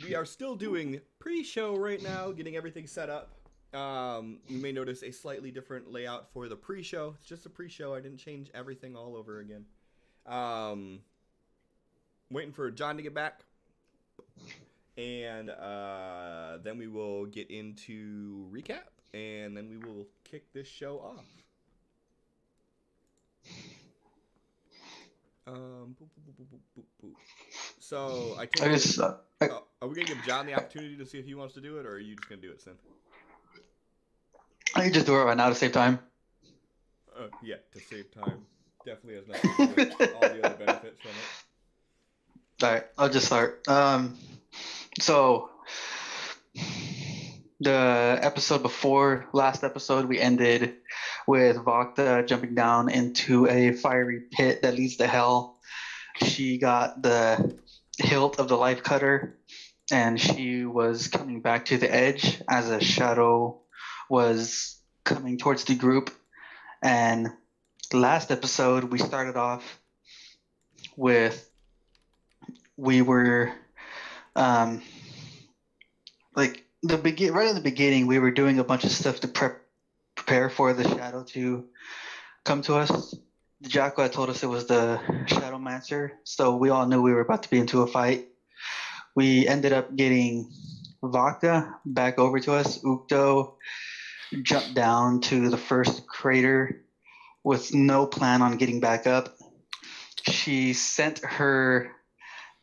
we are still doing pre-show right now, getting everything set up. You may notice a slightly different layout for the pre-show. It's just a pre-show. I didn't change everything all over again. Um, Waiting for John to get back, and then we will get into recap, and then we will kick this show off. So I take it. Are we gonna give John the opportunity to see if he wants to do it, or are you just gonna do it, Sin? I can just do it right now to save time. Yeah, to save time. Definitely has nothing to do with all the other benefits from it. All right, I'll just start. So the episode before last episode, we ended with Vakta jumping down into a fiery pit that leads to hell. She got the hilt of the life cutter, and she was coming back to the edge as a shadow was coming towards the group. And last episode, we started off with we were right at the beginning, we were doing a bunch of stuff to prepare for the shadow to come to us. The Jackal had told us it was the Shadowmancer, so we all knew we were about to be into a fight. We ended up getting Vakta back over to us. Ukto jumped down to the first crater with no plan on getting back up. She sent her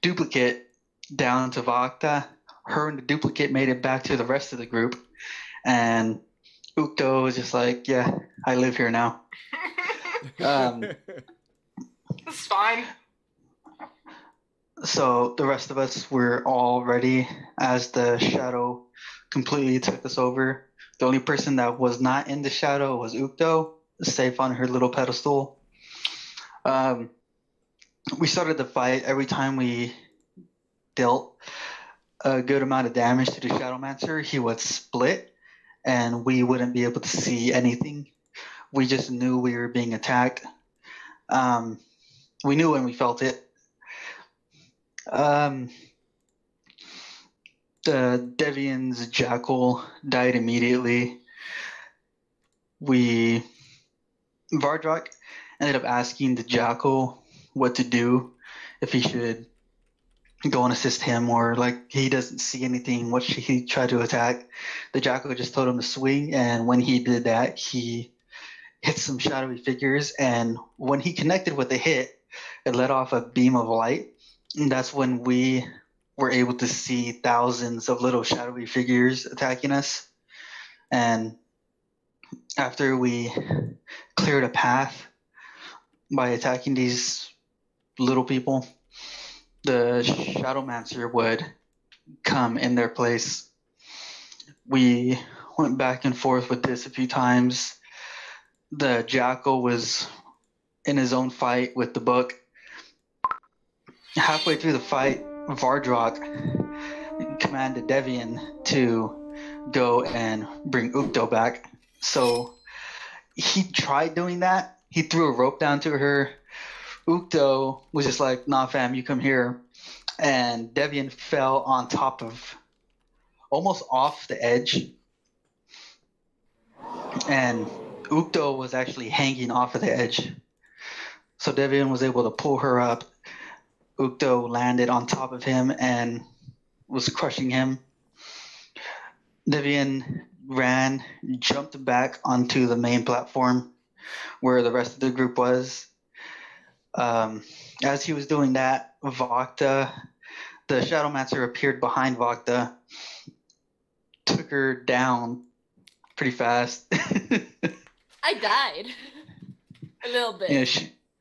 duplicate down to Vakta. Her and the duplicate made it back to the rest of the group, and Ukto was just like, yeah, I live here now. It's fine. So the rest of us were all ready as the shadow completely took us over. The only person that was not in the shadow was Ukto, safe on her little pedestal. We started the fight. Every time we dealt a good amount of damage to the Shadowmancer, he would split, and we wouldn't be able to see anything. We just knew we were being attacked. We knew when we felt it. The Devian's Jackal died immediately. Vardrak ended up asking the Jackal what to do, if he should go and assist him, or like he doesn't see anything, what should he try to attack. The Jackal just told him to swing, and when he did that, he hit some shadowy figures, and when he connected with the hit, it let off a beam of light, and that's when we were able to see thousands of little shadowy figures attacking us. And after we cleared a path by attacking these little people, the Shadowmancer would come in their place. We went back and forth with this a few times. The Jackal was in his own fight with the book. Halfway through the fight, Vardrak commanded Devian to go and bring Ukto back. So he tried doing that. He threw a rope down to her. Ukto was just like, nah, fam, you come here. And Devian fell on top of, almost off the edge. And Ukto was actually hanging off of the edge. So Devian was able to pull her up. Ukto landed on top of him and was crushing him. Devian ran, jumped back onto the main platform where the rest of the group was. As he was doing that, Vakta, the Shadowmancer, appeared behind Vakta, took her down pretty fast. I died a little bit. Yeah,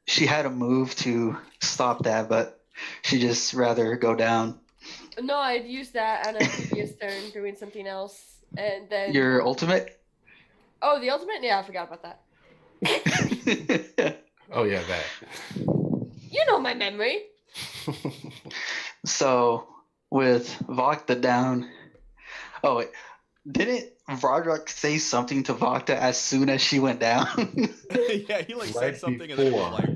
she had a move to stop that, but she just rather go down. No, I'd used that on a previous turn doing something else, and then Your ultimate? Oh, the ultimate? Yeah, I forgot about that. Oh yeah, that. You know my memory. So with Vakta down, oh wait, didn't Vardrak say something to Vakta as soon as she went down? Yeah, he like said something and then it was like.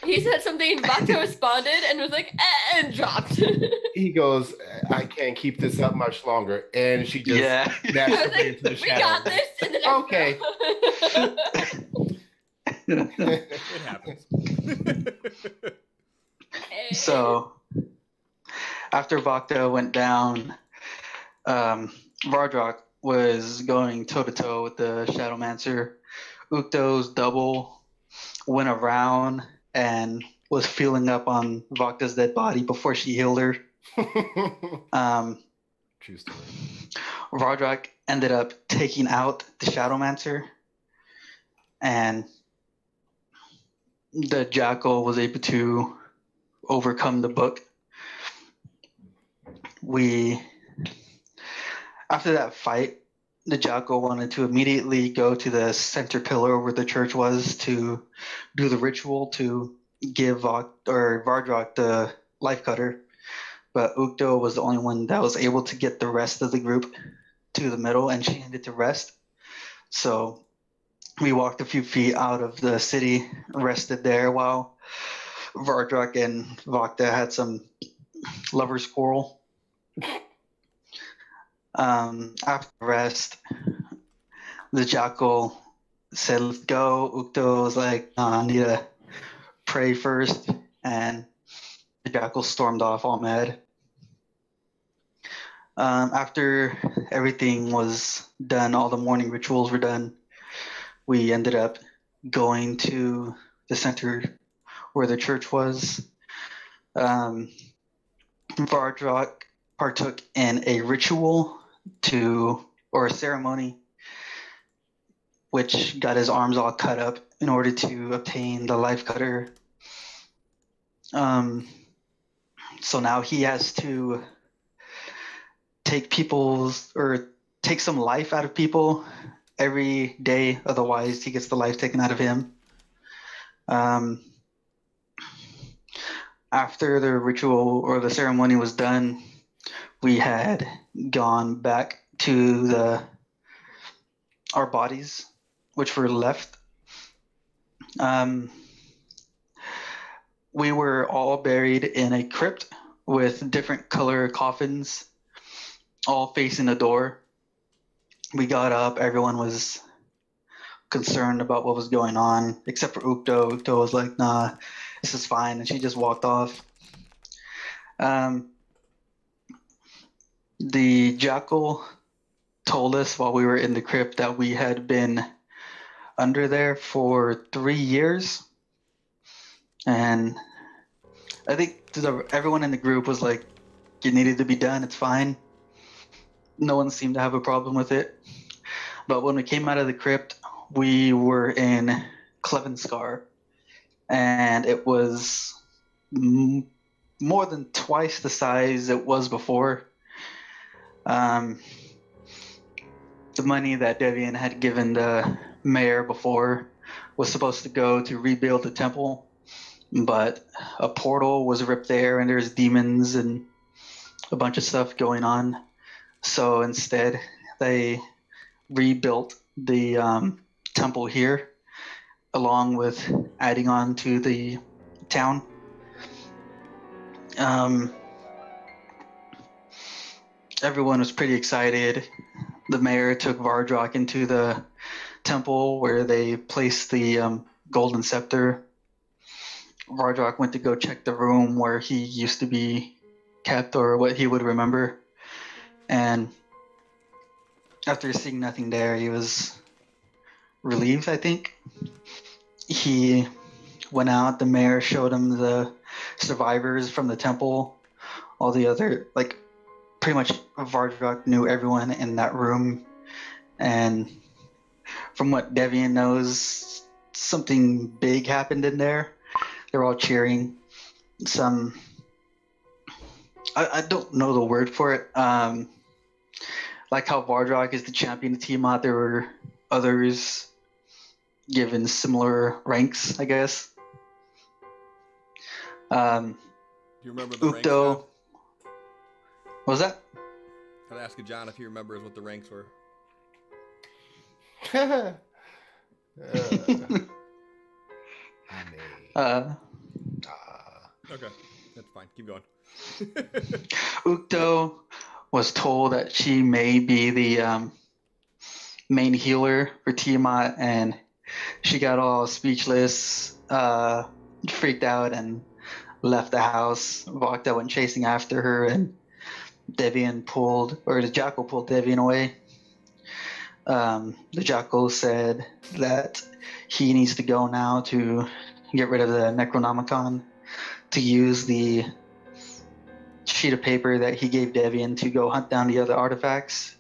He said something, Vakta responded and was like, and dropped. he goes, I can't keep this up much longer. And she just Yeah. snatched I was away like, into the we got shadows. this in the next Okay. round. It happens. So after Vakta went down, Vardrak was going toe to toe with the Shadowmancer. Ukto's double went around and was feeling up on Vakta's dead body before she healed her. True story. Vardrak ended up taking out the Shadowmancer, and the Jackal was able to overcome the book. After that fight, the Jackal wanted to immediately go to the center pillar where the church was to do the ritual to give Vardrak the life cutter. But Ukto was the only one that was able to get the rest of the group to the middle, and she needed to rest. So we walked a few feet out of the city, rested there while Vardrak and Vakta had some lover's quarrel. After rest, the Jackal said, "Let's go." Ukto was like, "I need to pray first," and the Jackal stormed off all mad. After everything was done, all the morning rituals were done, we ended up going to the center where the church was. Vardrak partook in a ritual or a ceremony, which got his arms all cut up in order to obtain the life cutter. So now he has to take some life out of people every day, otherwise he gets the life taken out of him. After the ritual or the ceremony was done, we had gone back to our bodies, which were left. We were all buried in a crypt with different color coffins, all facing the door. We got up, everyone was concerned about what was going on, except for Ukto. Ukto was like, "Nah, this is fine," and she just walked off. The Jackal told us while we were in the crypt that we had been under there for 3 years, and I think everyone in the group was like, it needed to be done, it's fine. No one seemed to have a problem with it. But when we came out of the crypt, we were in Clevenskar, and it was more than twice the size it was before. The money that Devian had given the mayor before was supposed to go to rebuild the temple, but a portal was ripped there, and there's demons and a bunch of stuff going on. So instead, they rebuilt the temple here, along with adding on to the town. Everyone was pretty excited. The mayor took Vardrak into the temple where they placed the golden scepter. Vardrak went to go check the room where he used to be kept, or what he would remember. And after seeing nothing there, he was relieved, I think. He went out, the mayor showed him the survivors from the temple, all the other, pretty much Vardrak knew everyone in that room. And from what Devian knows, something big happened in there. They were all cheering. I don't know the word for it. Like how Vardrak is the champion of Tiamat, there were others given similar ranks, I guess. Do you remember the ranks? Ukto. John? What was that? I was asking John if he remembers what the ranks were. Nay. Okay, that's fine. Keep going. Ukto was told that she may be the main healer for Tiamat, and she got all speechless, freaked out, and left the house. Vakta went chasing after her, and the Jackal pulled Devian away. The Jackal said that he needs to go now to get rid of the Necronomicon, to use the sheet of paper that he gave Devian to go hunt down the other artifacts.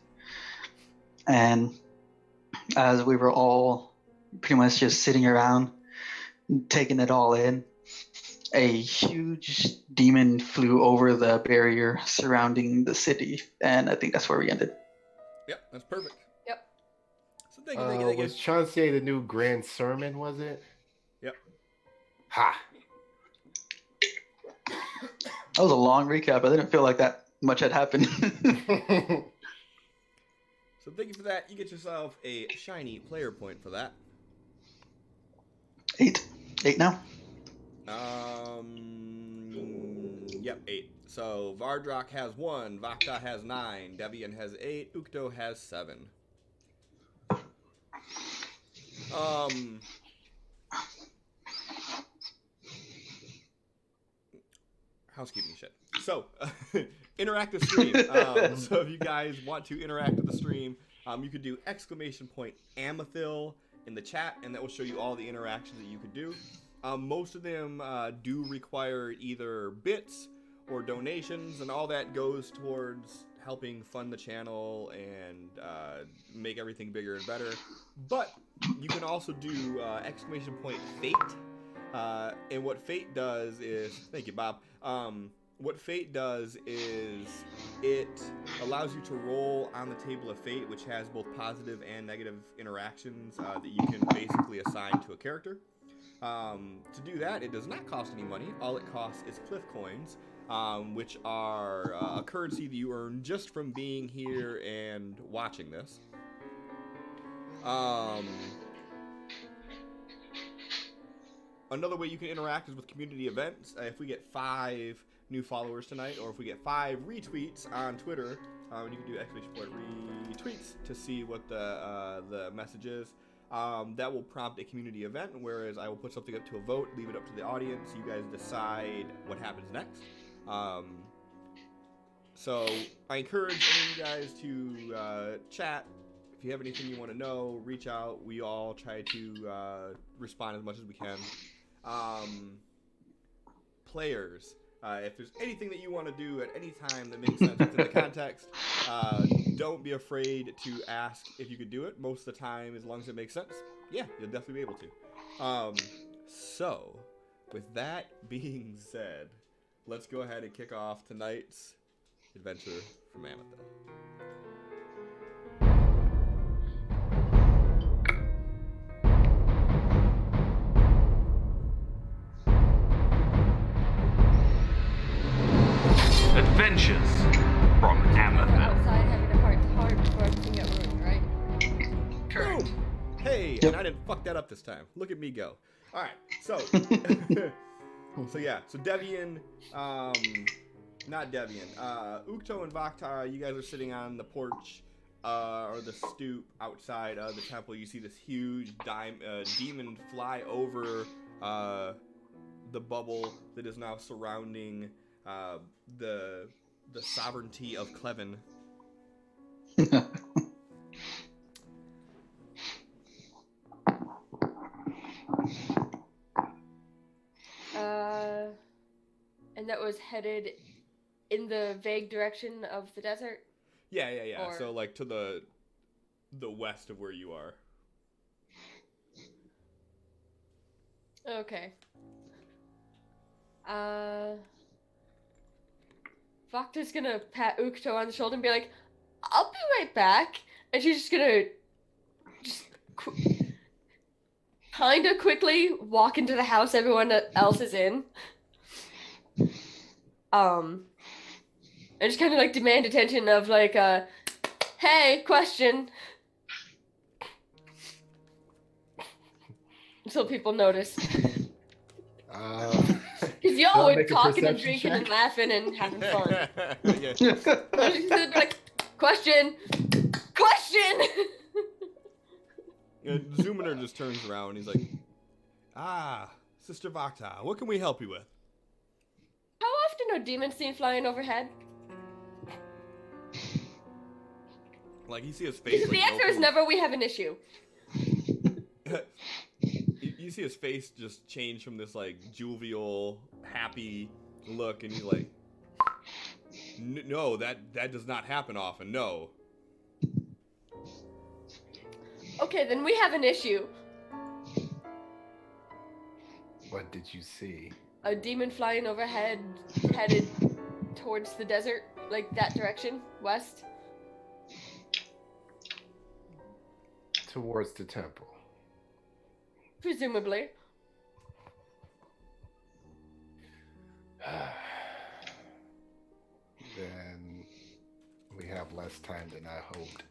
And as we were all pretty much just sitting around, taking it all in, a huge demon flew over the barrier surrounding the city, and I think that's where we ended. Yep, that's perfect. Yep. So thank you. Was Chauncey the new Grand Sermon, was it? Yep. Ha! That was a long recap. I didn't feel like that much had happened. So thank you for that. You get yourself a shiny player point for that. 8 now. Yep, 8. So Vardrak has 1, Vakta has 9, Devian has 8, Ukto has 7. Housekeeping shit. So, interactive stream. So if you guys want to interact with the stream, you could do !Amethil in the chat, and that will show you all the interactions that you could do. Most of them do require either bits or donations, and all that goes towards helping fund the channel and make everything bigger and better. But you can also do !Fate. And what Fate does is, thank you, Bob. What Fate does is it allows you to roll on the table of fate, which has both positive and negative interactions that you can basically assign to a character. To do that, it does not cost any money. All it costs is Cliff Coins, which are a currency that you earn just from being here and watching this. Another way you can interact is with community events. If we get 5 new followers tonight, or if we get 5 retweets on Twitter, you can do !retweets to see what the message is. That will prompt a community event, whereas I will put something up to a vote, leave it up to the audience. You guys decide what happens next. So I encourage any of you guys to chat. If you have anything you want to know, reach out. We all try to respond as much as we can. Players, if there's anything that you want to do at any time that makes sense within the context, don't be afraid to ask if you could do it. Most of the time, as long as it makes sense, yeah, you'll definitely be able to. So, with that being said, let's go ahead and kick off tonight's adventure from Amethil. Adventures from Amethil. Outside having a heart-to-heart before everything got ruined, right? Correct. Boom! Hey, Yep. and I didn't fuck that up this time. Look at me go. All right, so so Devian, not Devian. Ukto and Vakta, you guys are sitting on the porch or the stoop outside of the temple. You see this huge demon fly over the bubble that is now surrounding the sovereignty of Clevin. And that was headed in the vague direction of the desert? Yeah. Or- So like to the west of where you are. Okay. Vakta's gonna pat Ukto on the shoulder and be like, I'll be right back. And she's just gonna kinda quickly walk into the house everyone else is in. And just kind of like demand attention of like, hey, question. So people notice. Because y'all Gotta were make a talking and perception drinking and check. laughing and having fun. Yeah. So she's gonna be like, question. And Zuminer just turns around and he's like, "Ah, Sister Vakta, what can we help you with?" How often are demons seen flying overhead? Like, you see his face. Because Like, the answer is go never. We have an issue. from- you see his face just change from this like jovial, happy look, and he's like, "No, that does not happen often. No." Okay, then we have an issue. What did you see? A demon flying overhead, headed towards the desert, like that direction, west. Towards the temple. Presumably. Then we have less time than I hoped.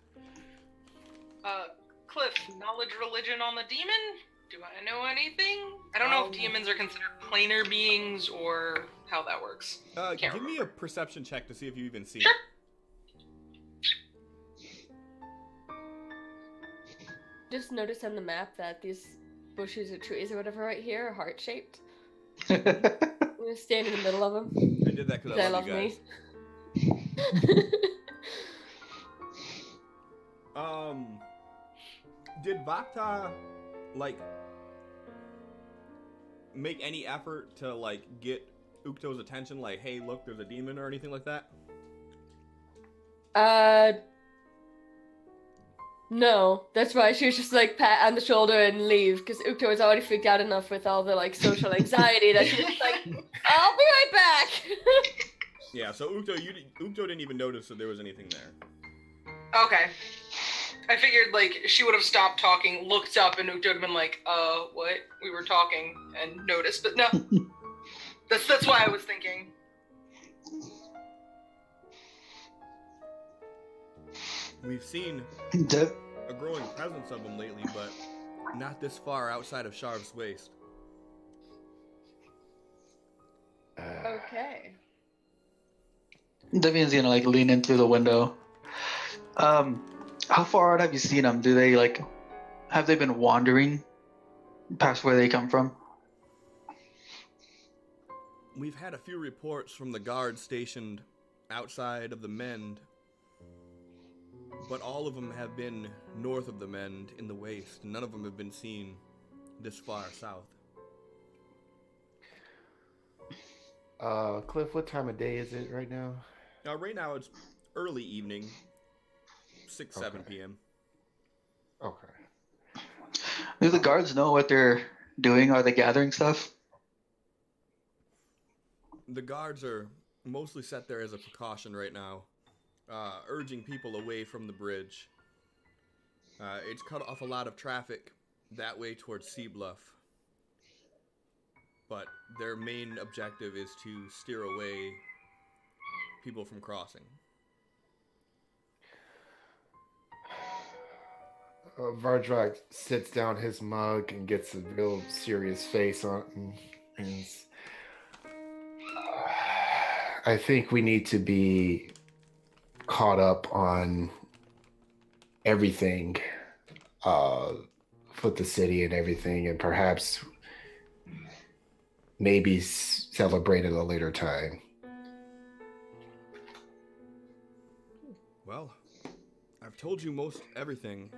Cliff, knowledge religion on the demon? Do I know anything? I don't know if demons are considered planar beings or how that works. Give Can't me a perception check to see if you even see Sure. Just notice on the map that these bushes or trees or whatever right here are heart-shaped. Does I'm gonna stand in the middle of them. it. I did that because I love you guys. Did Vakta like make any effort to like get Ukto's attention? Like, hey, look, there's a demon or anything like that? No. That's why she was just like pat on the shoulder and leave, because Ukto was already freaked out enough with all the like social anxiety that she was just like, I'll be right back. Yeah. So Ukto didn't even notice that there was anything there. Okay. I figured, like, she would have stopped talking, looked up, and Ukto would have been like, what? We were talking, and noticed, but no. That's why I was thinking. We've seen a growing presence of them lately, but not this far outside of Sharv's waist. Okay. Devian's gonna like lean in through the window. How far out have you seen them? Do they like, have they been wandering past where they come from? We've had a few reports from the guards stationed outside of the Mend, but all of them have been north of the Mend in the waste. None of them have been seen this far south. Cliff, what time of day is it right now? Right now it's early evening, 7 p.m. Okay. Do the guards know what they're doing? Are they gathering stuff? The guards are mostly set there as a precaution right now, urging people away from the bridge. It's cut off a lot of traffic that way towards Sea Bluff. But their main objective is to steer away people from crossing. Vardrak sits down his mug and gets a real serious face on and I think we need to be caught up on everything for the city and everything, and perhaps maybe celebrate at a later time. Well, I've told you most everything.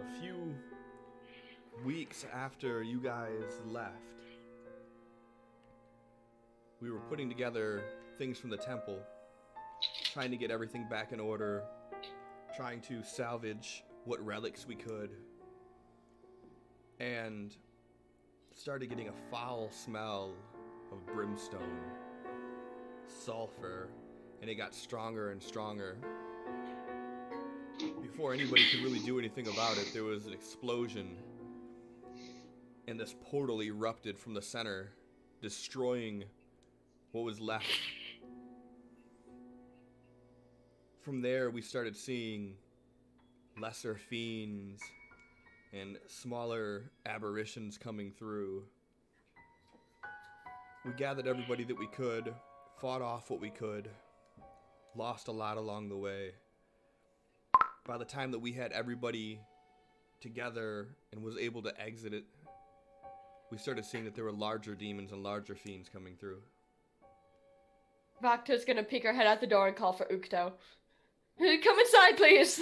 A few weeks after you guys left, we were putting together things from the temple, trying to get everything back in order, trying to salvage what relics we could, and started getting a foul smell of brimstone, sulfur, and it got stronger and stronger. Before anybody could really do anything about it, there was an explosion, and this portal erupted from the center, destroying what was left. From there, we started seeing lesser fiends and smaller aberrations coming through. We gathered everybody that we could, fought off what we could, lost a lot along the way. By the time that we had everybody together and was able to exit it, we started seeing that there were larger demons and larger fiends coming through. Vakta's gonna peek her head out the door and call for Ukto. Come inside, please!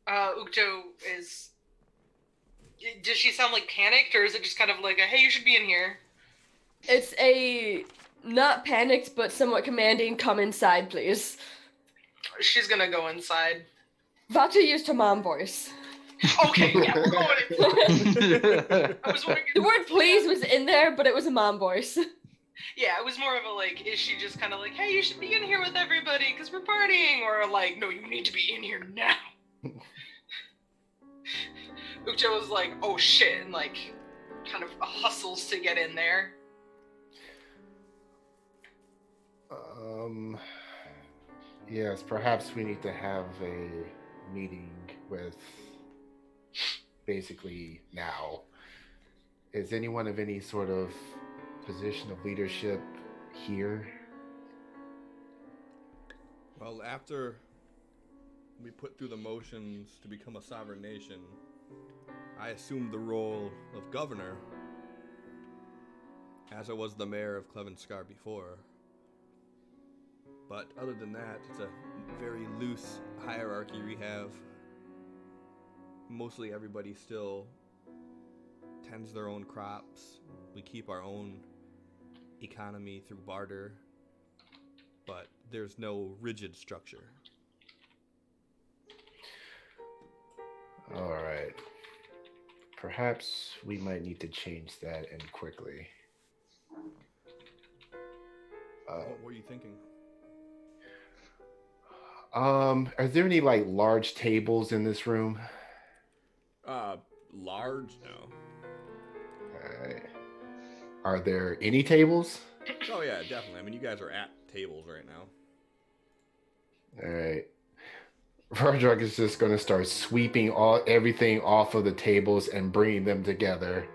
Ukto is... Does she sound like panicked, or is it just kind of like a, hey, you should be in here? It's a not panicked, but somewhat commanding, come inside, please. She's gonna go inside. Vakta used her mom voice. Okay, yeah, we're going inside. I was wondering... The word please was in there, but it was a mom voice. Yeah, it was more of a, like, is she just kind of like, hey, you should be in here with everybody, because we're partying, or like, no, you need to be in here now. Ukto was like, oh shit, and like, kind of hustles to get in there. Yes, perhaps we need to have a meeting with basically now. Is anyone of any sort of position of leadership here? Well, after we put through the motions to become a sovereign nation, I assumed the role of governor, as I was the mayor of Clevenskar before. But other than that, it's a very loose hierarchy we have. Mostly everybody still tends their own crops. We keep our own economy through barter, but there's no rigid structure. All right. Perhaps we might need to change that, and quickly. What were you thinking? Are there any like large tables in this room? Large? No. Alright. Are there any tables? Oh yeah, definitely. I mean, you guys are at tables right now. Alright. Vardrak is just going to start sweeping everything off of the tables and bringing them together.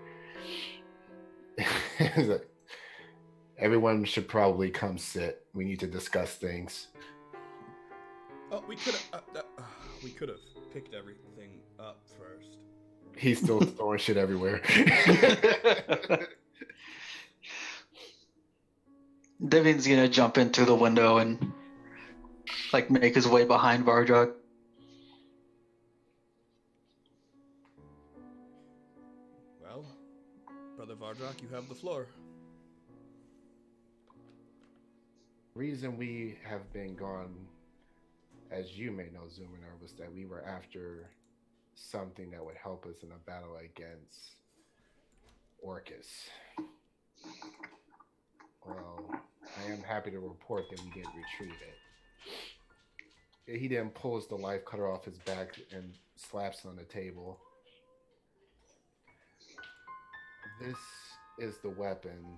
Everyone should probably come sit. We need to discuss things. Oh, we could have picked everything up first. He's still throwing shit everywhere. Devin's gonna jump in through the window and like make his way behind Vardrak. Well, Brother Vardrak, you have the floor. Reason we have been gone, as you may know, Zoomer, was that we were after something that would help us in a battle against Orcus. Well, I am happy to report that we did retrieve it. He then pulls the life cutter off his back and slaps it on the table. This is the weapon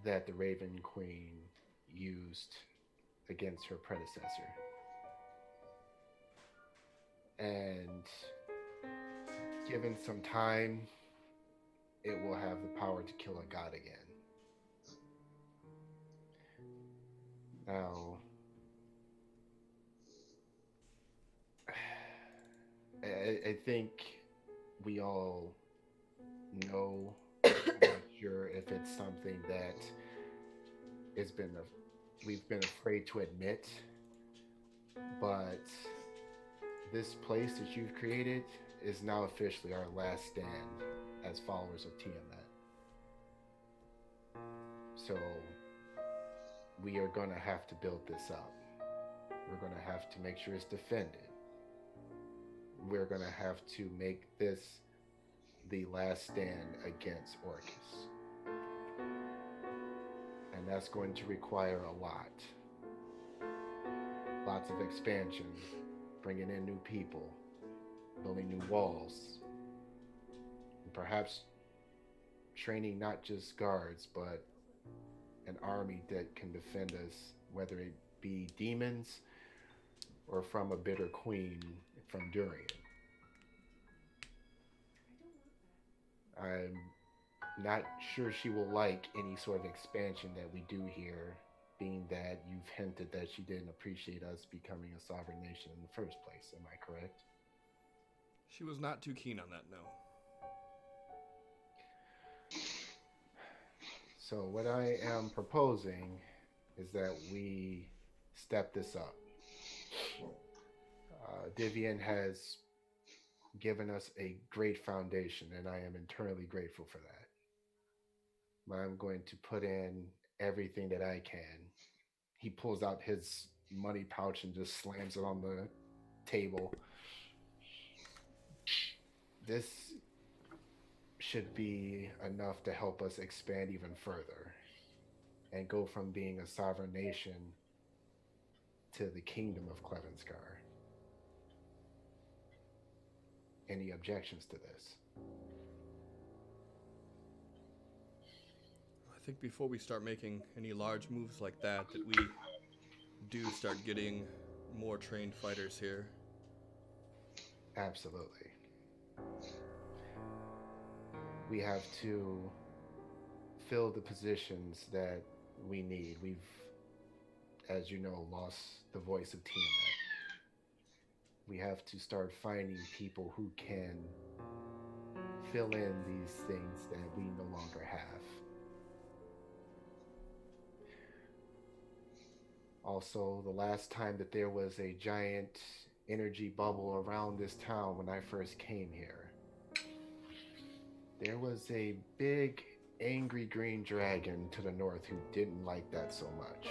that the Raven Queen used against her predecessor. And given some time, it will have the power to kill a god again. Now, I think we all know, I'm not sure if it's something that we've been afraid to admit, but this place that you've created is now officially our last stand as followers of Tiamat. So we are going to have to build this up. We're going to have to make sure it's defended. We're going to have to make this the last stand against Orcus. And that's going to require a lot. Lots of expansion, bringing in new people, building new walls, and perhaps training not just guards, but an army that can defend us, whether it be demons or from a bitter queen from Durian. I'm not sure she will like any sort of expansion that we do here, being that you've hinted that she didn't appreciate us becoming a sovereign nation in the first place. Am I correct? She was not too keen on that, no. So what I am proposing is that we step this up. Divian has given us a great foundation, and I am eternally grateful for that. But I'm going to put in everything that I can. He pulls out his money pouch and just slams it on the table. This should be enough to help us expand even further and go from being a sovereign nation to the kingdom of Clevenskar. Any objections to this? I think before we start making any large moves like that we do start getting more trained fighters here. Absolutely. We have to fill the positions that we need. We've, as you know, lost the voice of Tiamat. We have to start finding people who can fill in these things that we no longer have. Also, the last time that there was a giant energy bubble around this town when I first came here, there was a big angry green dragon to the north who didn't like that so much.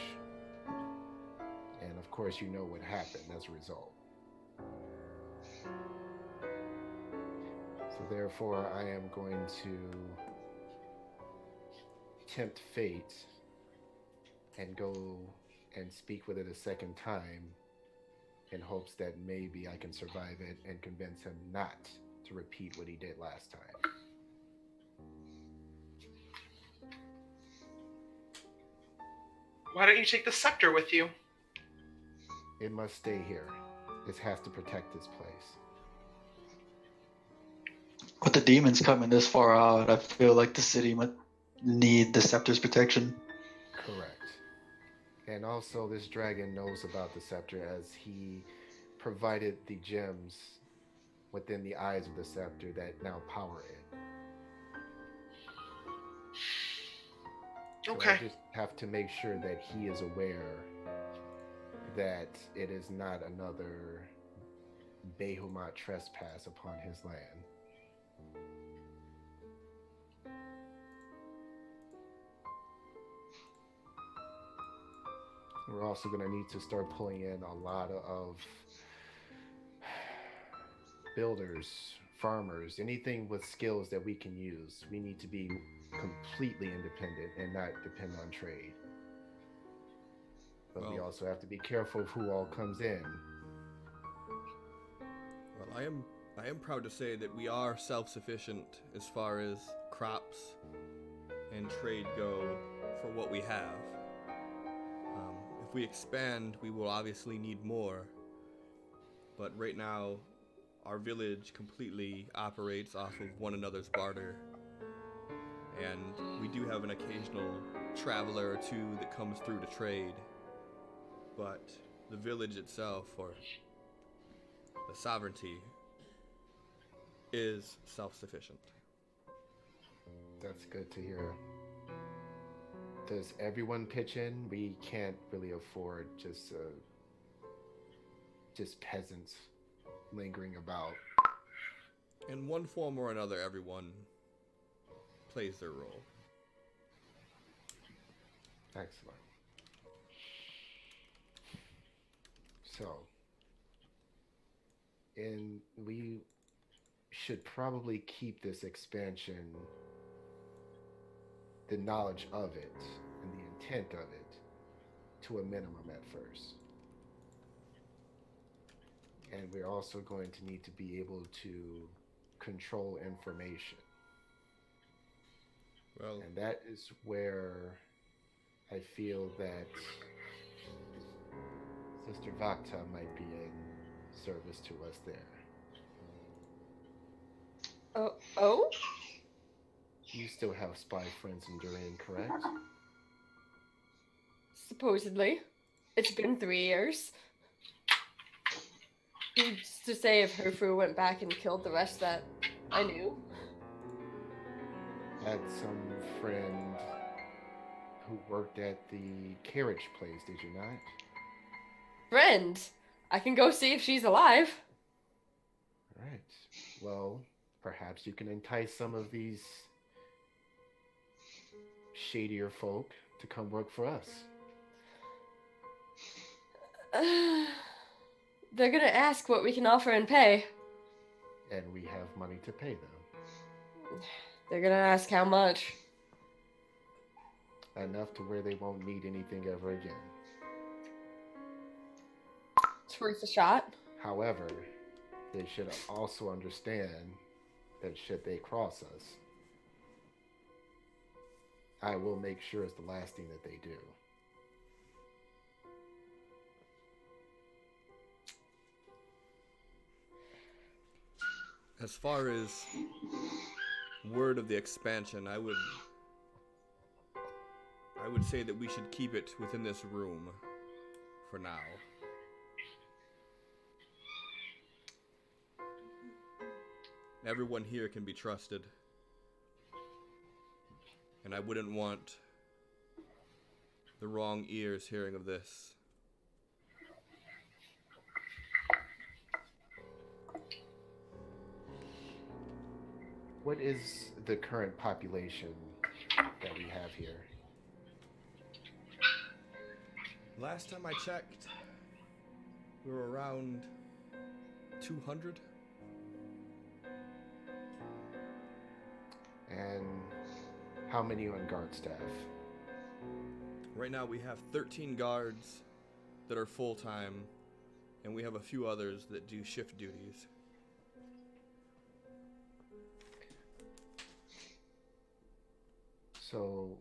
And of course, you know what happened as a result. So therefore, I am going to tempt fate and go and speak with it a second time in hopes that maybe I can survive it and convince him not to repeat what he did last time. Why don't you take the scepter with you? It must stay here. It has to protect this place. With the demons coming this far out, I feel like the city might need the scepter's protection. Correct. And also, this dragon knows about the scepter as he provided the gems within the eyes of the scepter that now power it. So Okay. I just have to make sure that he is aware that it is not another Behemoth trespass upon his land. We're also going to need to start pulling in a lot of builders, farmers, anything with skills that we can use. We need to be completely independent and not depend on trade. But we also have to be careful of who all comes in. Well, I am proud to say that we are self-sufficient as far as crops and trade go for what we have. If we expand, we will obviously need more. But right now, our village completely operates off of one another's barter. And we do have an occasional traveler or two that comes through to trade. But the village itself, or the sovereignty, is self-sufficient. That's good to hear. Does everyone pitch in? We can't really afford just peasants lingering about. In one form or another, everyone plays their role. Excellent. So, we should probably keep this expansion, the knowledge of it and the intent of it, to a minimum at first. And we're also going to need to be able to control information. Well, and that is where I feel that Sister Vakta might be in service to us there. Oh? You still have spy friends in Durian, correct? Supposedly. It's been 3 years. Who's to say if Herfu went back and killed the rest that I knew? Had some friend who worked at the carriage place, did you not? Friend! I can go see if she's alive. Right. Well, perhaps you can entice some of these shadier folk to come work for us. They're gonna ask what we can offer and pay. And we have money to pay them. They're gonna ask how much. Enough to where they won't need anything ever again. It's worth a shot. However, they should also understand that should they cross us, I will make sure it's the last thing that they do. As far as word of the expansion, I would say that we should keep it within this room for now. Everyone here can be trusted. And I wouldn't want the wrong ears hearing of this. What is the current population that we have here? Last time I checked, we were around 200. And how many on guard staff? Right now we have 13 guards that are full-time, and we have a few others that do shift duties. So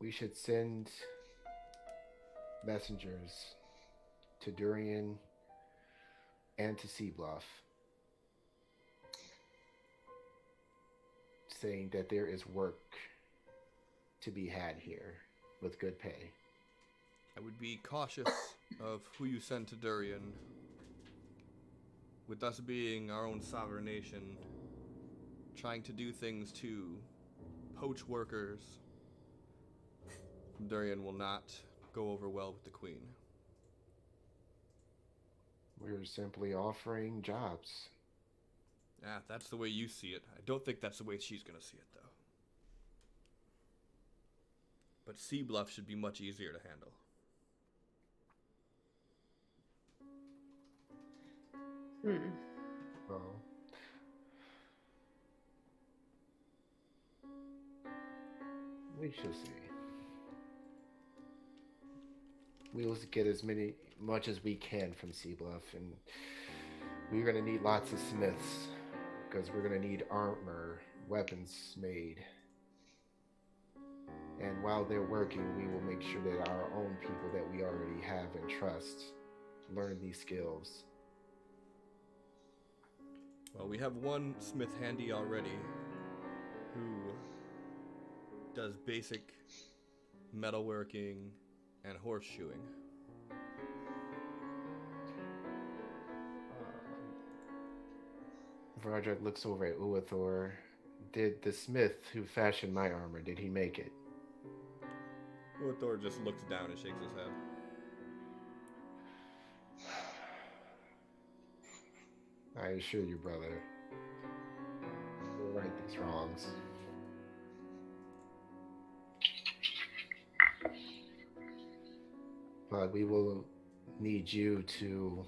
we should send messengers to Durian and to Sea Bluff saying that there is work to be had here with good pay. I would be cautious of who you send to Durian. With us being our own sovereign nation, trying to do things to poach workers from Durian will not go over well with the Queen. We're simply offering jobs. Ah, that's the way you see it. I don't think that's the way she's gonna see it, though. But Sea Bluff should be much easier to handle. Well, we shall see. We'll get much as we can from Sea Bluff, and we're gonna need lots of smiths because we're gonna need armor, weapons made. And while they're working, we will make sure that our own people that we already have and trust learn these skills. Well, we have one smith handy already who does basic metalworking and horseshoeing. Vardrak looks over at Uathor. Did the smith who fashioned my armor, did he make it? Uathor just looks down and shakes his head. I assure you, brother, we'll right these wrongs. But we will need you to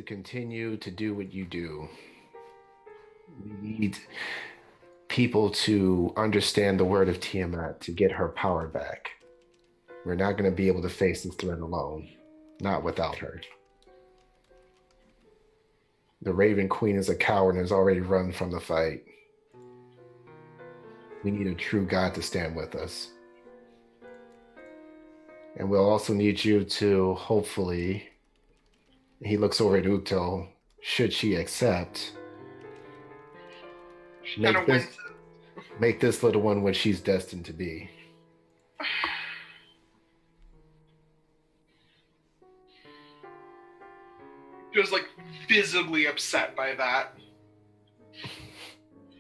continue to do what you do. We need people to understand the word of Tiamat to get her power back. We're not going to be able to face this threat alone, not without her. The Raven Queen is a coward and has already run from the fight. We need a true God to stand with us. And we'll also need you to hopefully, he looks over at Ukto, should she accept, She kind of went. make this little one what she's destined to be. He was like visibly upset by that.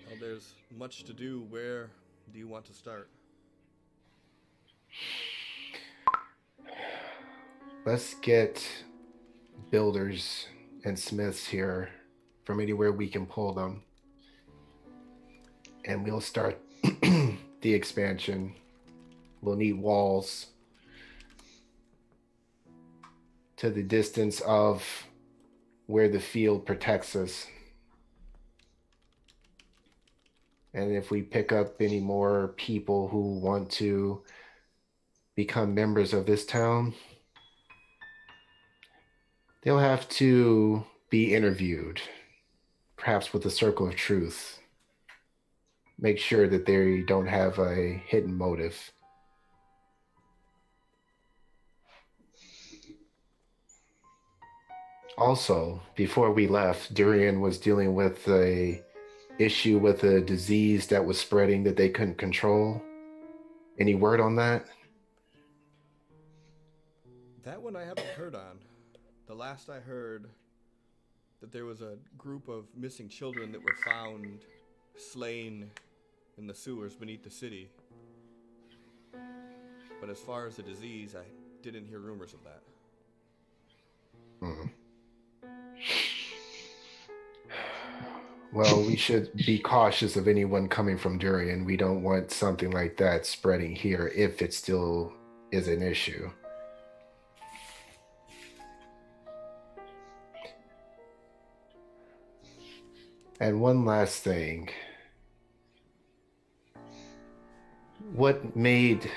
Well, there's much to do. Where do you want to start? Let's get builders and smiths here from anywhere we can pull them. And we'll start the expansion. We'll need walls to the distance of where the field protects us. And if we pick up any more people who want to become members of this town, they'll have to be interviewed, perhaps with a circle of truth. Make sure that they don't have a hidden motive. Also, before we left, Durian was dealing with a issue with a disease that was spreading that they couldn't control. Any word on that? That one I haven't heard on. The last I heard, that there was a group of missing children that were found slain in the sewers beneath the city. But as far as the disease, I didn't hear rumors of that. Hmm. Well, we should be cautious of anyone coming from Durian. We don't want something like that spreading here if it still is an issue. And one last thing. What made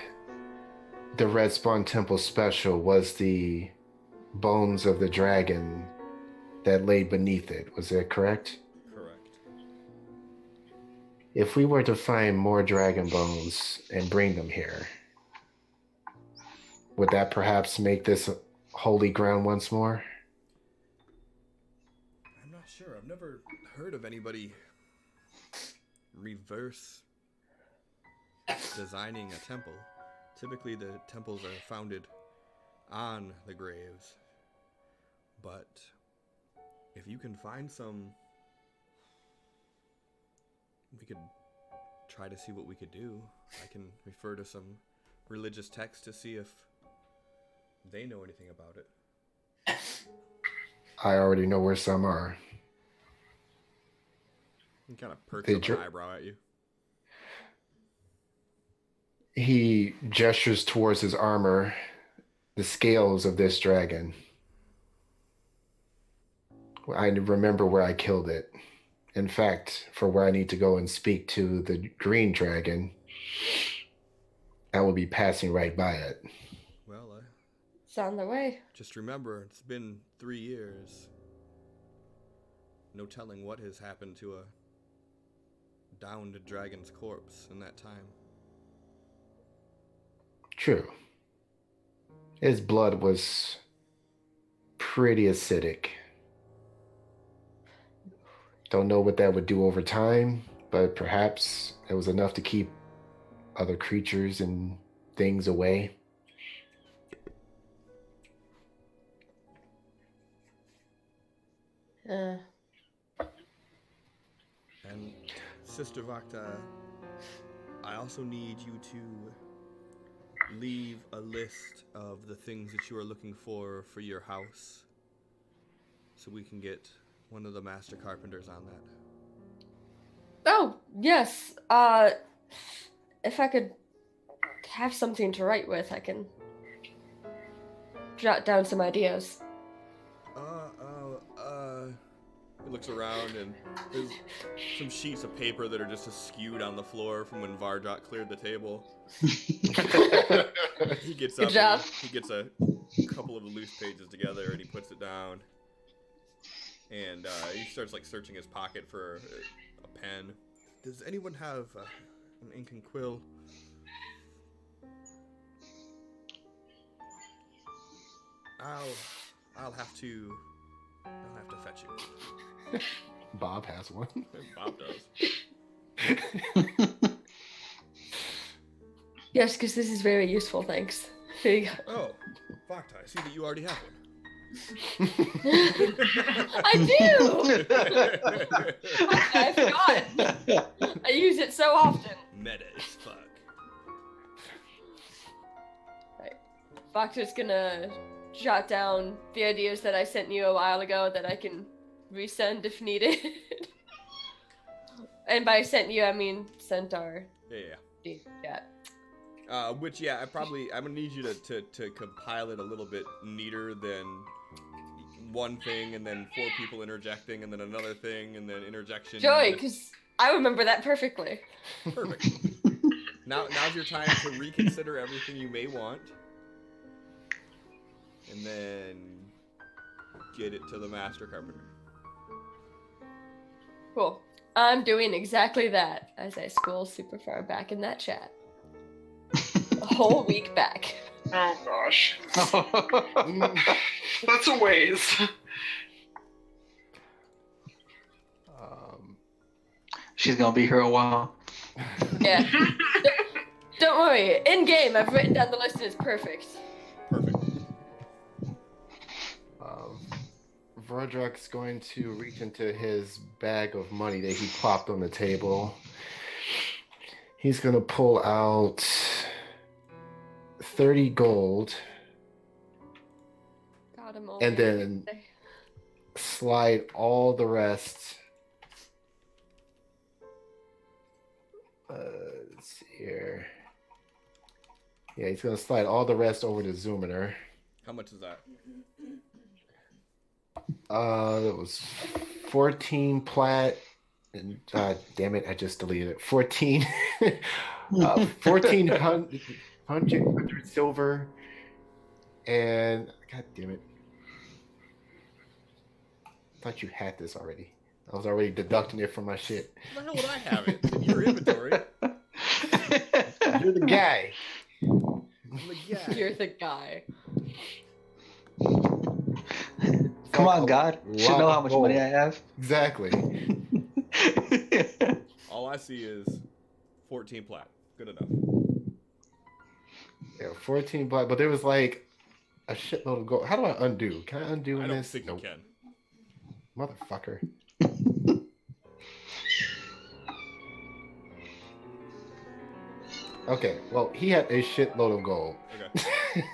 the Red Spawn Temple special was the bones of the dragon that lay beneath it. Was that correct? Correct. If we were to find more dragon bones and bring them here, would that perhaps make this holy ground once more? I'm not sure. I've never heard of anybody reverse designing a temple. Typically the temples are founded on the graves. But if you can find some, we could try to see what we could do. I can refer to some religious texts to see if they know anything about it. I already know where some are. He kind of perks up an eyebrow at you. He gestures towards his armor, the scales of this dragon. I remember where I killed it. In fact, for where I need to go and speak to the green dragon, I will be passing right by it. Well, It's on the way. just remember, it's been 3 years. No telling what has happened to a downed dragon's corpse in that time. True. His blood was pretty acidic. Don't know what that would do over time, but perhaps it was enough to keep other creatures and things away. And Sister Vakta, I also need you to leave a list of the things that you are looking for your house, so we can get one of the master carpenters on that. Oh, yes. If I could have something to write with, I can jot down some ideas. He looks around and there's some sheets of paper that are just askewed on the floor from when Vardok cleared the table. He gets Good up job. and he gets a couple of the loose pages together and he puts it down. And he starts like searching his pocket for a pen. Does anyone have an ink and quill? I'll have to I'll have to fetch you. Bob has one. Bob does. Yes, because this is very useful, thanks. Here you go. Oh, Vakta, I see that you already have one. I do! I forgot. I use it so often. Meta as fuck. Bakta's gonna jot down the ideas that I sent you a while ago that I can resend if needed. And by sent you, I mean Centaur. Yeah. Which, yeah, I'm gonna need you to compile it a little bit neater than one thing and then 4 people interjecting and then another thing and then interjection. Joy, because I remember that perfectly. Perfect. Now's your time to reconsider everything you may want. And then get it to the master carpenter. Cool. I'm doing exactly that as I scroll super far back in that chat. A whole week back. Oh gosh. That's a ways. She's gonna be here a while. Yeah. Don't worry. In game, I've written down the list and it's perfect. Perfect. Vardrak's going to reach into his bag of money that he plopped on the table. He's going to pull out 30 gold God, I'm and then slide all the rest. Let's see here. Yeah, he's going to slide all the rest over to Zoomer. How much is that? It was 14 plat, and damn it, I just deleted it. 1,400 silver, and god damn it, I thought you had this already. I was already deducting it from my shit. How the hell would I have it? It's in your inventory. You're the guy. You're the guy. Come on, God. You should know how much money I have. Exactly. All I see is 14 plat. Good enough. Yeah, 14 black, but there was like a shitload of gold. How do I undo? Can I undo I in don't this? think Nope. you can. Motherfucker. Okay, well, he had a shitload of gold.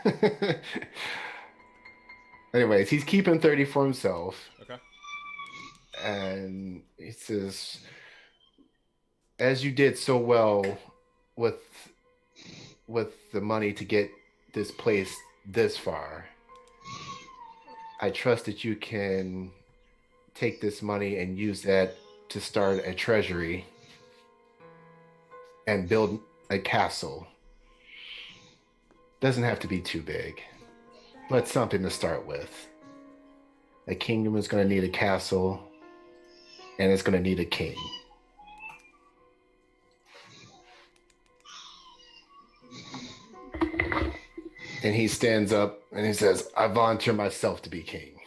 Okay. Anyways, he's keeping 30 for himself. Okay. And he says, as you did so well with the money to get this place this far, I trust that you can take this money and use that to start a treasury and build a castle. Doesn't have to be too big, but something to start with. A kingdom is going to need a castle, and it's going to need a king. And he stands up and he says, I volunteer myself to be king.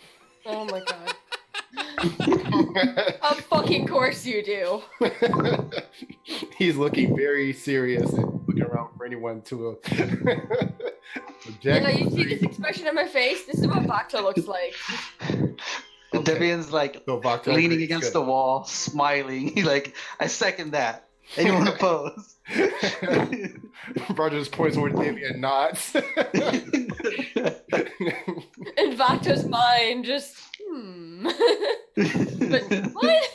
Oh my god. Of fucking course you do. He's looking very serious and looking around for anyone to object. You see this expression on my face? This is what Vakta looks like. Okay. Devian's like So Vakta leaning agrees. against Good. the wall, smiling. He's like, I second that. Anyone oppose? Roger just points over to Davey and nods. In Vakta's mind, just But what?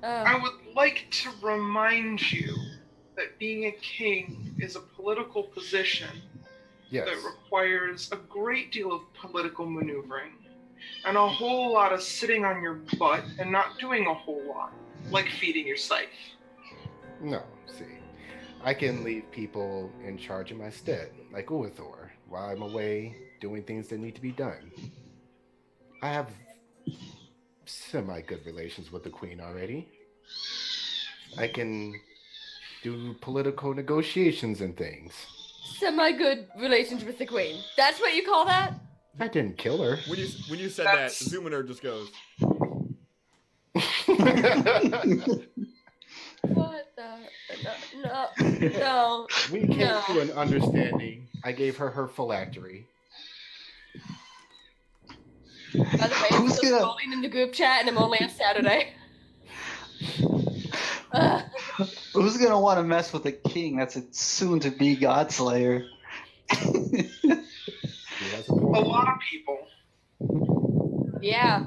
I would like to remind you that being a king is a political position Yes. that requires a great deal of political maneuvering and a whole lot of sitting on your butt and not doing a whole lot, like feeding your scythe. No, see. I can leave people in charge in my stead, like Uathor, while I'm away doing things that need to be done. I have semi-good relations with the queen already. I can do political negotiations and things. Semi-good relations with the queen. That's what you call that? I didn't kill her. When you said that, Zoomer just goes. What the? No. We came to an understanding. I gave her phylactery. By the way, I'm Who's still gonna- scrolling in the group chat, and I'm only on Saturday. Who's gonna want to mess with a king that's a soon-to-be Godslayer? He has a A point. lot of people. Yeah.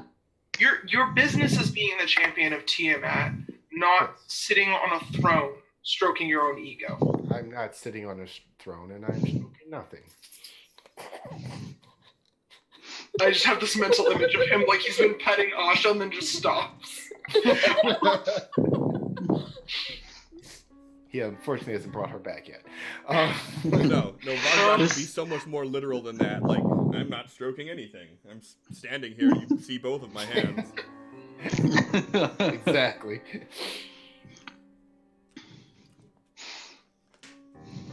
Your business is being the champion of Tiamat, not sitting on a throne stroking your own ego. I'm not sitting on a throne, and I'm stroking nothing. I just have this mental image of him like he's been petting Asha and then just stops. He unfortunately hasn't brought her back yet. No, Vargas would be so much more literal than that. Like, I'm not stroking anything. I'm standing here. You can see both of my hands. Exactly.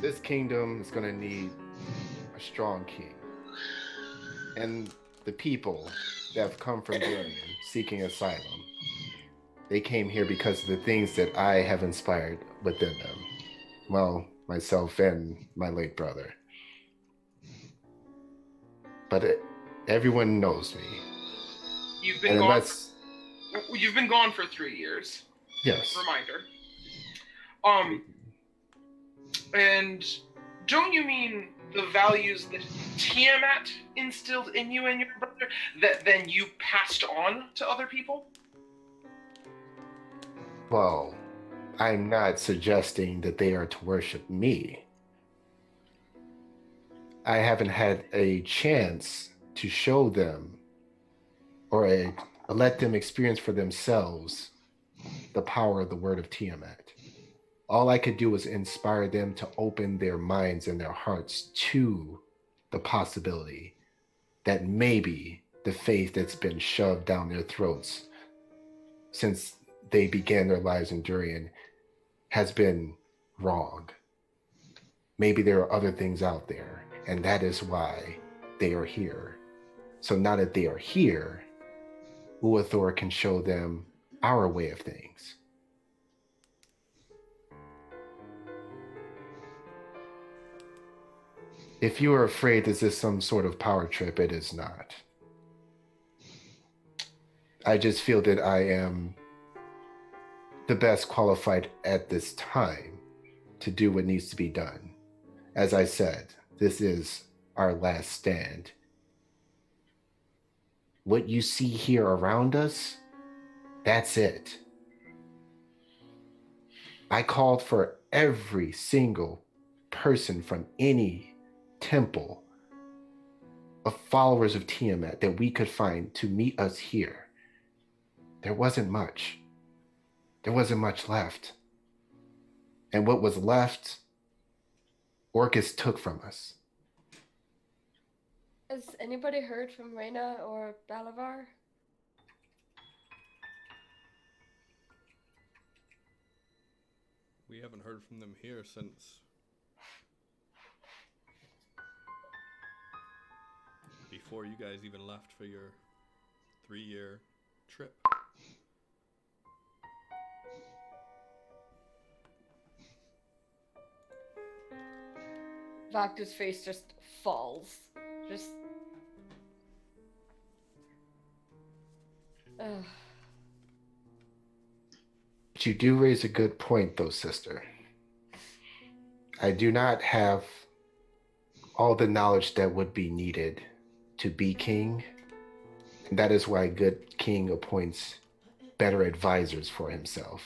This kingdom is going to need a strong king. And the people that have come from Dorian seeking asylum, they came here because of the things that I have inspired within them. Well, myself and my late brother. But everyone knows me. You've been And gone. unless, You've been gone for 3 years. yes, Reminder. And don't you mean the values that Tiamat instilled in you and your brother that then you passed on to other people? well, I'm not suggesting that they are to worship me. I haven't had a chance to show them or let them experience for themselves the power of the word of Tiamat. All I could do was inspire them to open their minds and their hearts to the possibility that maybe the faith that's been shoved down their throats since they began their lives in Durian has been wrong. Maybe there are other things out there, and that is why they are here. So now that they are here, Uathor can show them our way of things. If you are afraid this is some sort of power trip, it is not. I just feel that I am the best qualified at this time to do what needs to be done. As I said, this is our last stand. What you see here around us, that's it. I called for every single person from any temple of followers of Tiamat that we could find to meet us here. There wasn't much. There wasn't much left. And what was left, Orcus took from us. Has anybody heard from Reyna or Balavar? We haven't heard from them here since before you guys even left for your 3-year trip. Vakta's face just falls. Just. Ugh. But you do raise a good point, though, sister. I do not have all the knowledge that would be needed to be king. And that is why a good king appoints better advisors for himself.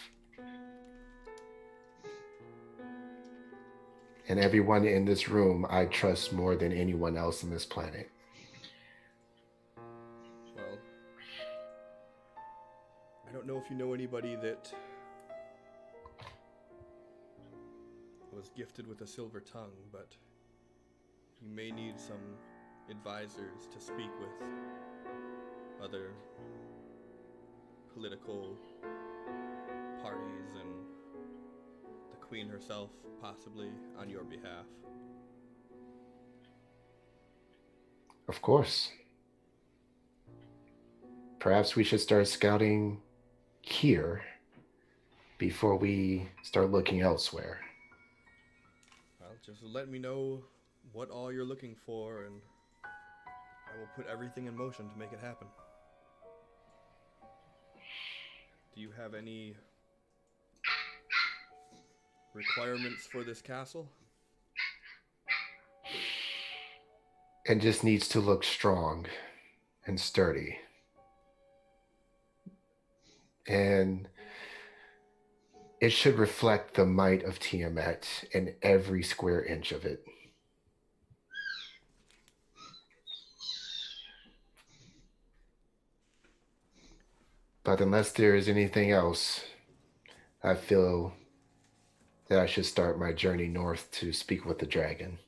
And everyone in this room I trust more than anyone else on this planet. Well, I don't know if you know anybody that was gifted with a silver tongue, but you may need some advisors to speak with other political parties and the Queen herself, possibly on your behalf. Of course. perhaps we should start scouting here before we start looking elsewhere. Well, just let me know what all you're looking for, and I will put everything in motion to make it happen. Do you have any requirements for this castle? It just needs to look strong and sturdy. And it should reflect the might of Tiamat in every square inch of it. But unless there is anything else, I feel that I should start my journey north to speak with the dragon.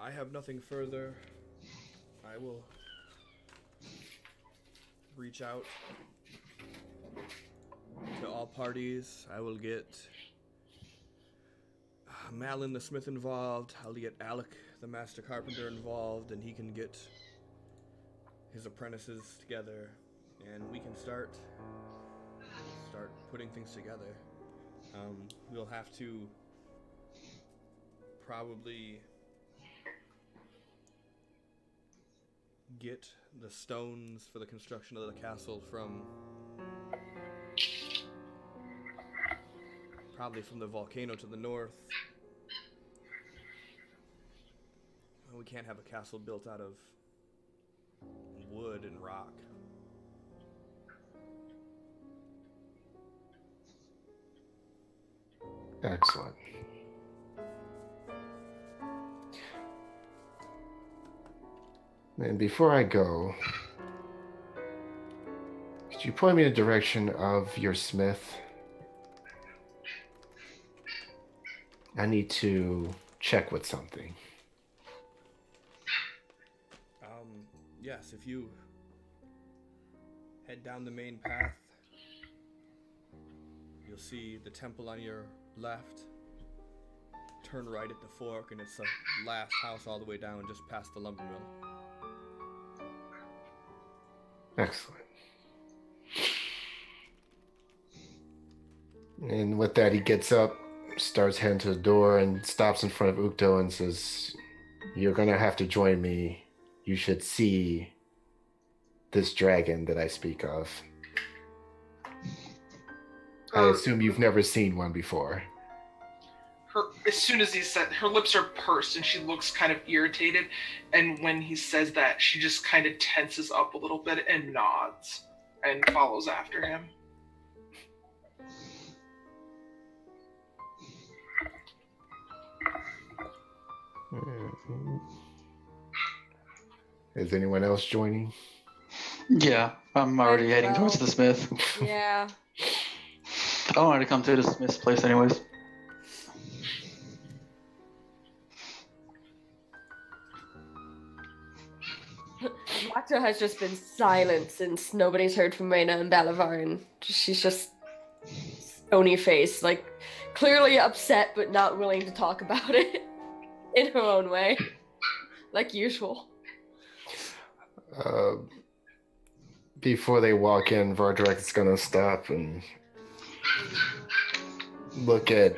I have nothing further. I will reach out to all parties. I will get Malin the smith involved. I'll get Alec the master carpenter involved, and he can get his apprentices together, and we can start putting things together. We'll have to probably get the stones for the construction of the castle from the volcano to the north. We can't have a castle built out of wood and rock. Excellent. And before I go, could you point me in the direction of your smith? I need to check with something. Yes, if you head down the main path, you'll see the temple on your left. Turn right at the fork, and it's the last house all the way down, just past the lumber mill. Excellent. And with that, he gets up, starts heading to the door, and stops in front of Ukto and says, "You're gonna have to join me. You should see this dragon that I speak of. I assume you've never seen one before." As soon as he said, her lips are pursed and she looks kind of irritated. And when he says that, she just kind of tenses up a little bit and nods and follows after him. Is anyone else joining? Yeah, I'm already heading towards the smith. Yeah. I wanted to come to the smith's place anyways. Macro has just been silent since nobody's heard from Reyna and Belivar, and she's just stony faced, like clearly upset but not willing to talk about it in her own way, like usual. Before they walk in, Vardrak is gonna stop and look at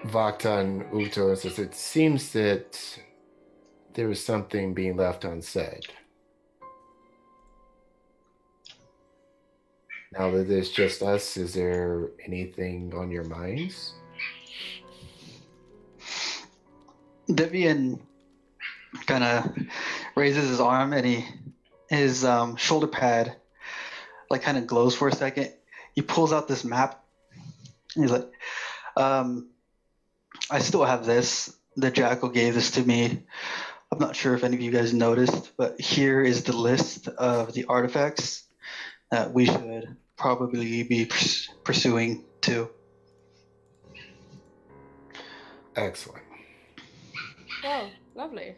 Vakta and Ukto and says, "It seems that there is something being left unsaid. Now that it's just us, is there anything on your minds?" Devian kind of raises his arm, and his shoulder pad like kind of glows for a second. He pulls out this map, and he's like, I still have this. The Jackal gave this to me. I'm not sure if any of you guys noticed, but here is the list of the artifacts that we should probably be pursuing too." Excellent. Oh, lovely.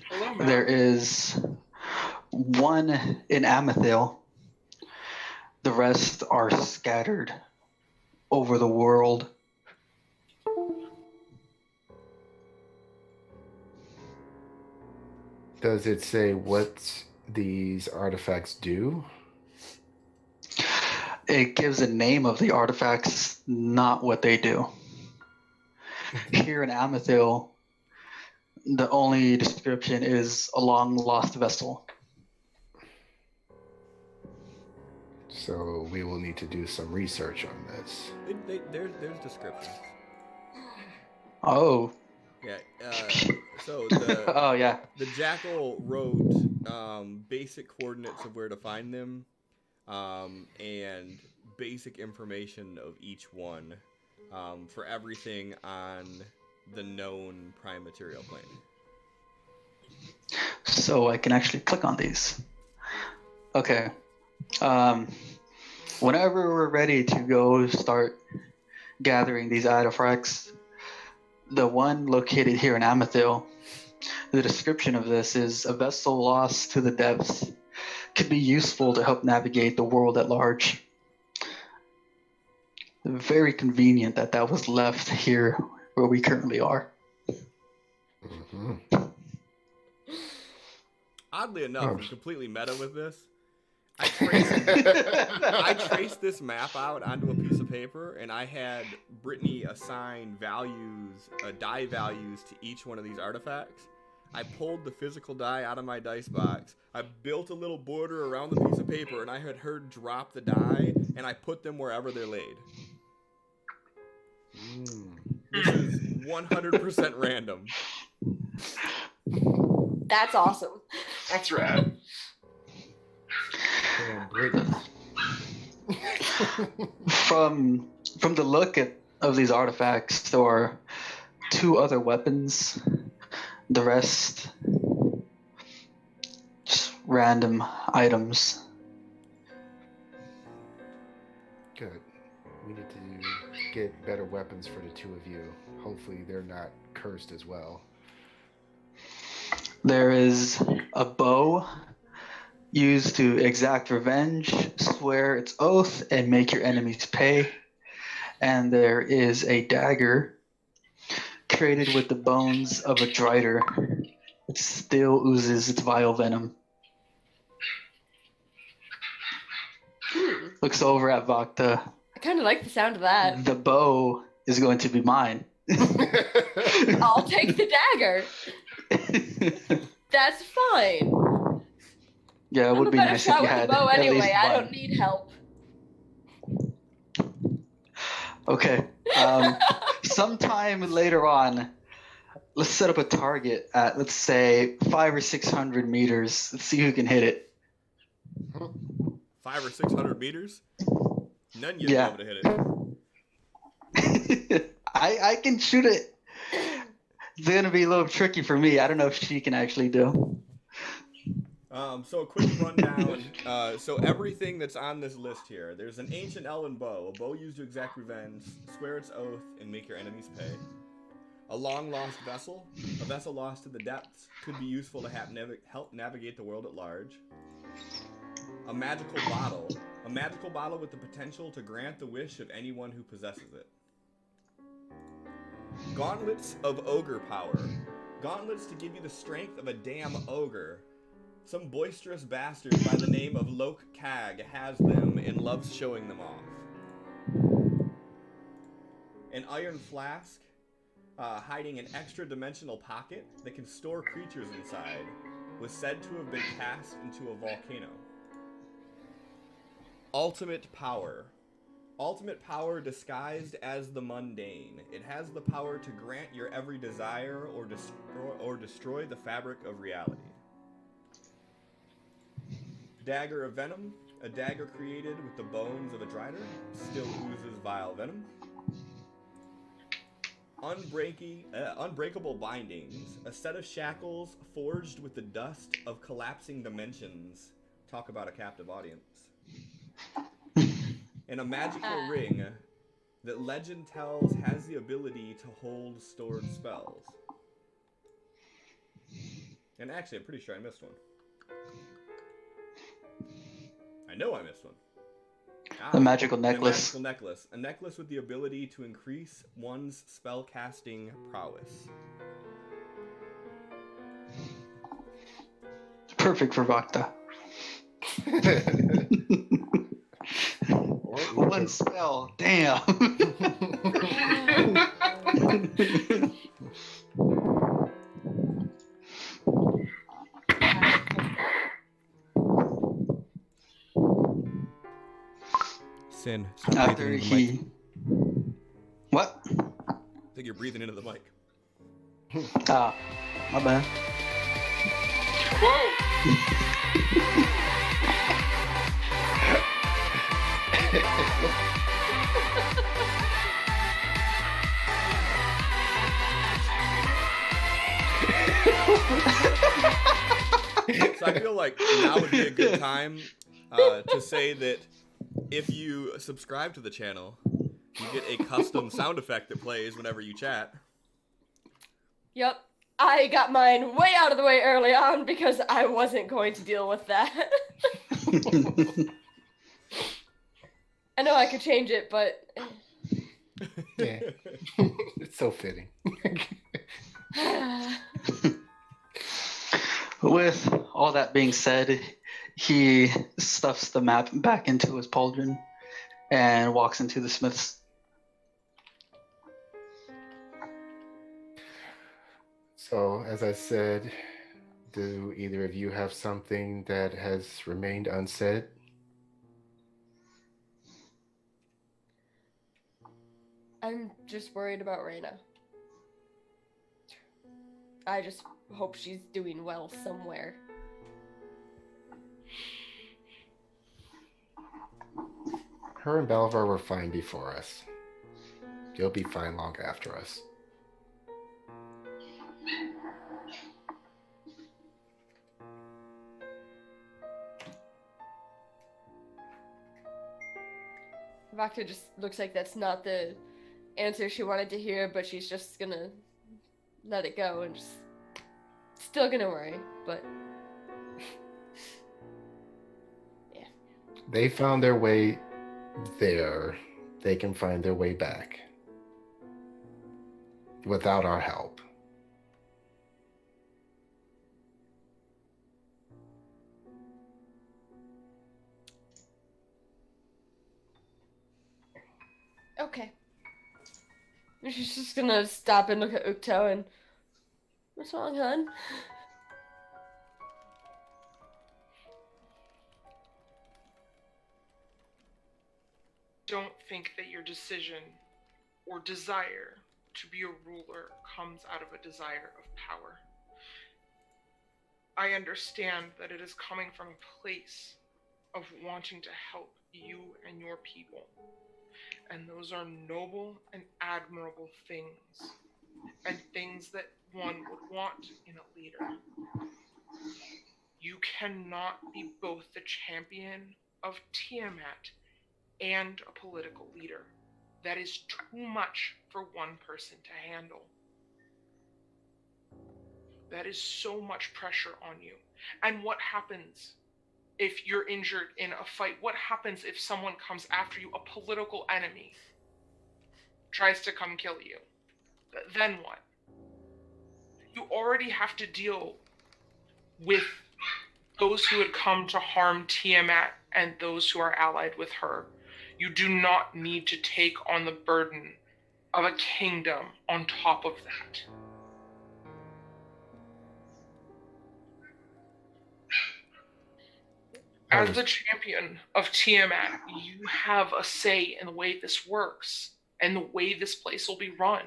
Hello, Matt. There is one in Amethil. The rest are scattered over the world. Does it say what these artifacts do? It gives a name of the artifacts, not what they do. Here in Amethil, the only description is a long lost vessel. So we will need to do some research on this. There's descriptions. Oh. Yeah. So the Oh, yeah. the jackal wrote basic coordinates of where to find them, and basic information of each one, for everything on the known prime material plane. So I can actually click on these. Okay. Whenever we're ready to go start gathering these artifacts, the one located here in Amethil, the description of this is a vessel lost to the depths could be useful to help navigate the world at large. Very convenient that that was left here where we currently are. Mm-hmm. Oddly enough, Oh. I'm completely meta with this. I traced this map out onto a piece of paper, and I had Brittany assign values, die values to each one of these artifacts. I pulled the physical die out of my dice box. I built a little border around the piece of paper, and I had her drop the die, and I put them wherever they're laid. This is 100% random. That's awesome. That's rad. Damn, Brittany. From the look of these artifacts, there are 2 other weapons. The rest, just random items. Good. We need to get better weapons for the 2 of you. Hopefully they're not cursed as well. There is a bow used to exact revenge, swear its oath, and make your enemies pay. And there is a dagger created with the bones of a drider. It still oozes its vile venom. Looks over at Vakta. I kind of like the sound of that. The bow is going to be mine. I'll take the dagger. That's fine. Yeah, it I'm would a be better nice if shot you with the had bow at anyway. least I one. don't need help. Okay. Sometime later on, let's set up a target at, let's say, 500 or 600 meters. Let's see who can hit it. 500 or 600 meters? None of you Yeah. be able to hit it. I can shoot it. It's gonna be a little tricky for me. I don't know if she can actually do. So a quick rundown. So everything that's on this list here, there's an ancient elven bow, a bow used to exact revenge, swear its oath, and make your enemies pay. A long lost vessel, a vessel lost to the depths, could be useful to help navigate the world at large. A magical bottle with the potential to grant the wish of anyone who possesses it. Gauntlets of ogre power, gauntlets to give you the strength of a damn ogre. Some boisterous bastard by the name of Lok Kag has them and loves showing them off. An iron flask, hiding an extra dimensional pocket that can store creatures inside, was said to have been cast into a volcano. Ultimate power. Ultimate power disguised as the mundane. It has the power to grant your every desire or destroy the fabric of reality. Dagger of Venom, a dagger created with the bones of a drider, still oozes vile venom. Unbreakable bindings, a set of shackles forged with the dust of collapsing dimensions. Talk about a captive audience. And a magical ring that legend tells has the ability to hold stored spells. And actually, I'm pretty sure I missed one. I know I missed one. The magical necklace. The magical necklace. A necklace with the ability to increase one's spellcasting prowess. Perfect for Vakta. Or One spell. Damn. Sin, stop After breathing into the mic. he. What? I think you're breathing into the mic. Ah, my bad. Whoa! So I feel like now would be a good time to say that if you subscribe to the channel, you get a custom sound effect that plays whenever you chat. Yep. I got mine way out of the way early on because I wasn't going to deal with that. I know I could change it, but Yeah. It's so fitting. With all that being said, he stuffs the map back into his pauldron and walks into the smith's. So, as I said, do either of you have something that has remained unsaid? I'm just worried about Reyna. I just hope she's doing well somewhere. Her and Belivar were fine before us. You'll be fine long after us. Vakta just looks like that's not the answer she wanted to hear, but she's just gonna let it go and just still gonna worry, but yeah. They found their way there. They can find their way back. Without our help. Okay. She's just gonna stop and look at Ukto and what's wrong, hon? Don't think that your decision or desire to be a ruler comes out of a desire of power. I understand that it is coming from a place of wanting to help you and your people. And those are noble and admirable things, and things that one would want in a leader. You cannot be both the champion of Tiamat and a political leader. That is too much for one person to handle. That is so much pressure on you. And what happens if you're injured in a fight? What happens if someone comes after you, a political enemy, tries to come kill you? Then what? You already have to deal with those who had come to harm Tiamat and those who are allied with her. You do not need to take on the burden of a kingdom on top of that. As the champion of Tiamat, you have a say in the way this works and the way this place will be run.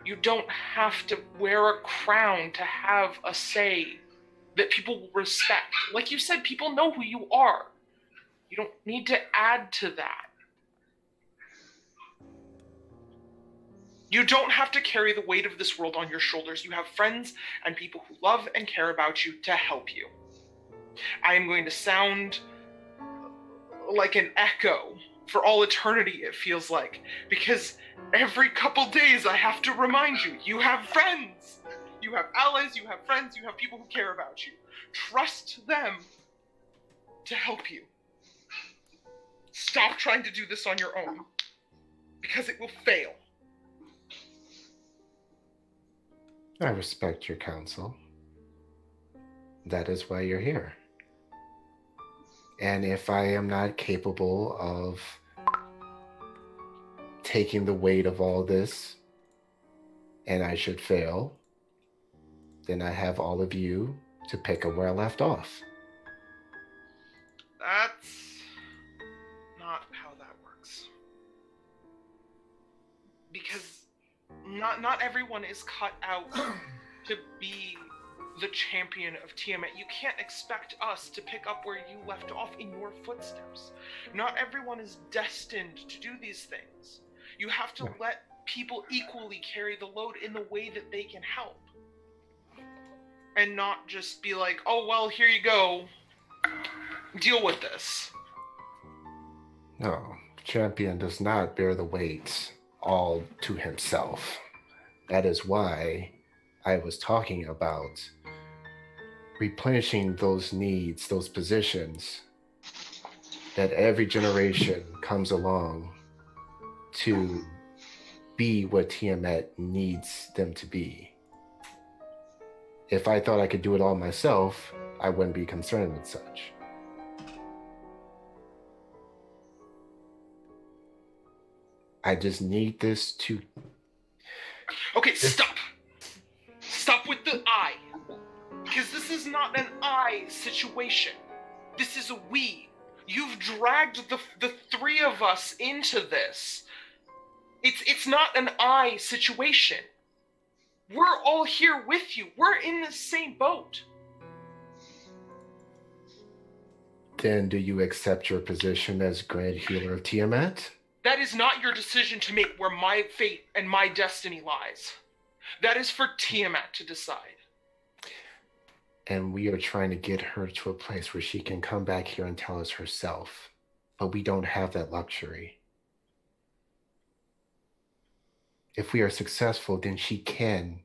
You don't have to wear a crown to have a say that people will respect. Like you said, people know who you are. You don't need to add to that. You don't have to carry the weight of this world on your shoulders. You have friends and people who love and care about you to help you. I am going to sound like an echo for all eternity, it feels like, because every couple days I have to remind you, you have friends, you have allies, you have friends, you have people who care about you. Trust them to help you. Stop trying to do this on your own, because it will fail. I respect your counsel. That is why you're here. And if I am not capable of taking the weight of all this, and I should fail, then I have all of you to pick up where I left off. That's not how that works. Because not everyone is cut out to be the champion of Tiamat. You can't expect us to pick up where you left off in your footsteps. Not everyone is destined to do these things. You have to let people equally carry the load in the way that they can help. And not just be like, oh, well, here you go. Deal with this. No, champion does not bear the weight all to himself. That is why I was talking about replenishing those needs, those positions that every generation comes along to be what Tiamat needs them to be. If I thought I could do it all myself, I wouldn't be concerned with such. I just need this to... Okay, stop! Stop with the I. Because this is not an I situation. This is a we. You've dragged the three of us into this. It's not an I situation. We're all here with you. We're in the same boat. Then do you accept your position as Grand Healer of Tiamat? That is not your decision to make where my fate and my destiny lies. That is for Tiamat to decide. And we are trying to get her to a place where she can come back here and tell us herself. But we don't have that luxury. If we are successful, then she can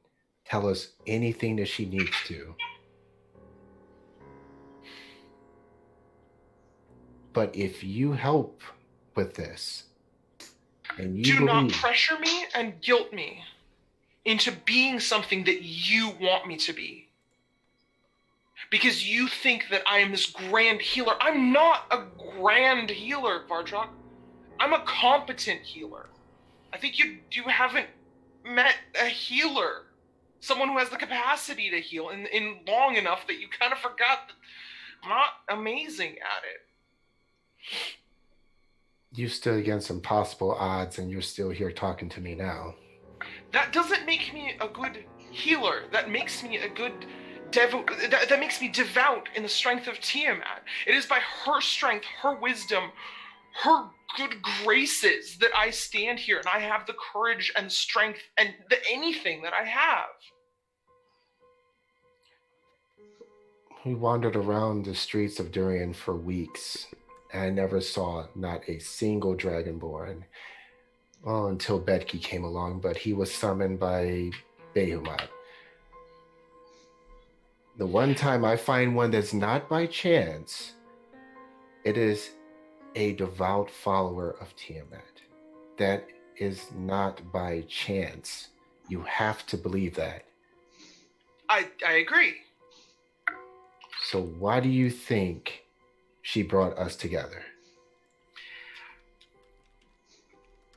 tell us anything that she needs to. But if you help with this, and you do not pressure me and guilt me into being something that you want me to be. Because you think that I am this grand healer. I'm not a grand healer, Vardrach. I'm a competent healer. I think you haven't met a healer. Someone who has the capacity to heal in long enough that you kind of forgot that I'm not amazing at it. You stood against impossible odds and you're still here talking to me now. That doesn't make me a good healer. That makes me a good that makes me devout in the strength of Tiamat. It is by her strength, her wisdom, her good graces that I stand here and I have the courage and strength and anything that I have. We wandered around the streets of Durian for weeks, and I never saw not a single Dragonborn. Well, until Betki came along, but he was summoned by Behemoth. The one time I find one that's not by chance, it is a devout follower of Tiamat. That is not by chance. You have to believe that. I agree. So why do you think she brought us together?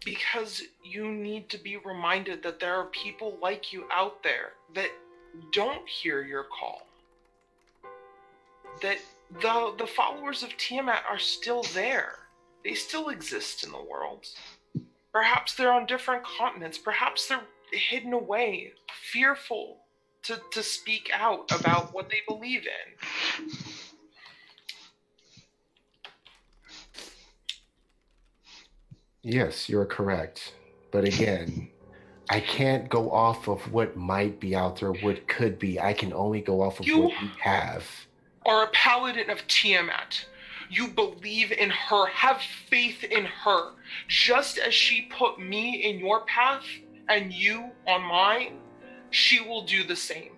Because you need to be reminded that there are people like you out there that don't hear your call. That the followers of Tiamat are still there. They still exist in the world. Perhaps they're on different continents. Perhaps they're hidden away, fearful to speak out about what they believe in. Yes, you're correct. But again, I can't go off of what might be out there, what could be. I can only go off of what we have. Are a paladin of Tiamat. You believe in her. Have faith in her. Just as she put me in your path and you on mine, she will do the same.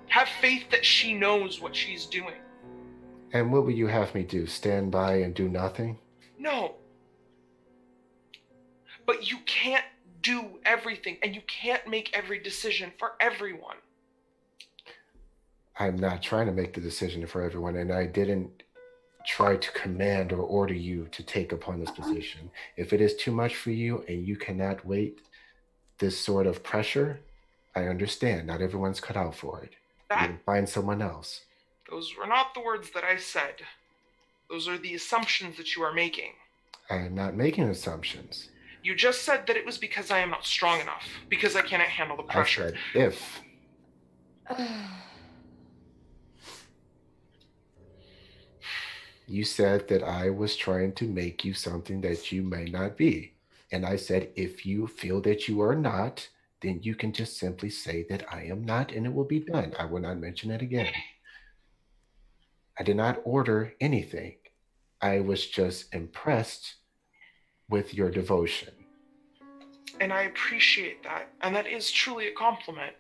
Have faith that she knows what she's doing. And what would you have me do? Stand by and do nothing? No. But you can't do everything, and you can't make every decision for everyone. I'm not trying to make the decision for everyone, and I didn't try to command or order you to take upon this position. If it is too much for you and you cannot wait this sort of pressure, I understand. Not everyone's cut out for it. You That will find someone else. those were not the words that I said. Those are the assumptions that you are making. I am not making assumptions. You just said that it was because I am not strong enough, because I cannot handle the pressure. I said if. You said that I was trying to make you something that you may not be. And I said, if you feel that you are not, then you can just simply say that I am not, and it will be done. I will not mention it again. I did not order anything. I was just impressed with your devotion. And I appreciate that. And that is truly a compliment.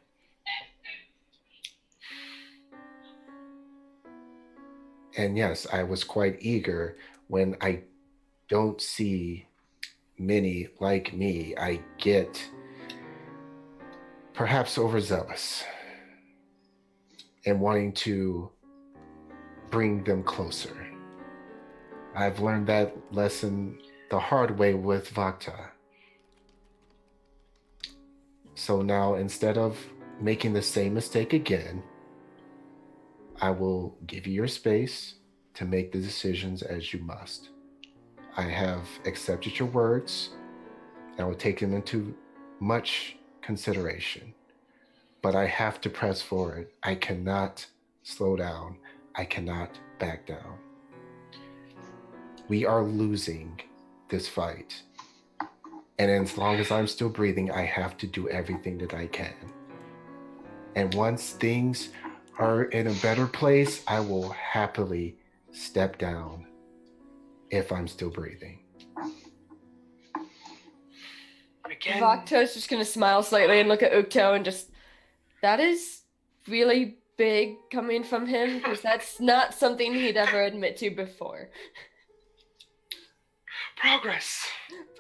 And yes, I was quite eager when I don't see many like me. I get perhaps overzealous and wanting to bring them closer. I've learned that lesson the hard way with Vakta. So now, instead of making the same mistake again, I will give you your space to make the decisions as you must. I have accepted your words. I will take them into much consideration. But I have to press forward. I cannot slow down. I cannot back down. We are losing this fight. And as long as I'm still breathing, I have to do everything that I can. And once things are in a better place, I will happily step down if I'm still breathing. Again, Vakta's just gonna smile slightly and look at Ukto and just, that is really big coming from him, because that's not something he'd ever admit to before. progress.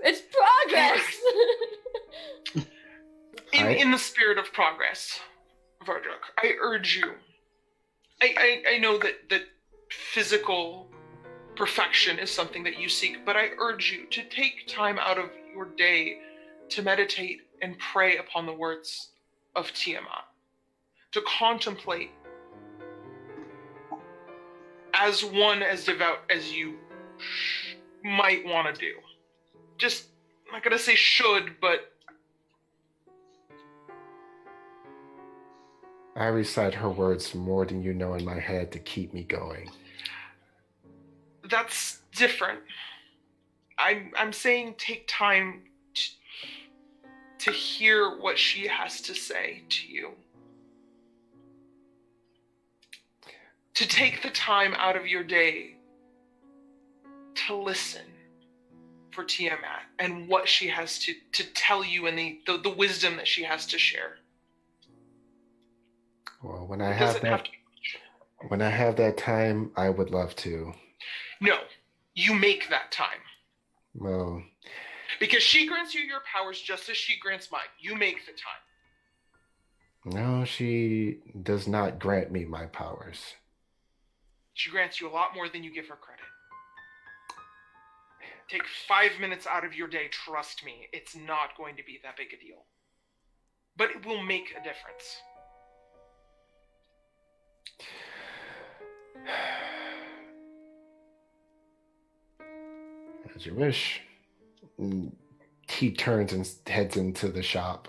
It's progress! In the spirit of progress, Vardruk, I urge you. I know that physical perfection is something that you seek, but I urge you to take time out of your day to meditate and pray upon the words of Tiamat, to contemplate as one as devout as you might want to do. Just, I'm not going to say should, but I recite her words more than you know in my head to keep me going. that's different. I'm saying take time to hear what she has to say to you. To take the time out of your day to listen for Tiamat and what she has to tell you and the wisdom that she has to share. Well, when I It have doesn't have that, to be much. when I have that time, I would love to. No, you make that time. Well, Because she grants you your powers just as she grants mine. You make the time. no, she does not grant me my powers. She grants you a lot more than you give her credit. Take 5 minutes out of your day, trust me, it's not going to be that big a deal. But it will make a difference. As you wish. And he turns and heads into the shop.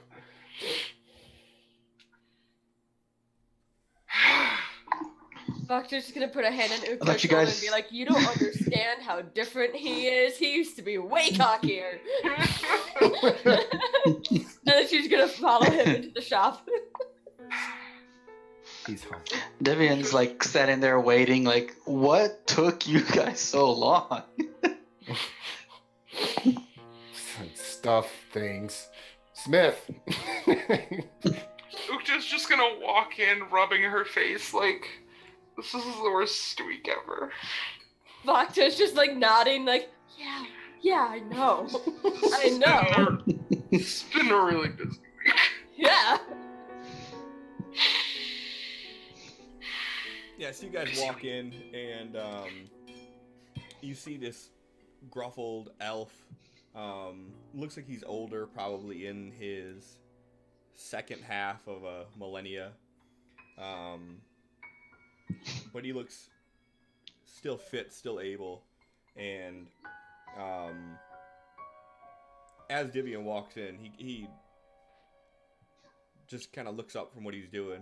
Vakta's just gonna put a hand on let Ukto's you shoulder guys- and be like, you don't understand how different he is. He used to be way cockier. And then she's gonna follow him into the shop. He's home. Devian's like sitting there waiting, like, what took you guys so long? Stuff things. Smith. Ukta's just gonna walk in, rubbing her face like, this is the worst week ever. Vakta's just like nodding, like, yeah, I know. I know. It's been a really busy week. Yeah. Yeah, so you guys walk in, and you see this gruffled elf. Looks like he's older, probably in his second half of a millennia. But he looks still fit, still able. And as Divian walks in, he just kind of looks up from what he's doing.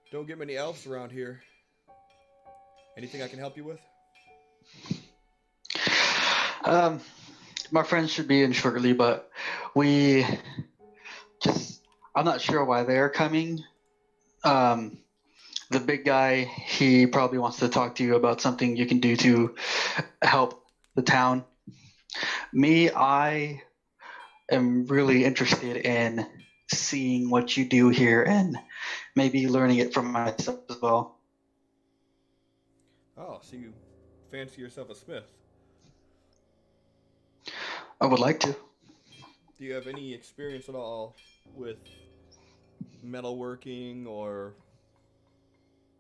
Don't get many elves around here. Anything I can help you with? My friends should be in shortly, but we just, I'm not sure why they're coming. The big guy, he probably wants to talk to you about something you can do to help the town. Me, I am really interested in seeing what you do here and maybe learning it from myself as well. Oh, so you fancy yourself a smith. I would like to. Do you have any experience at all with metalworking or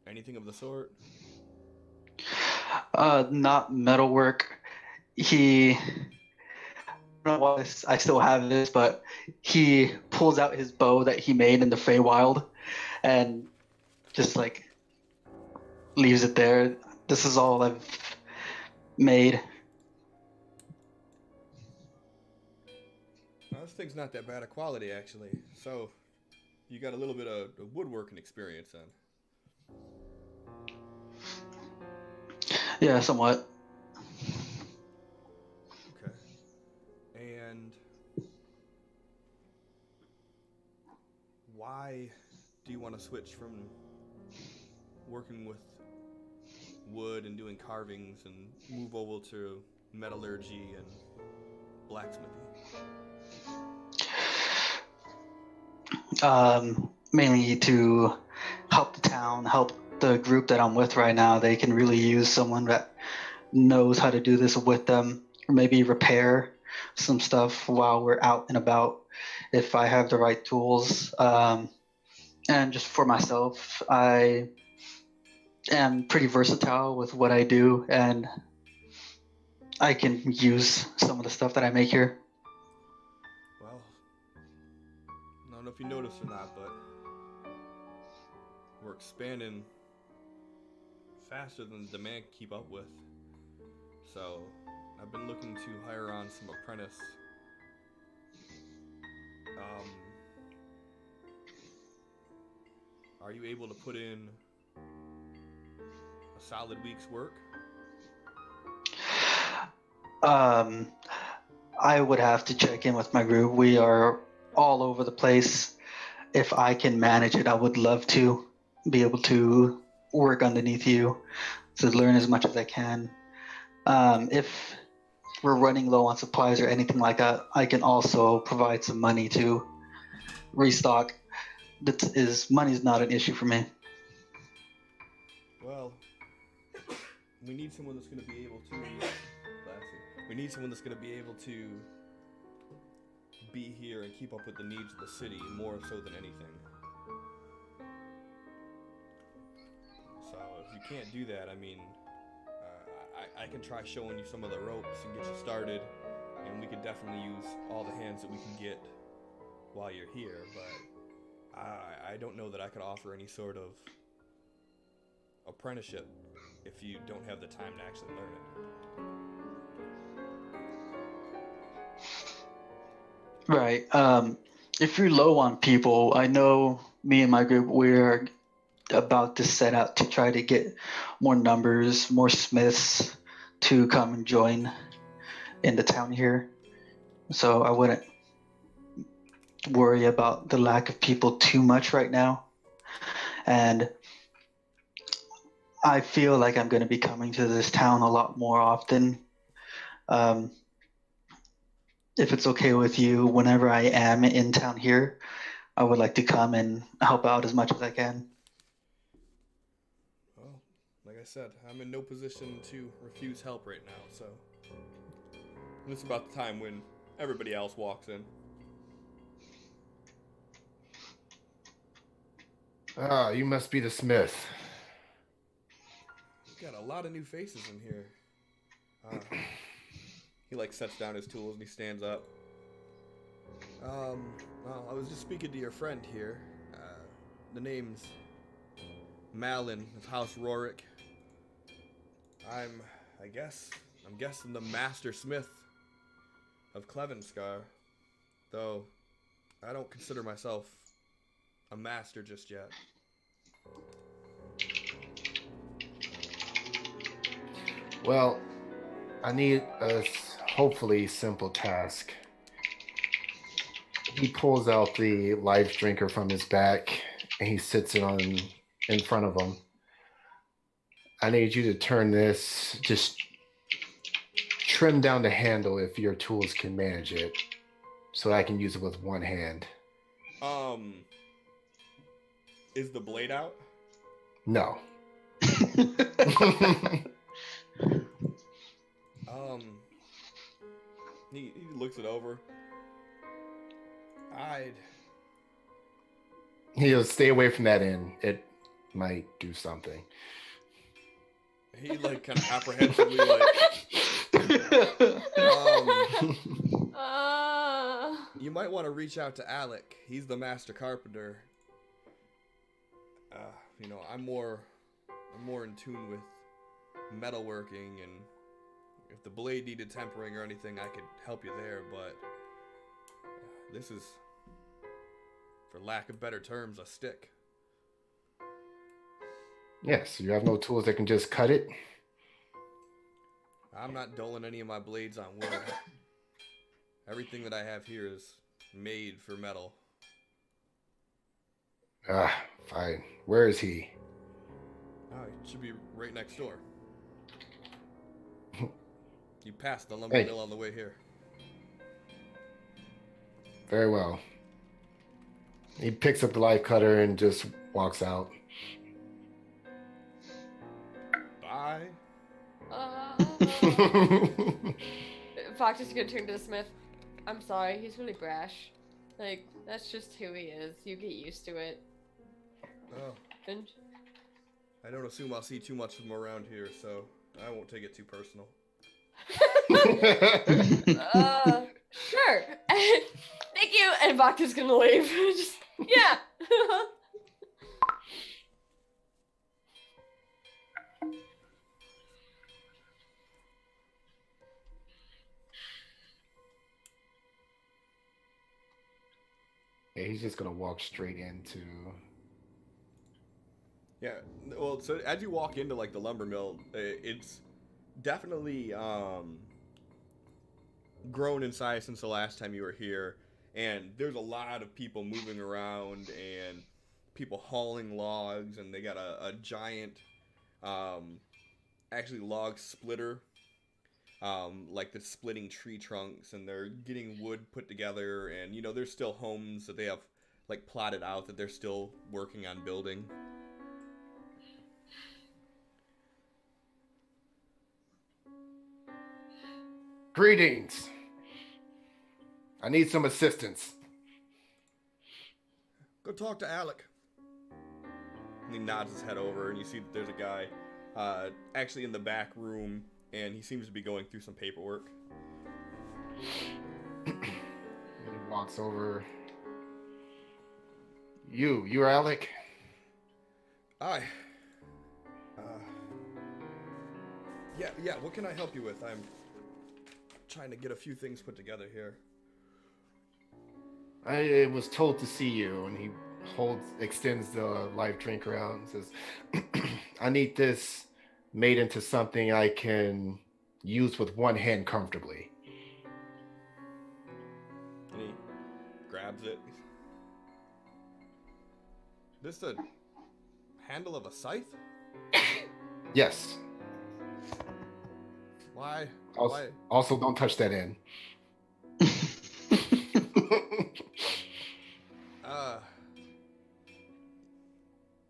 anything of the sort? Not metalwork. He, I don't know why I still have this, but he pulls out his bow that he made in the Feywild and just like leaves it there. This is all I've made. Well, this thing's not that bad a quality, actually. So, you got a little bit of woodworking experience then. Yeah, somewhat. Okay. And why do you want to switch from working with wood and doing carvings and move over to metallurgy and blacksmithing? Mainly to help the town, help the group that I'm with right now. They can really use someone that knows how to do this with them, or maybe repair some stuff while we're out and about if I have the right tools. And just for myself, I am pretty versatile with what I do, and I can use some of the stuff that I make here. Well, I don't know if you noticed or not, but we're expanding faster than the demand can keep up with. So, I've been looking to hire on some apprentice. Are you able to put in a solid week's work? I would have to check in with my group. We are all over the place. If I can manage it, I would love to be able to work underneath you to learn as much as I can. If we're running low on supplies or anything like that, I can also provide some money to restock. Money's not an issue for me. Well, we need someone that's going to be able to. We need someone that's going to be able to be here and keep up with the needs of the city more so than anything. So if you can't do that, I mean, I can try showing you some of the ropes and get you started, and we could definitely use all the hands that we can get while you're here, but I don't know that I could offer any sort of apprenticeship if you don't have the time to actually learn it. Right. If you're low on people, I know me and my group, we're about to set out to try to get more numbers, more smiths to come and join in the town here. So I wouldn't worry about the lack of people too much right now. And I feel like I'm going to be coming to this town a lot more often. If it's okay with you, whenever I am in town here, I would like to come and help out as much as I can. Well, like I said, I'm in no position to refuse help right now, so it's about the time when everybody else walks in. Ah, you must be the smith. Got a lot of new faces in here. He like sets down his tools and he stands up. Well, I was just speaking to your friend here. The name's Malin of House Rorik. I'm guessing the master smith of Clevenskar. Though, I don't consider myself a master just yet. Well, I need a hopefully simple task. He pulls out the life drinker from his back and he sits it on in front of him. I need you to turn this, just trim down the handle if your tools can manage it, so I can use it with one hand. Is the blade out? No. He looks it over. He'll stay away from that end. It might do something. He like kind of apprehensively like. You might want to reach out to Alec. He's the master carpenter. I'm more in tune with metalworking, and if the blade needed tempering or anything, I could help you there. But this is, for lack of better terms, a stick. Yes, you have no tools that can just cut it. I'm not doling any of my blades on wood. Everything that I have here is made for metal. Fine. Where is he? Oh, he should be right next door. You passed the lumber mill on the way here. Very well. He picks up the life cutter and just walks out. Bye. Fox is gonna turn to the smith. I'm sorry, he's really brash. Like, that's just who he is. You get used to it. Oh. And... I don't assume I'll see too much of him around here, so I won't take it too personal. Sure. Thank you. And Vox is gonna leave. Just, yeah. Yeah, he's just gonna walk straight into. Yeah, well, so as you walk into like the lumber mill, it's definitely grown in size since the last time you were here, and there's a lot of people moving around and people hauling logs, and they got a giant actually log splitter, like the splitting tree trunks, and they're getting wood put together, and there's still homes that they have like plotted out that they're still working on building. Greetings. I need some assistance. Go talk to Alec. And he nods his head over, and you see that there's a guy actually in the back room, and he seems to be going through some paperwork. And he walks over. You're Alec? Aye. Yeah, what can I help you with? I'm trying to get a few things put together here. I was told to see you, and he extends the life drinker out and says, I need this made into something I can use with one hand comfortably. And he grabs it. This the handle of a scythe? Yes. Why? Also, don't touch that end.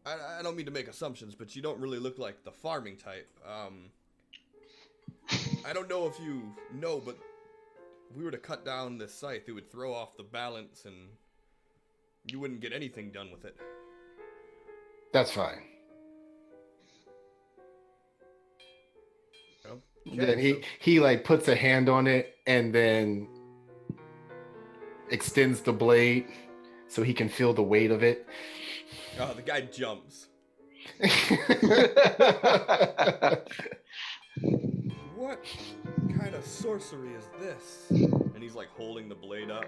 I don't mean to make assumptions, but you don't really look like the farming type. I don't know if you know, but if we were to cut down this scythe, it would throw off the balance, and you wouldn't get anything done with it. That's fine. Okay, Then he like puts a hand on it and then extends the blade so he can feel the weight of it. Oh, the guy jumps. What kind of sorcery is this? And he's like holding the blade up.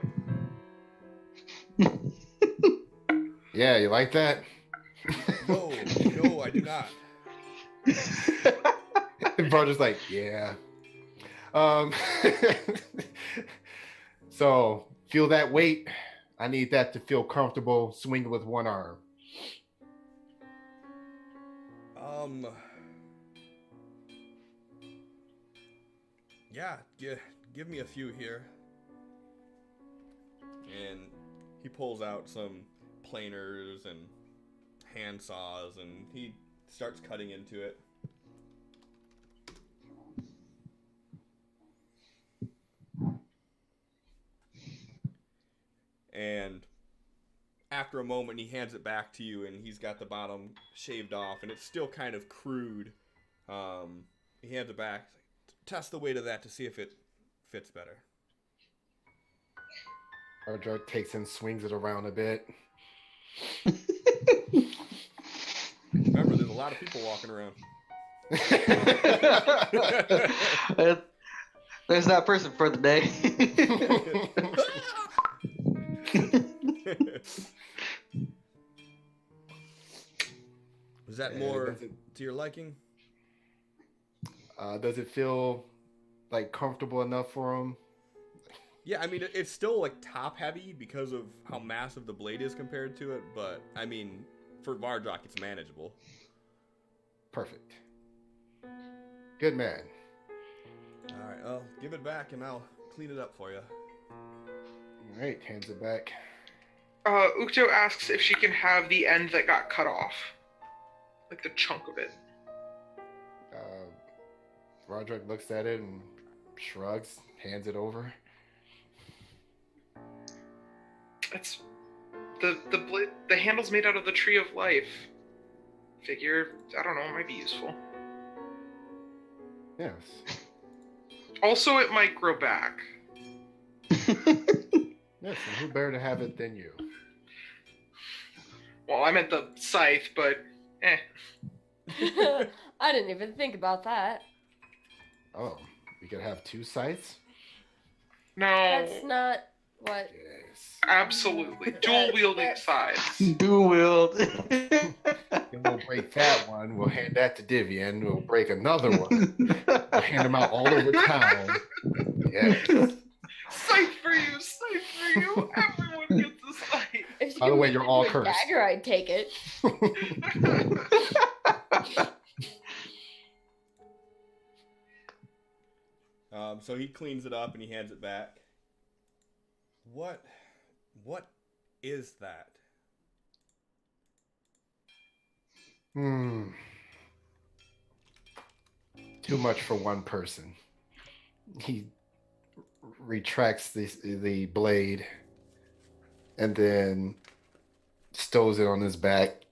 Yeah, you like that? No, I do not. And Barter's like, yeah. So feel that weight. I need that to feel comfortable swinging with one arm. Yeah, give me a few here. And he pulls out some planers and hand saws, and he starts cutting into it. And after a moment, he hands it back to you, and he's got the bottom shaved off, and it's still kind of crude. He hands it back. Test the weight of that to see if it fits better. Ardrak takes and swings it around a bit. Remember, there's a lot of people walking around. There's that person for the day. Is that more to your liking? Does it feel like comfortable enough for him? Yeah, I mean, it's still like top heavy because of how massive the blade is compared to it, but I mean, for Vardrak, it's manageable. Perfect. Good man. All right, well, give it back and I'll clean it up for you. All right, hands it back. Ukto asks if she can have the end that got cut off. Like the chunk of it. Roderick looks at it and shrugs, hands it over. It's the handle's made out of the tree of life. Figure, I don't know, it might be useful. Yes. Also, it might grow back. Yes, and who better to have it than you? Well, I meant the scythe, but I didn't even think about that. Oh, we could have two scythes? No. That's not what. Yes. Absolutely. Dual wielding scythes. Dual wield. And we'll break that one. We'll hand that to Divian. We'll break another one. We'll hand them out all over town. Yes. Scythe for you! Scythe for you! Everyone gets a scythe! If you By the way, could you're give all me a cursed. Dagger, I'd take it. So he cleans it up and he hands it back. What is that? Too much for one person. He retracts the blade and then stows it on his back.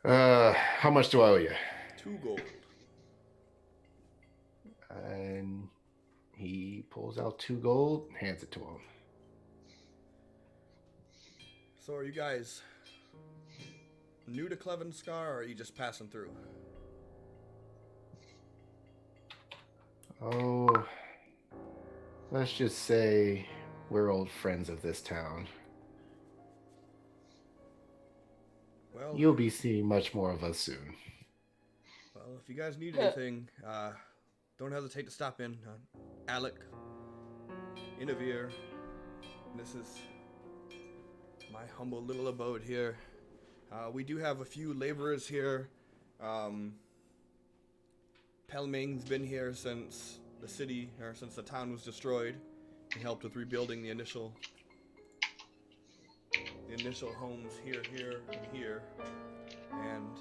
How much do I owe you? 2 gold. And he pulls out 2 gold, hands it to him. So are you guys new to Clevenskar, or are you just passing through? Oh, let's just say we're old friends of this town. Well, You'll be seeing much more of us soon. well, if you guys need anything, don't hesitate to stop in. Alec, Inavir, this is my humble little abode here. We do have a few laborers here. Pelming's been here since the city, or since the town was destroyed. He helped with rebuilding the initial homes here, and here. And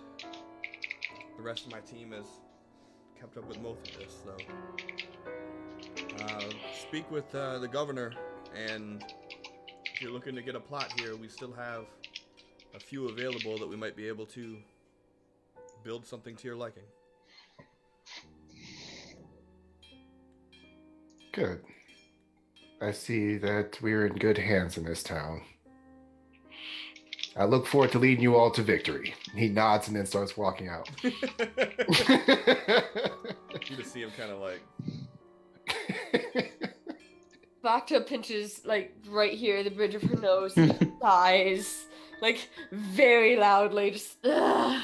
the rest of my team has kept up with most of this, so speak with the governor, and if you're looking to get a plot here, we still have a few available that we might be able to build something to your liking. Good. I see that we're in good hands in this town. I look forward to leading you all to victory. He nods and then starts walking out. You just see him kind of like. Bacta pinches, like, right here, the bridge of her nose, and sighs, like, very loudly, just, ugh.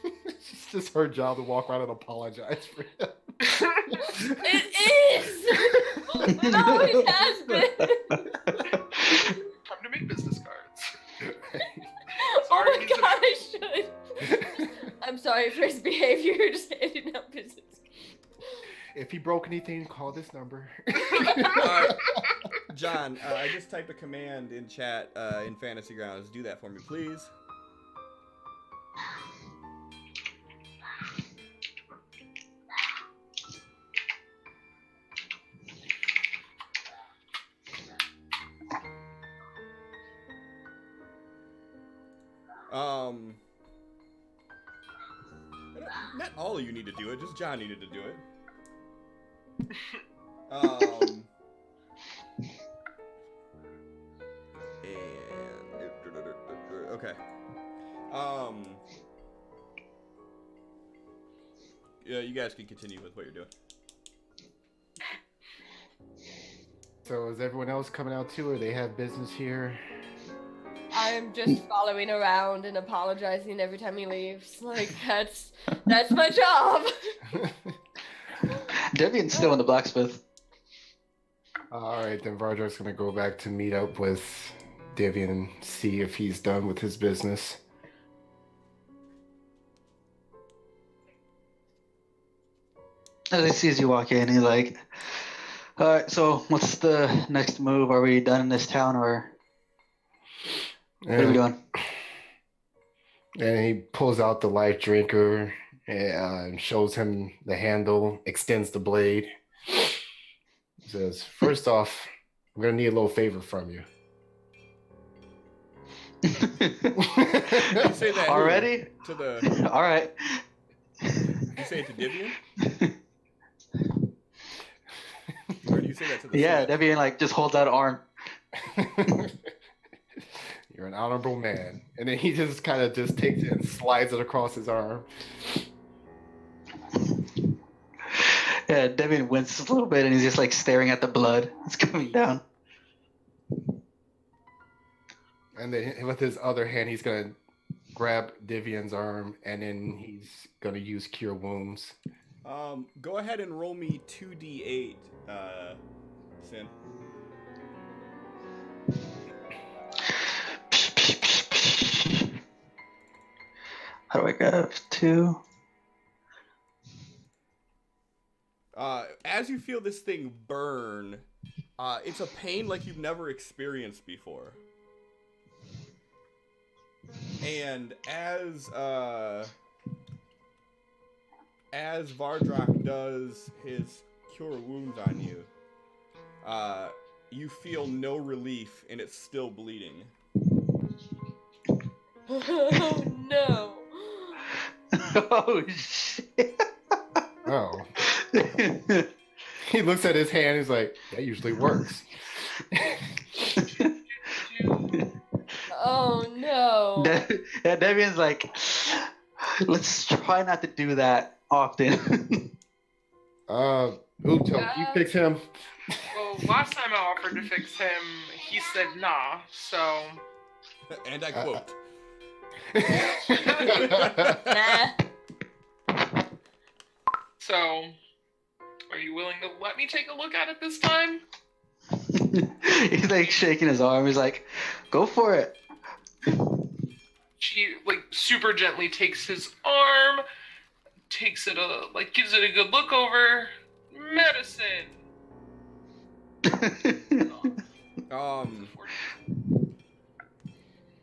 It's just her job to walk around and apologize for him. It is! It always has been! Time to make business cards. Oh my Sorry, god, I should! I'm sorry for his behavior, just handing out business. If he broke anything, call this number. John, I just typed a command in chat in Fantasy Grounds. Do that for me, please. Not all of you need to do it, just John needed to do it. Okay. Yeah, you guys can continue with what you're doing. So is everyone else coming out too, or they have business here? I'm just following around and apologizing every time he leaves. Like, that's my job! Devian's still in the blacksmith. Alright, then Vardrak's gonna go back to meet up with Devian and see if he's done with his business. As he sees you walk in, he's like, alright, so what's the next move? Are we done in this town, or what are we doing? And he pulls out the life drinker and shows him the handle, extends the blade. He says, first off, I'm going to need a little favor from you. You say that Already? to the. All right. You say it to Devian? Or do you say that to the Yeah, Smith? Devian like just holds out an arm. You're an honorable man. And then he just kind of just takes it and slides it across his arm. Yeah, Devian winces a little bit and he's just like staring at the blood. It's coming down. And then with his other hand, he's going to grab Devian's arm and then he's going to use Cure Wounds. Go ahead and roll me 2d8, Sin. How do I get 2? As you feel this thing burn, it's a pain like you've never experienced before. And as Vardrak does his cure wounds on you, you feel no relief and it's still bleeding. Oh no! Oh shit. Oh. He looks at his hand. He's like, that usually works. Oh no! Yeah, Devian's like, let's try not to do that often. Uto, you fix him. Well, last time I offered to fix him, he said nah, so... And I quote. Nah. So, are you willing to let me take a look at it this time? He's like shaking his arm. He's like, go for it. She, like, super gently takes his arm, takes it gives it a good look over. Medicine!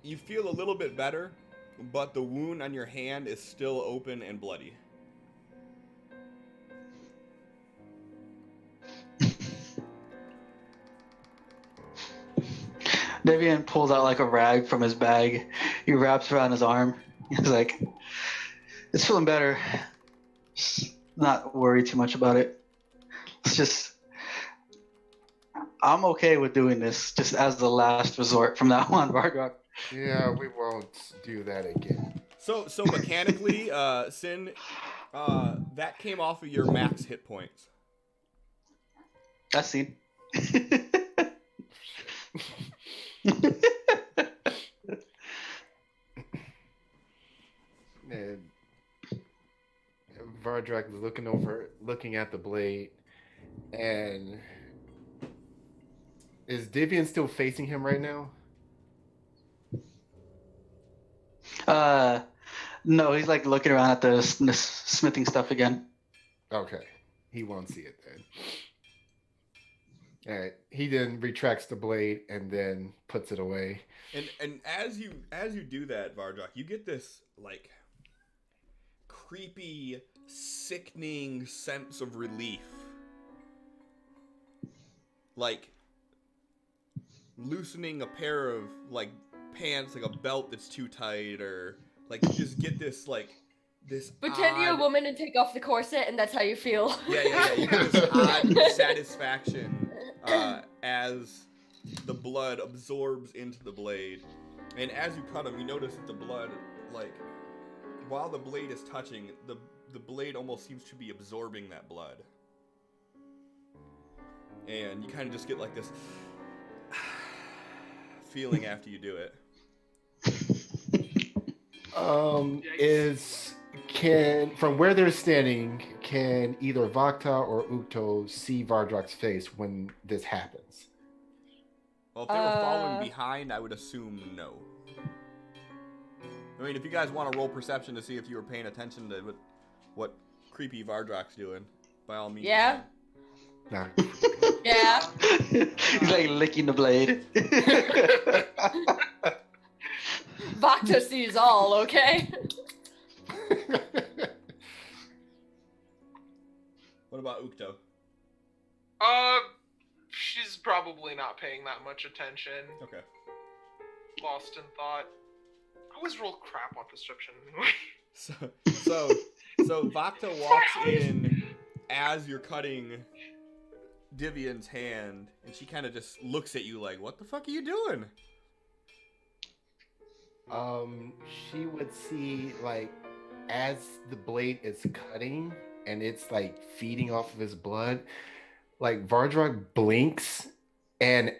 You feel a little bit better, but the wound on your hand is still open and bloody. Devian pulls out like a rag from his bag. He wraps around his arm. He's like, "It's feeling better. Just not worry too much about it. It's just, I'm okay with doing this just as the last resort from now on, Vargok." Yeah, we won't do that again. So mechanically, Sin, that came off of your max hit points. That's seen. And Vardrak is looking at the blade, and is Divian still facing him right now? No, he's like looking around at the smithing stuff again. Okay, he won't see it then. All right, he then retracts the blade and then puts it away. And as you do that, Vardrak, you get this like creepy, sickening sense of relief. Like loosening a pair of like pants, like a belt that's too tight, or like you just get this like this Pretend you're a woman and take off the corset, and that's how you feel. Yeah. You get this odd satisfaction as the blood absorbs into the blade. And as you cut him, you notice that the blood, like, while the blade is touching, the blade almost seems to be absorbing that blood. And you kind of just get like this feeling after you do it. From where they're standing, can either Vakta or Ukto see Vardrak's face when this happens? Well, if they were following behind, I would assume no. I mean, if you guys want to roll perception to see if you were paying attention to what creepy Vardrak's doing, by all means. Yeah. Nah. Yeah. He's like licking the blade. Vakta sees all, okay? What about Ukto? She's probably not paying that much attention. Okay. Lost in thought. I always roll crap on perception. So Vakta walks in as you're cutting Divian's hand, and she kind of just looks at you like, "What the fuck are you doing?" She would see, like, as the blade is cutting and it's like feeding off of his blood, like Vardrak blinks, and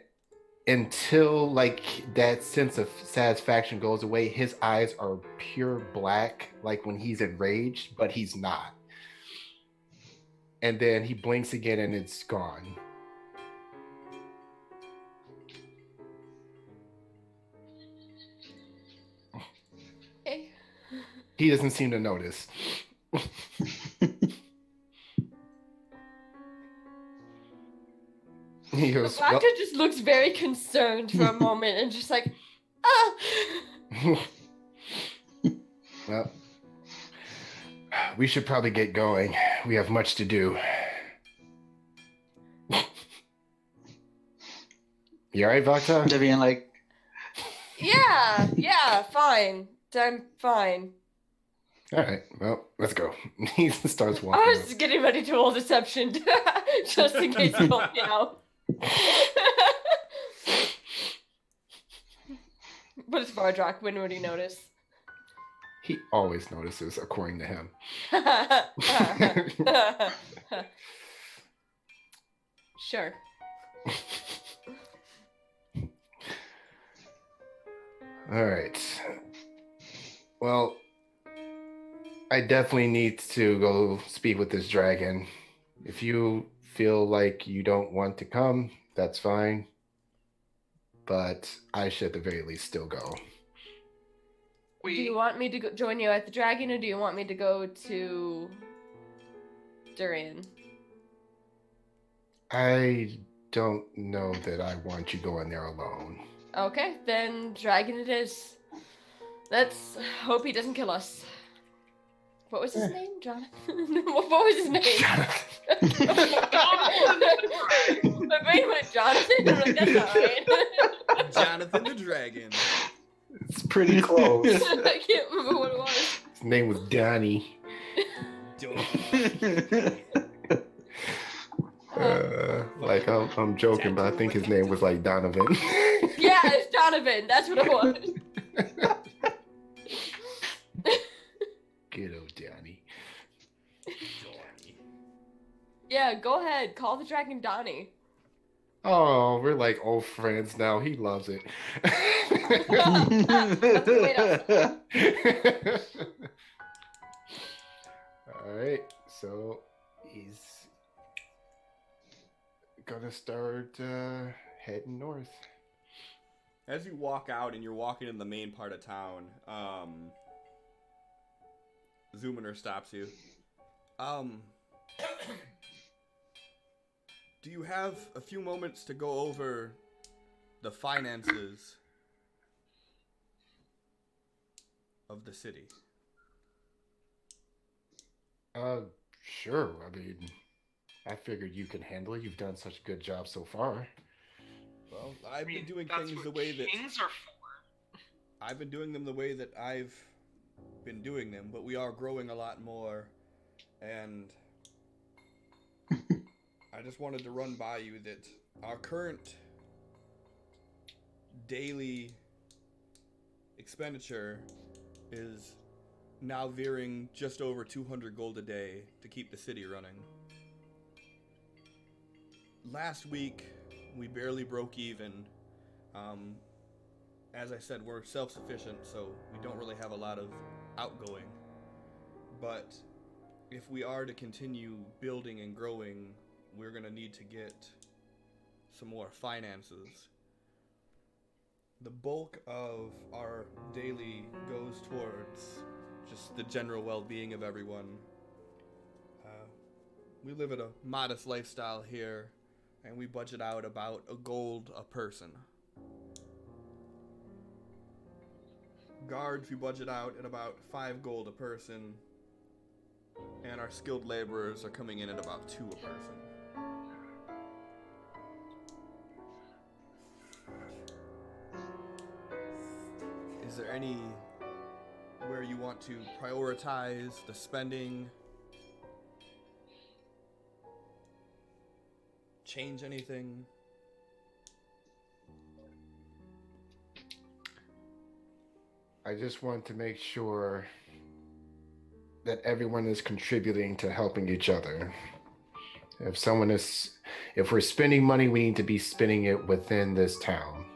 until like that sense of satisfaction goes away, his eyes are pure black, like when he's enraged, but he's not. And then he blinks again and it's gone. Okay. He doesn't seem to notice. He goes, Vakta just looks very concerned for a moment and just like, well, we should probably get going. We have much to do. You alright, Vakta? Devian like, yeah, fine. I'm fine. Alright, well, let's go. He starts I walking. was just getting ready to roll deception, just in case you help me out. But it's Vardrak. When would he notice? He always notices, according to him. Sure. Alright. Well, I definitely need to go speak with this dragon. If you feel like you don't want to come, that's fine. But I should at the very least still go. Do you want me to join you at the dragon, or do you want me to go to Durian? I don't know that I want you going there alone. Okay, then dragon it is. Let's hope he doesn't kill us. What was his name? Jonathan? What was his name? Jonathan. My brain went Jonathan. I'm like, that's alright. Jonathan the Dragon. It's pretty close. I can't remember what it was. His name was Donnie. Like I'm joking, but I think his name was like Donovan. Yeah, it's Donovan. That's what it was. Good old Donnie. Yeah, go ahead. Call the dragon Donnie. Oh, we're like old friends now. He loves it. That's the way to All right, so he's gonna start heading north. As you walk out and you're walking in the main part of town, Zoomer stops you. Do you have a few moments to go over the finances of the city? Sure. I mean, I figured you can handle it. You've done such a good job so far. Well, I've been doing That's things what the way that kings are for. I've been doing them the way that I've been doing them, but we are growing a lot more, and I just wanted to run by you that our current daily expenditure is now veering just over 200 gold a day to keep the city running. Last week, we barely broke even. As I said, we're self-sufficient, so we don't really have a lot of outgoing. But if we are to continue building and growing, we're going to need to get some more finances. The bulk of our daily goes towards just the general well-being of everyone. We live at a modest lifestyle here, and we budget out about a gold a person. Guards, we budget out at about 5 gold a person, and our skilled laborers are coming in at about 2 a person. Is there any where you want to prioritize the spending? Change anything? I just want to make sure that everyone is contributing to helping each other. If we're spending money, we need to be spending it within this town.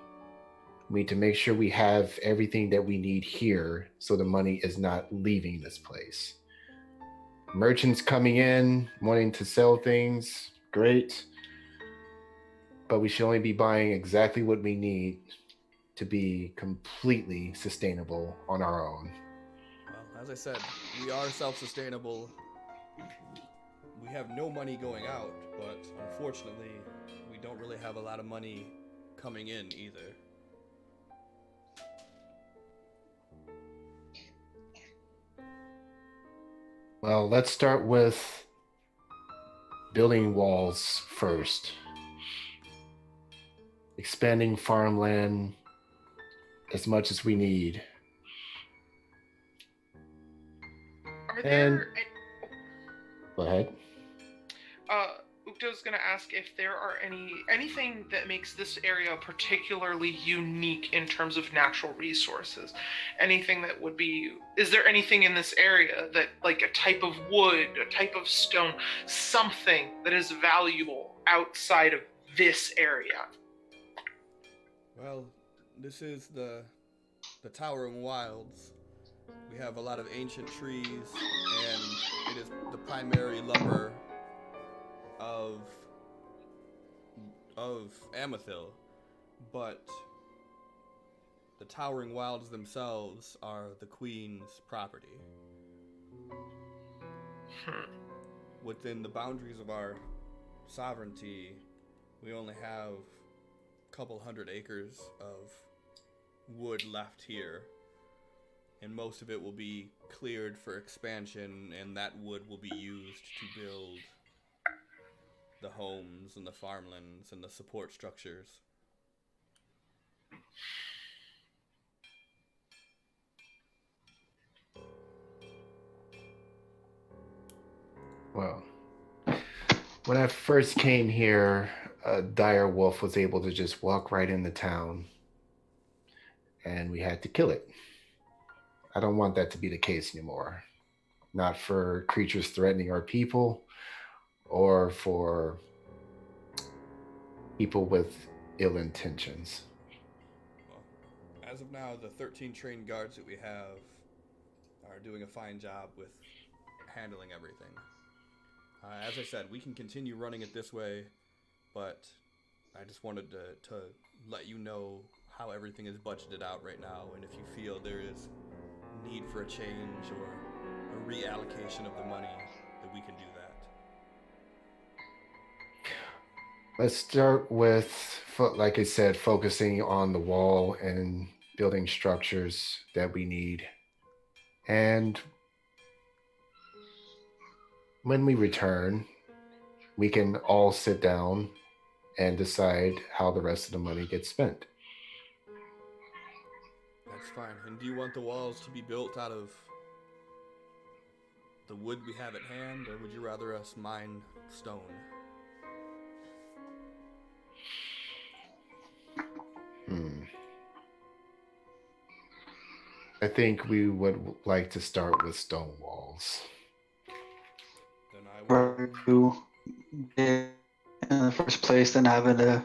We need to make sure we have everything that we need here so the money is not leaving this place. Merchants coming in, wanting to sell things, great. But we should only be buying exactly what we need to be completely sustainable on our own. Well, as I said, we are self-sustainable. We have no money going out, but unfortunately, we don't really have a lot of money coming in either. Well, let's start with building walls first. Expanding farmland as much as we need. Are there? Go ahead. Ukto's gonna ask if there are anything that makes this area particularly unique in terms of natural resources. Anything that would be. Is there anything in this area that, like a type of wood, a type of stone, something that is valuable outside of this area? Well, this is the Towering Wilds. We have a lot of ancient trees, and it is the primary lumber of Amethil, but the Towering Wilds themselves are the Queen's property. Within the boundaries of our sovereignty, we only have a couple hundred acres of wood left here, and most of it will be cleared for expansion, and that wood will be used to build the homes and the farmlands and the support structures. Well, when I first came here, a dire wolf was able to just walk right into town, and we had to kill it. I don't want that to be the case anymore. Not for creatures threatening our people, or for people with ill intentions. Well, as of now, the 13 trained guards that we have are doing a fine job with handling everything. As I said, we can continue running it this way, but I just wanted to let you know how everything is budgeted out right now, and if you feel there is need for a change or a reallocation of the money, that we can do that. Let's start with, like I said, focusing on the wall and building structures that we need. And when we return, we can all sit down and decide how the rest of the money gets spent. That's fine. And do you want the walls to be built out of the wood we have at hand, or would you rather us mine stone? I think we would like to start with stone walls. Then I will. You did in the first place, then having to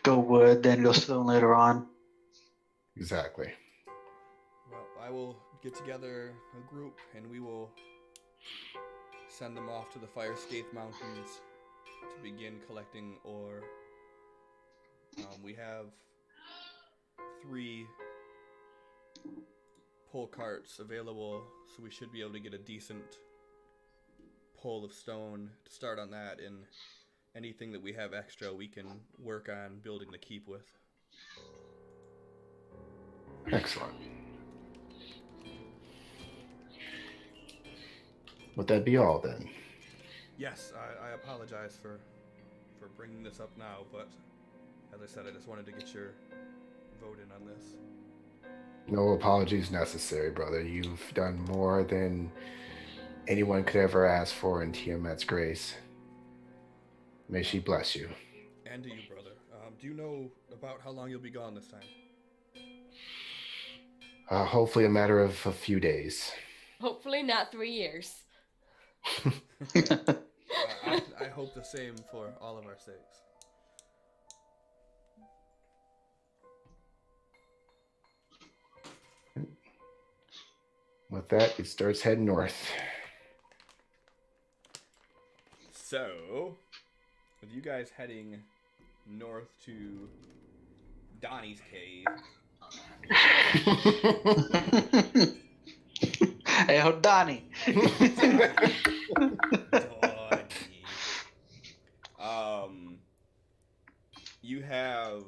go wood, then go stone later on. Exactly. Well, I will get together a group and we will send them off to the Firescape Mountains to begin collecting ore. We have 3 pull carts available, so we should be able to get a decent pull of stone to start on that, and anything that we have extra we can work on building the keep with. Excellent. Would that be all then? Yes, I apologize for bringing this up now, but as I said, I just wanted to get your vote in on this. No apologies necessary, brother. You've done more than anyone could ever ask for in Tiamat's grace. May she bless you. And to you, brother. Do you know about how long you'll be gone this time? Hopefully a matter of a few days. Hopefully not 3 years. I hope the same for all of our sakes. With that, it starts heading north. So, with you guys heading north to Donnie's cave. Hey, oh, Donnie. You have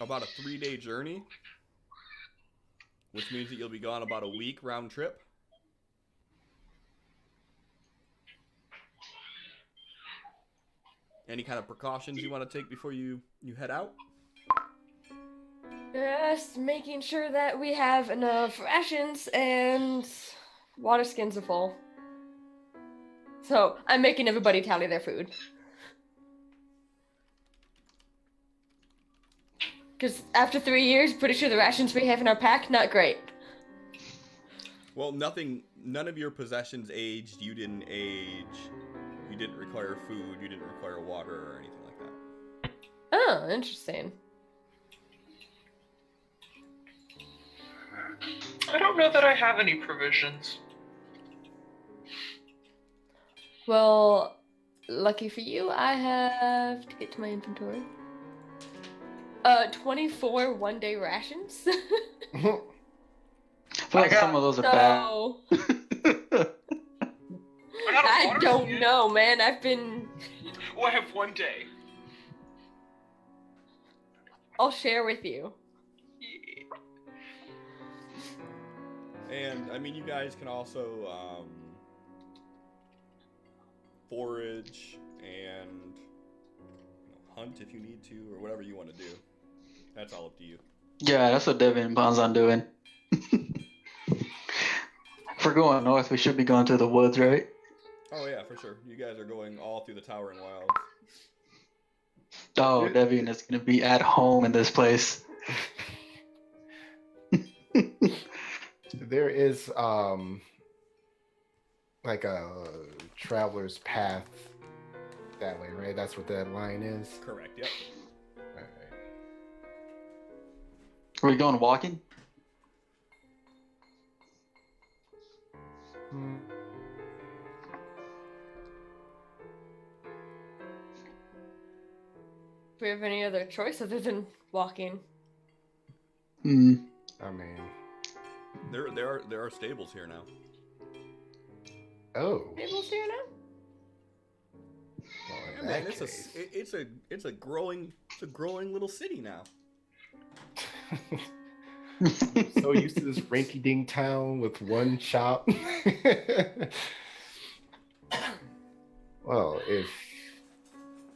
about a 3-day journey, which means that you'll be gone about a week round trip. Any kind of precautions you want to take before you head out? Just making sure that we have enough rations and water skins are full. So I'm making everybody tally their food. Because after 3 years, pretty sure the rations we have in our pack, not great. Well, none of your possessions aged. You didn't age. You didn't require food. You didn't require water or anything like that. Oh, interesting. I don't know that I have any provisions. Well, lucky for you, I have to get to my inventory. 24 one-day rations. I feel like some of those are bad. So, I I don't know, man. I've been... Oh, I have 1 day. I'll share with you. And I mean, you guys can also forage and hunt if you need to, or whatever you want to do. That's all up to you. Yeah, that's what Devin plans on doing. If we're going north, we should be going through the woods, right? Oh yeah, for sure. You guys are going all through the Towering Wilds. Oh, Devian is going to be at home in this place. There is like a traveler's path that way, right? That's what that line is. Correct. Yep. All right. Are we going walking? Hmm. Do we have any other choice other than walking? Hmm. I mean, There are stables here now. oh, Tables here now? well, in Yeah, man, that case. it's a growing little city now. So used to this rinky-dink town with one shop. Well, if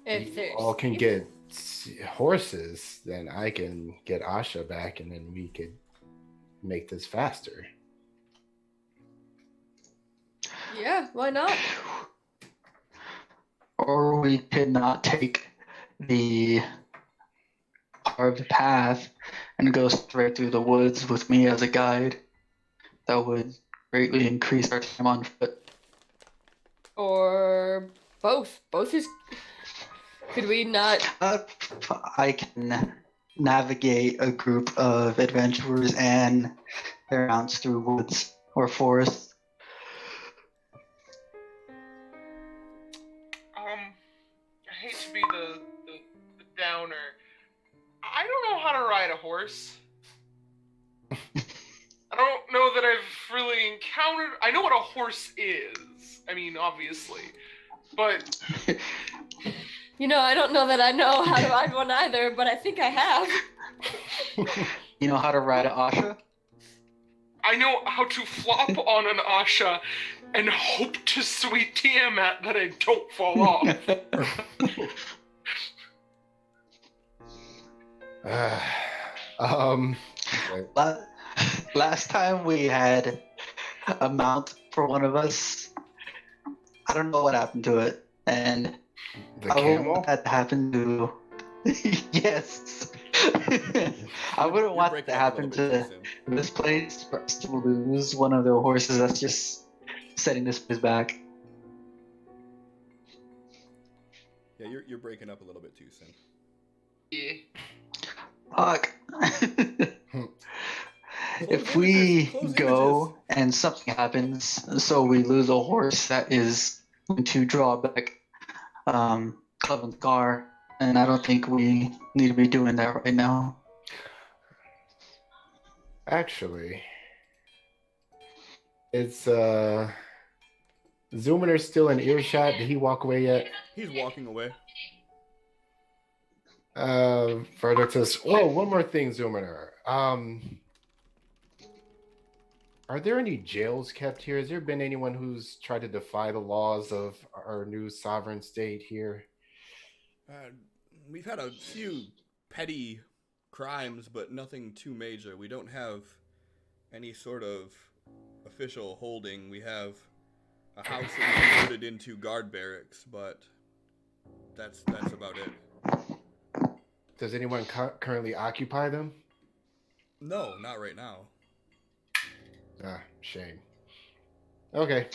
you there's all can get horses, then I can get Asha back, and then we could make this faster. Yeah, why not? Or we could not take the carved path and go straight through the woods with me as a guide. That would greatly increase our time on foot. Or both. Both is. Could we not? I can navigate a group of adventurers and their mounts through woods or forests. I hate to be the downer. I don't know how to ride a horse. I don't know that I've really encountered. I know what a horse is. I mean, obviously, but You know, I don't know that I know how to ride one either, but I think I have. You know how to ride an Asha? I know how to flop on an Asha and hope to sweet Tiamat that I don't fall off. Okay. Last time we had a mount for one of us. I don't know what happened to it, and The I wouldn't camel? want that to happen to. Yes. I wouldn't You're want that breaking to up a happen little bit to too soon. this place for us to lose one of their horses. That's just setting this place back. Yeah, you're breaking up a little bit too soon. Yeah. Fuck. If Close we images, go and something happens, so we lose a horse that is going to draw back Clevin's car, and I don't think we need to be doing that right now. Actually, it's Zoominer's still in earshot. Did he walk away yet? He's walking away. Frederick says, "Oh, one more thing, Zoominer. Are there any jails kept here? Has there been anyone who's tried to defy the laws of our new sovereign state here?" We've had a few petty crimes, but nothing too major. We don't have any sort of official holding. We have a house that we converted into guard barracks, but that's about it. Does anyone currently occupy them? No, not right now. Ah, shame. Okay.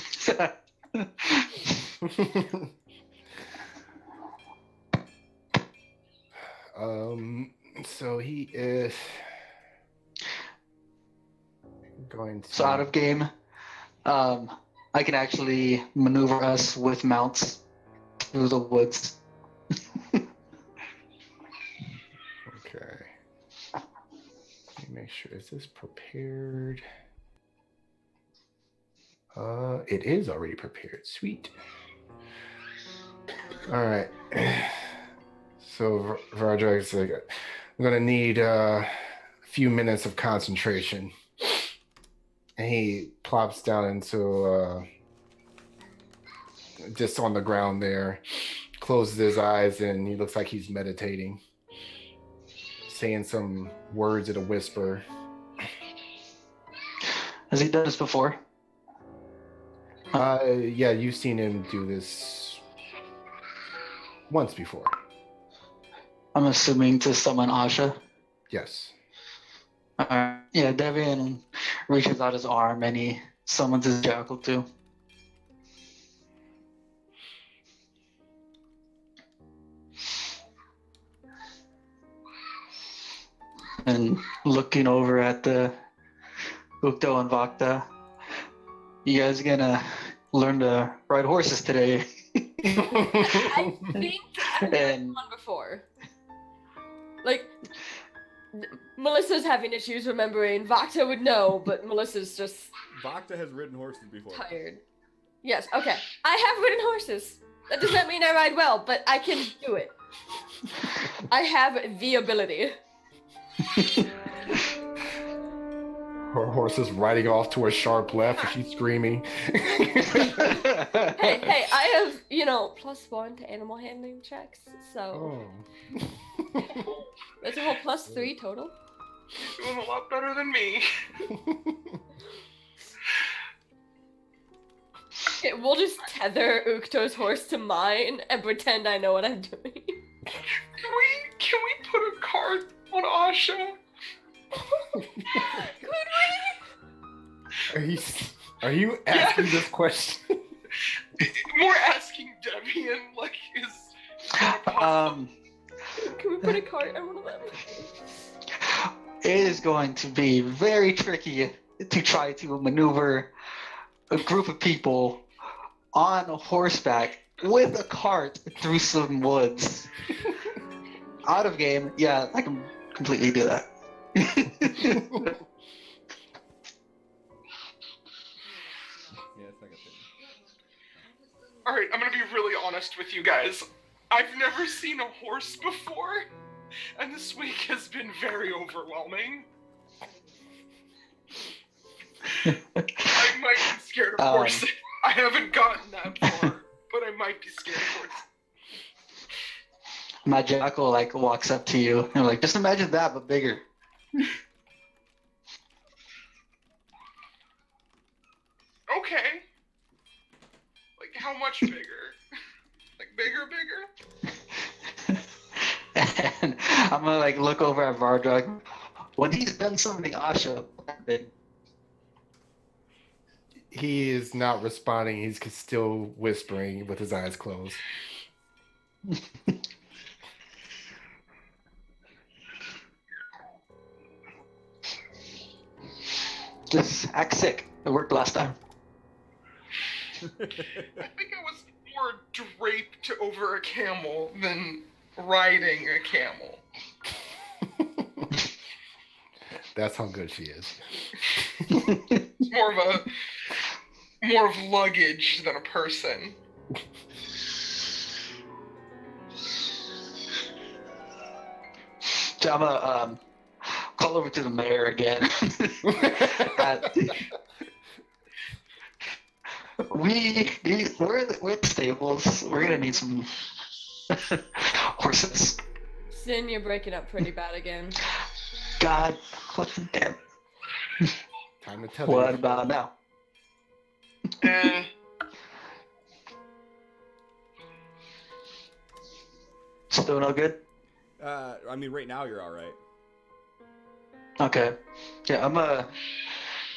So he is going to. So out of game, I can actually maneuver us with mounts through the woods. Okay. Let me make sure. Is this prepared? It is already prepared. Sweet. All right. So Vardrak's like, I'm gonna need a few minutes of concentration. And he plops down into just on the ground there, closes his eyes, and he looks like he's meditating. saying some words in a whisper. Has he done this before? Yeah, you've seen him do this once before. I'm assuming to summon Asha. Yes. Yeah, Devian reaches out his arm and he summons his jackal too. And looking over at the Ukto and Vakta, you guys gonna learn to ride horses today. I think I've done And one before. Like, Melissa's having issues remembering. Vakta would know, but Melissa's just Vakta has ridden horses before. tired. Yes, okay. I have ridden horses. That does not mean I ride well, but I can do it. I have the ability. Her horse is riding off to a sharp left, and she's screaming. Hey, I have, +1 to animal handling checks, so Oh. that's a whole +3 total. You're doing a lot better than me. Okay, we'll just tether Ukto's horse to mine and pretend I know what I'm doing. Can we put a card on Asha? Could Are you asking this question? More asking Debian, like, we put a cart on one of them? it is going to be very tricky to try to maneuver a group of people on a horseback with a cart through some woods. Out of game, yeah, I can completely do that. Yeah, it's like a thing. Alright, I'm gonna be really honest with you guys. I've never seen a horse before, and this week has been very overwhelming. I might be scared of horses. I haven't gotten that far, but I might be scared of horses. My jackal walks up to you and just imagine that but bigger. Okay. Like, how much bigger? Like, bigger? And I'm gonna look over at Vardrug. When he's done summoning Asha, He is not responding. He's still whispering with his eyes closed. just act sick. It worked last time. I think I was more draped over a camel than riding a camel. That's how good she is. More of luggage than a person. So I'm gonna call over to the mayor again. We're at the stables. We're gonna need some horses. Sin, you're breaking up pretty bad again. God, what the damn? Time to tell What you. about now? Still no good? I mean, right now you're all right. Okay. Yeah, I'm gonna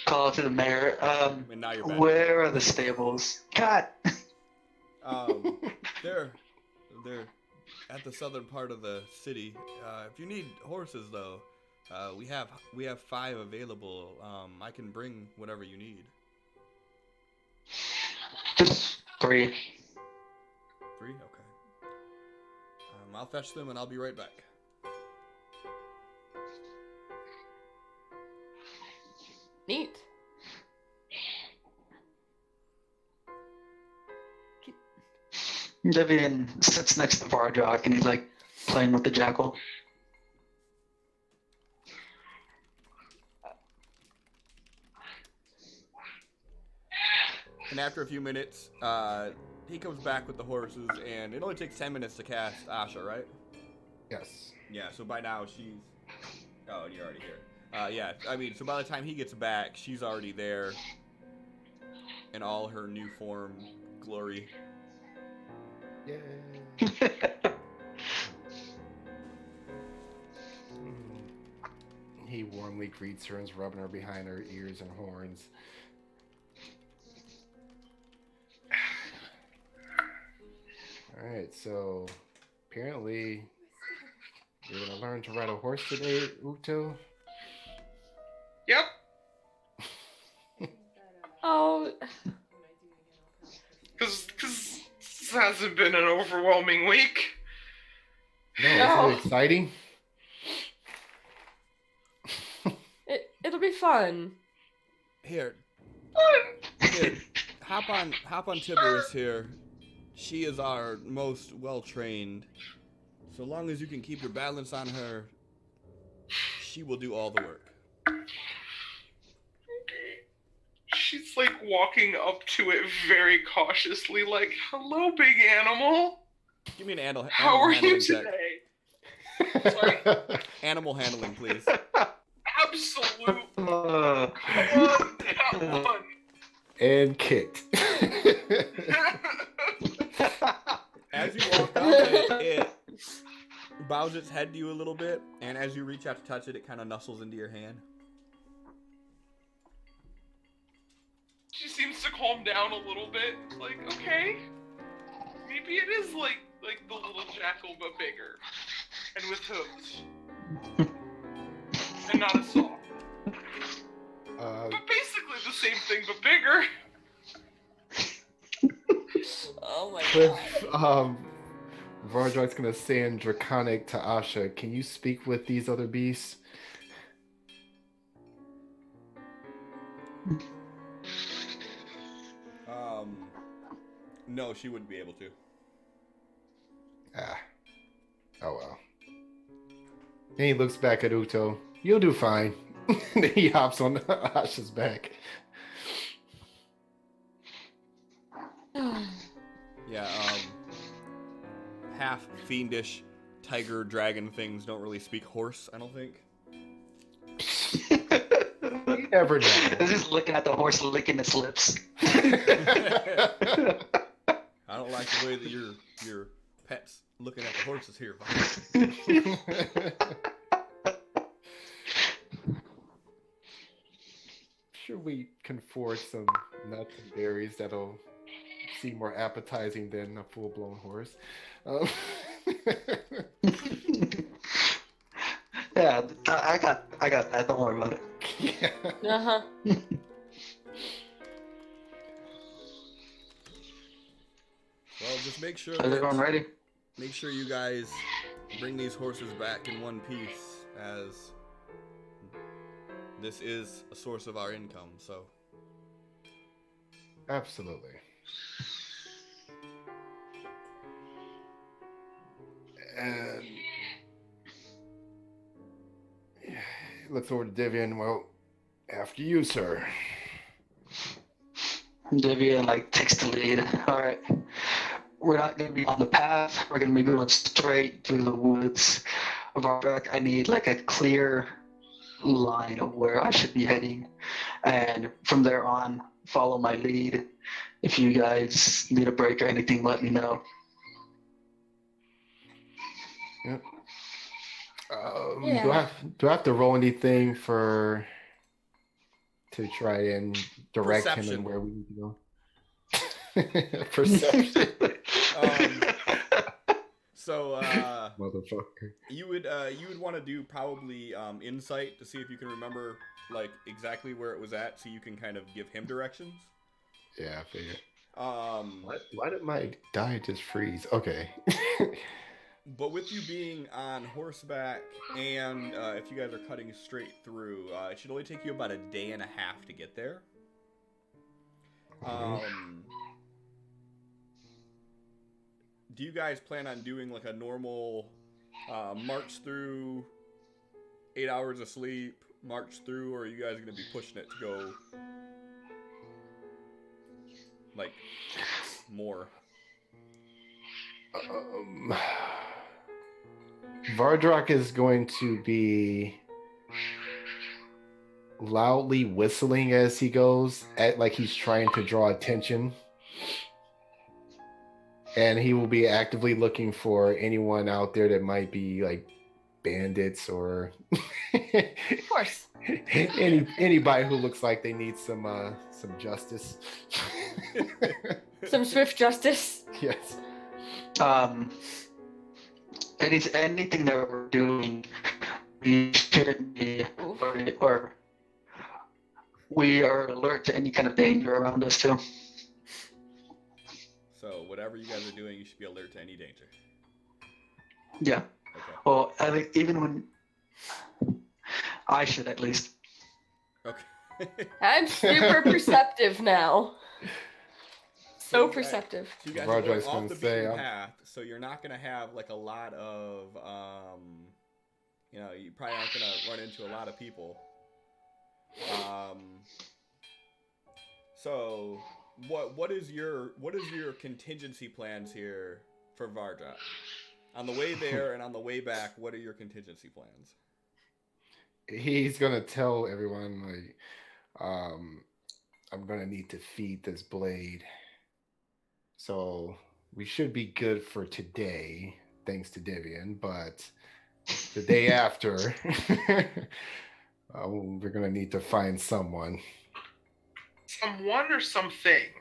call to the mayor. And now you're back. Where are the stables? God. They're at the southern part of the city. If you need horses, though, we have 5 available. I can bring whatever you need. Just 3. 3? Okay. I'll fetch them and I'll be right back. Neat. Devian sits next to Vardrog and he's playing with the jackal. And after a few minutes, he comes back with the horses, and it only takes 10 minutes to cast Asha, right? Yes. Yeah, so by now she's Oh, and you're already here. Yeah, I mean, so by the time he gets back, she's already there in all her new form glory. Yeah. He warmly greets her and is rubbing her behind her ears and horns. Alright, so apparently you're gonna learn to ride a horse today, Uto. Yep. Oh, Because this hasn't been an overwhelming week. No, No. isn't it exciting? it'll be fun. Here, hop on Tiberius here. She is our most well-trained. So long as you can keep your balance on her, she will do all the work. She's like walking up to it very cautiously, like, "Hello, big animal. Give me an animal How are you handling check. today?" Sorry. Animal handling, please. Absolute. Come on, that one. And kicked. As you walk up, it bows its head to you a little bit, and as you reach out to touch it, it kind of nuzzles into your hand. She seems to calm down a little bit. Like, okay, maybe it is like the little jackal but bigger, and with hooves, and not as soft. But basically the same thing but bigger. Oh my Cliff, god. Vardrak's gonna say in Draconic to Asha, can you speak with these other beasts? No, she wouldn't be able to. Ah. Oh well. Then he looks back at Uto. You'll do fine. Then he hops on Asha's back. Yeah, half fiendish tiger dragon things don't really speak horse, I don't think. You never know. He's just looking at the horse, licking its lips. I don't like the way that your pet's looking at the horses here. Should we can forge some nuts and berries that'll seem more appetizing than a full-blown horse? Yeah, I got that. Don't worry about it. Yeah. Uh-huh. Well, just make sure Is everyone ready? make sure you guys bring these horses back in one piece, as this is a source of our income, so. Absolutely. And he looks over to Divian. Well, after you, sir. Vivian like takes the lead. All right, we're not gonna be on the path. We're gonna be going straight through the woods of our track. I need like a clear line of where I should be heading, and from there on, follow my lead. If you guys need a break or anything, let me know. Yep. Yeah. Do I have to roll anything to try and direct him Perception. in where we need to go? Perception. So Motherfucker. you would want to do probably insight to see if you can remember like exactly where it was at, so you can kind of give him directions. Yeah, I figured. But Why did my die just freeze? Okay. with you being on horseback, and if you guys are cutting straight through, it should only take you about a day and a half to get there. Do you guys plan on doing like a normal march through, 8 hours of sleep, march through, or are you guys going to be pushing it to go like more? Vardrak is going to be loudly whistling as he goes, like he's trying to draw attention. And he will be actively looking for anyone out there that might be like bandits or Of course. anybody who looks like they need some justice. Some swift justice. Yes. Anything that we're doing, we shouldn't be, or we are alert to any kind of danger around us too. So whatever you guys are doing, you should be alert to any danger. Yeah. Okay. Well, I think even when I should at least. Okay. I'm super perceptive now. So perceptive. So you guys Roger, are I was going off gonna the say, beaten path, so you're not gonna have like a lot of, you probably aren't gonna run into a lot of people. So what is your contingency plans here for Vardra? On the way there and on the way back, what are your contingency plans? He's gonna tell everyone like, I'm gonna need to feed this blade. So we should be good for today, thanks to Divian, but the day after, we're gonna need to find someone. Someone or something?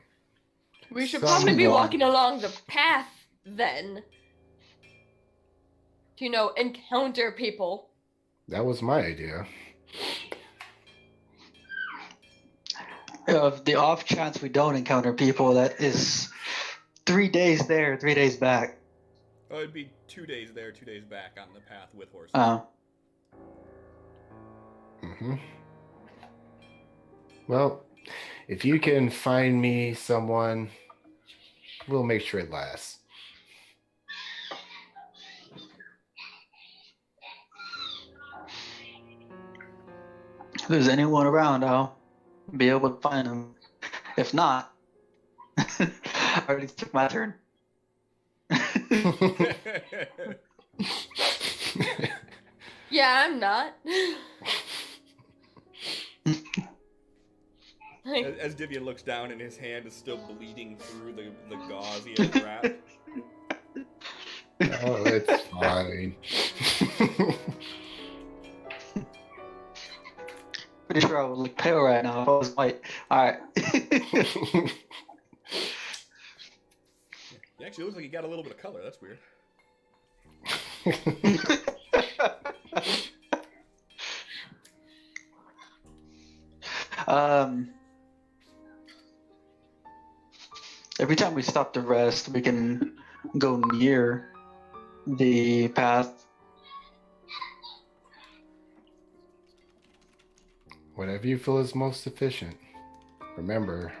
We should probably be Someone. walking along the path then. To, encounter people. That was my idea. Of the off chance we don't encounter people, that is 3 days there, 3 days back. Oh, it'd be 2 days there, 2 days back on the path with horses. Mm-hmm. Well, if you can find me someone, we'll make sure it lasts. If there's anyone around, I'll be able to find them. If not, I already took my turn. Yeah, I'm not. As Divian looks down and his hand is still bleeding through the gauze he has wrapped. Oh, it's fine. Pretty sure I would look pale right now if I was white. Alright. He actually looks like he got a little bit of color. That's weird. Every time we stop to rest, we can go near the path. Whatever you feel is most efficient. Remember,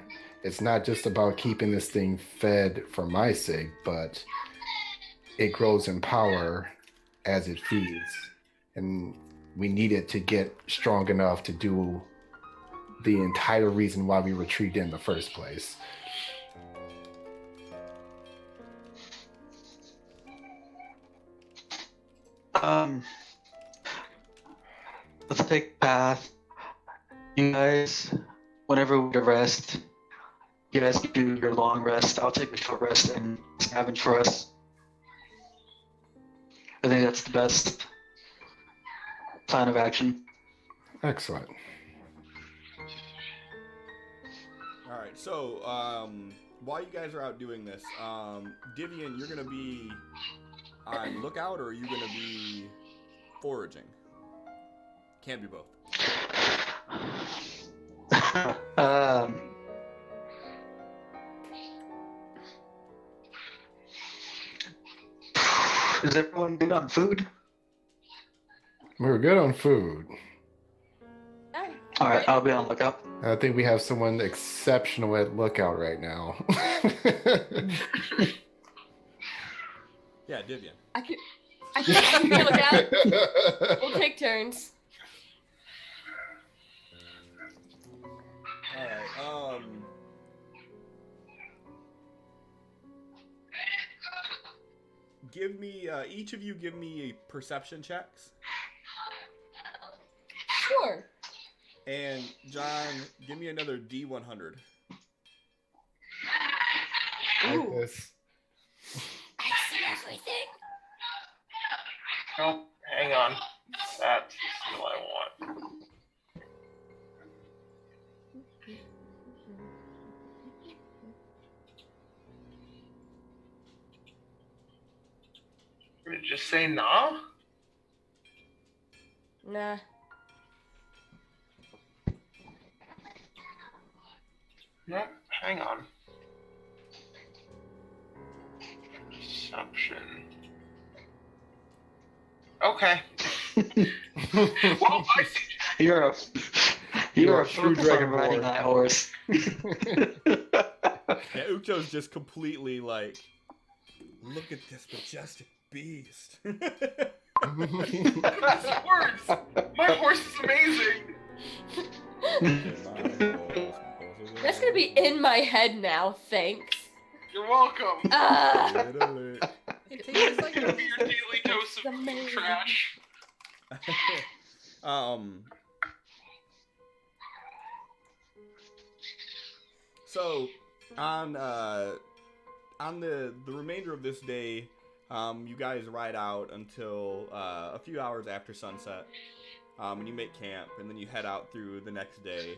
it's not just about keeping this thing fed for my sake, but it grows in power as it feeds. And we need it to get strong enough to do the entire reason why we retreated in the first place. Let's take path. You guys, whenever we rest, you guys can do your long rest. I'll take a short rest and scavenge for us. I think that's the best plan of action. Excellent. All right, so while you guys are out doing this, Divian, you're gonna be on lookout, or are you gonna be foraging? Can't be both. Is everyone good on food? We're good on food. All right, I'll be on lookout. I think we have someone exceptional at lookout right now. Yeah, Divian. I can look out. We'll take turns. All right. Give me each of you. Give me perception checks. Sure. And John, give me another D100. Like this. I see everything. Oh, hang on. That's what I want. Did it just say nah? Nah. Nope, hang on. Perception. Okay. Well, I see. You're a true fool for dragon riding boy. that horse. Yeah, Ukto's just completely like, look at this majestic beast. That's words. My horse is amazing. That's gonna be in my head now, thanks. You're welcome. It It's like gonna be your daily dose of Amazing. trash. So on the remainder of this day, you guys ride out until a few hours after sunset, and you make camp, and then you head out through the next day.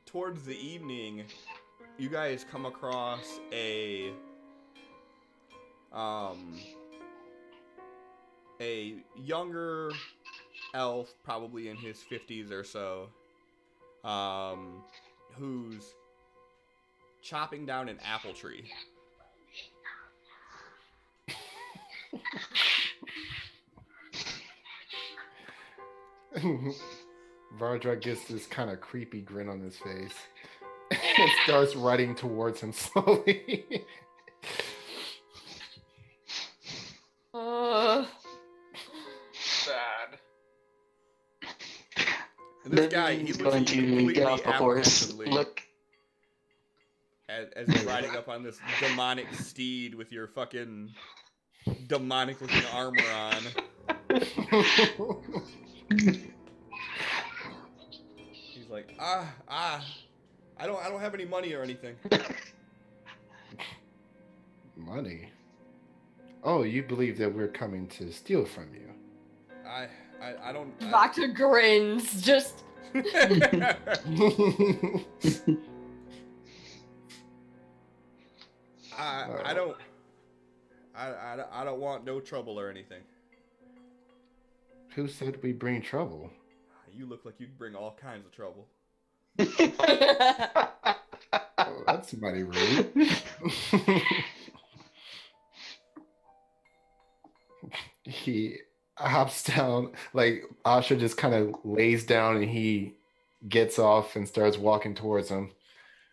Towards the evening, you guys come across a younger elf, probably in his 50s or so, who's chopping down an apple tree. Vardra gets this kind of creepy grin on his face and starts riding towards him slowly. Sad. And this Then guy, he he's looks going at you to completely get off the horse. apprehensively Look, as you're riding up on this demonic steed with your fucking demonic looking armor on. He's like, I don't have any money or anything. Money? Oh, you believe that we're coming to steal from you? I don't. Doctor grins, just I don't want no trouble or anything. Who said we bring trouble? You look like you bring all kinds of trouble. Oh, that's mighty rude. He hops down, like Asha just kind of lays down and he gets off and starts walking towards him.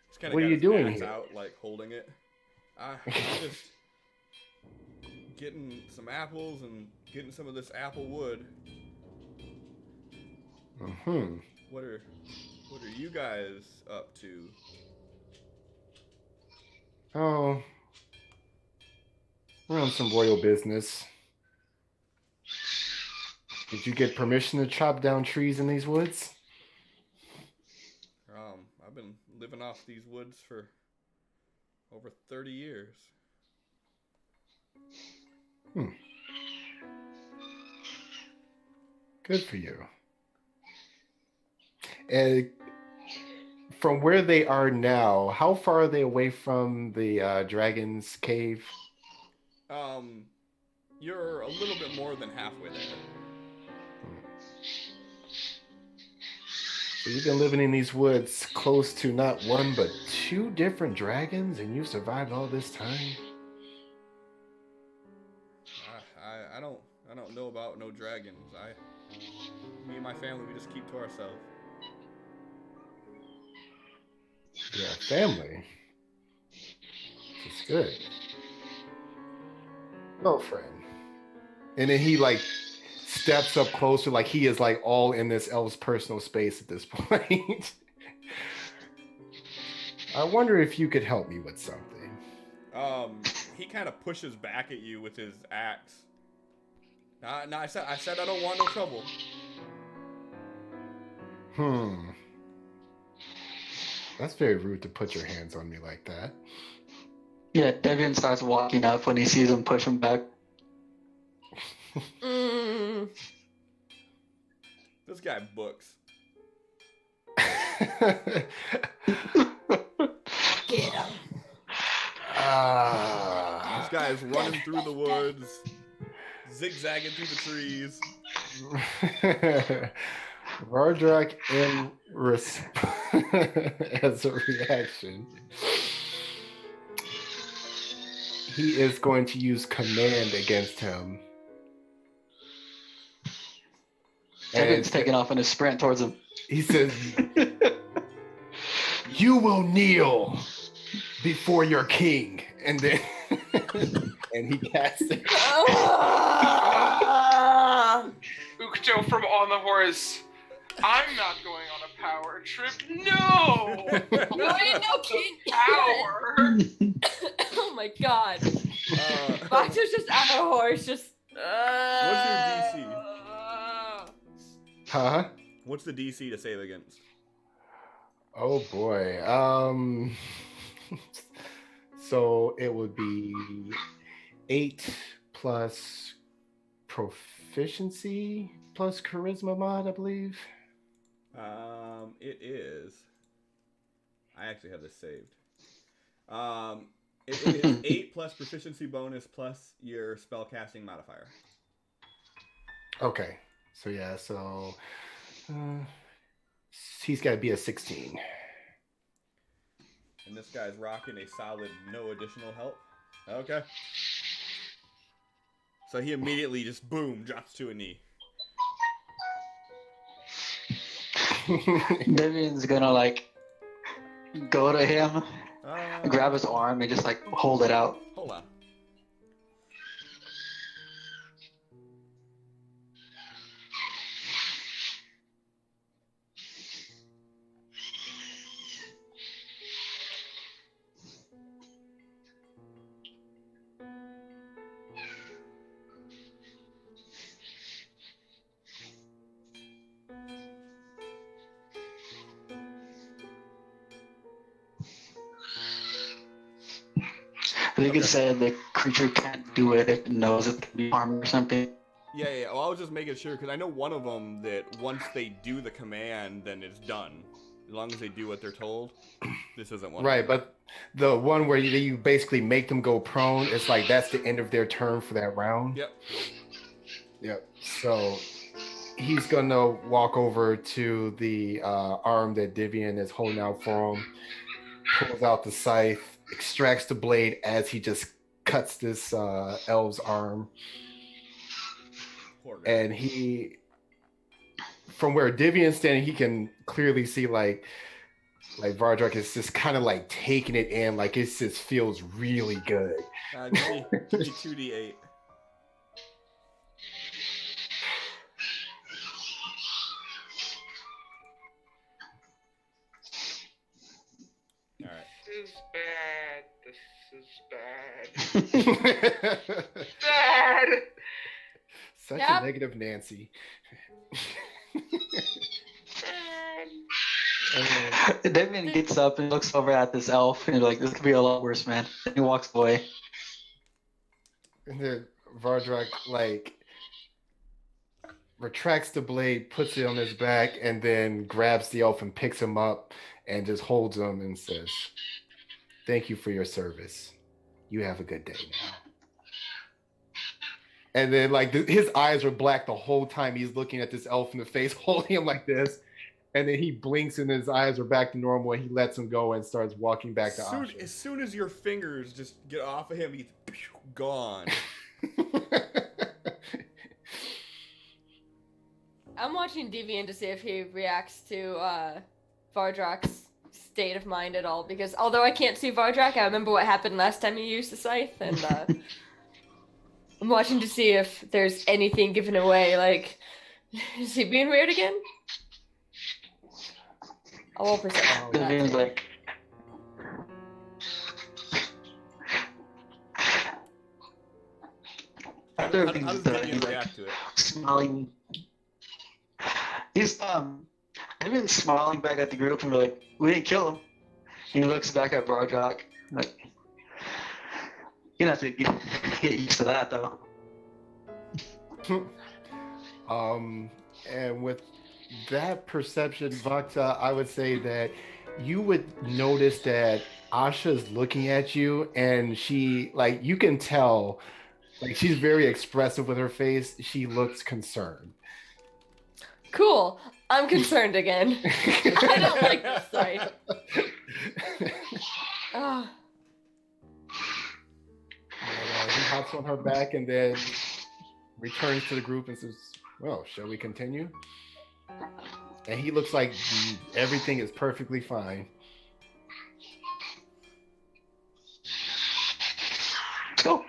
Just kinda What are got you his doing axe here? out, like holding it. I'm just getting some apples and getting some of this apple wood. Mm-hmm. What are you guys up to? Oh, we're on some royal business. Did you get permission to chop down trees in these woods? I've been living off these woods for over 30 years. Good for you. And from where they are now, how far are they away from the dragon's cave? You're a little bit more than halfway there. So you've been living in these woods close to not one but two different dragons, and you've survived all this time? I don't know about no dragons. Me and my family, we just keep to ourselves. You're a family. It's good. Well, friend. And then he like steps up closer, like he is like all in this elf's personal space at this point. I wonder if you could help me with something. He kind of pushes back at you with his axe. No, I said I don't want no trouble. That's very rude to put your hands on me like that. Yeah, Devian starts walking up when he sees him push him back. This guy books. Get him. This guy is running through the woods, zigzagging through the trees. Vardrak as a reaction, he is going to use command against him. Devian's taking off in a sprint towards him. He says, "You will kneel before your king," and then and he casts it. Ukto from On the Horse. I'm not going on a power trip. No! No, King. Power! Oh my god. Boxer's just on a horse, just. What's your DC? Huh? What's the DC to save against? Oh boy. So it would be 8 plus proficiency plus charisma mod, I believe. It is. I actually have this saved. It is 8 plus proficiency bonus plus your spellcasting modifier. Okay. So yeah, he's got to be a 16. And this guy's rocking a solid no additional help. Okay. So he immediately just boom drops to a knee. Devian's gonna like go to him, grab his arm, and just like hold it out. Hold on. I think it said the creature can't do it if it knows it can be harmed or something. Yeah. Well, I was just making sure because I know one of them that once they do the command, then it's done. As long as they do what they're told. This isn't one. Right, but the one where you basically make them go prone, it's like that's the end of their turn for that round. Yep. So he's gonna walk over to the arm that Divian is holding out for him, pulls out the scythe, extracts the blade as he just cuts this elf's arm. Poor guy. And he, from where Divian's standing, he can clearly see like Vardrak is just kind of like taking it in, like it just feels really good. Give me 2d8. Alright. This is bad. Bad! Such Yep. a negative Nancy. Devian gets up and looks over at this elf and he's like, this could be a lot worse, man. And he walks away. And then Vardrak like retracts the blade, puts it on his back, and then grabs the elf and picks him up and just holds him and says, "Thank you for your service. You have a good day now." And then like his eyes are black the whole time he's looking at this elf in the face, holding him like this. And then he blinks and his eyes are back to normal and he lets him go and starts walking back to Asha. As soon as your fingers just get off of him, he's gone. I'm watching Deviant to see if he reacts to Vardrak's state of mind at all, because although I can't see Vardrak, I remember what happened last time he used the scythe, and I'm watching to see if there's anything given away, like, is he being weird again? I'll roll perception. Devian's like, after How everything's does done, Gideon he's like react to it? smiling. He's I've been smiling back at the group and be like, we didn't kill him. He looks back at Bardock like, you have to get used to that though. And with that perception, Vakta, I would say that you would notice that Asha's looking at you, and she, like, you can tell, like, she's very expressive with her face. She looks concerned. Cool. I'm concerned again. I don't like this sight. Ah. And, he hops on her back and then returns to the group and says, well, shall we continue? And he looks like everything is perfectly fine. Let's go.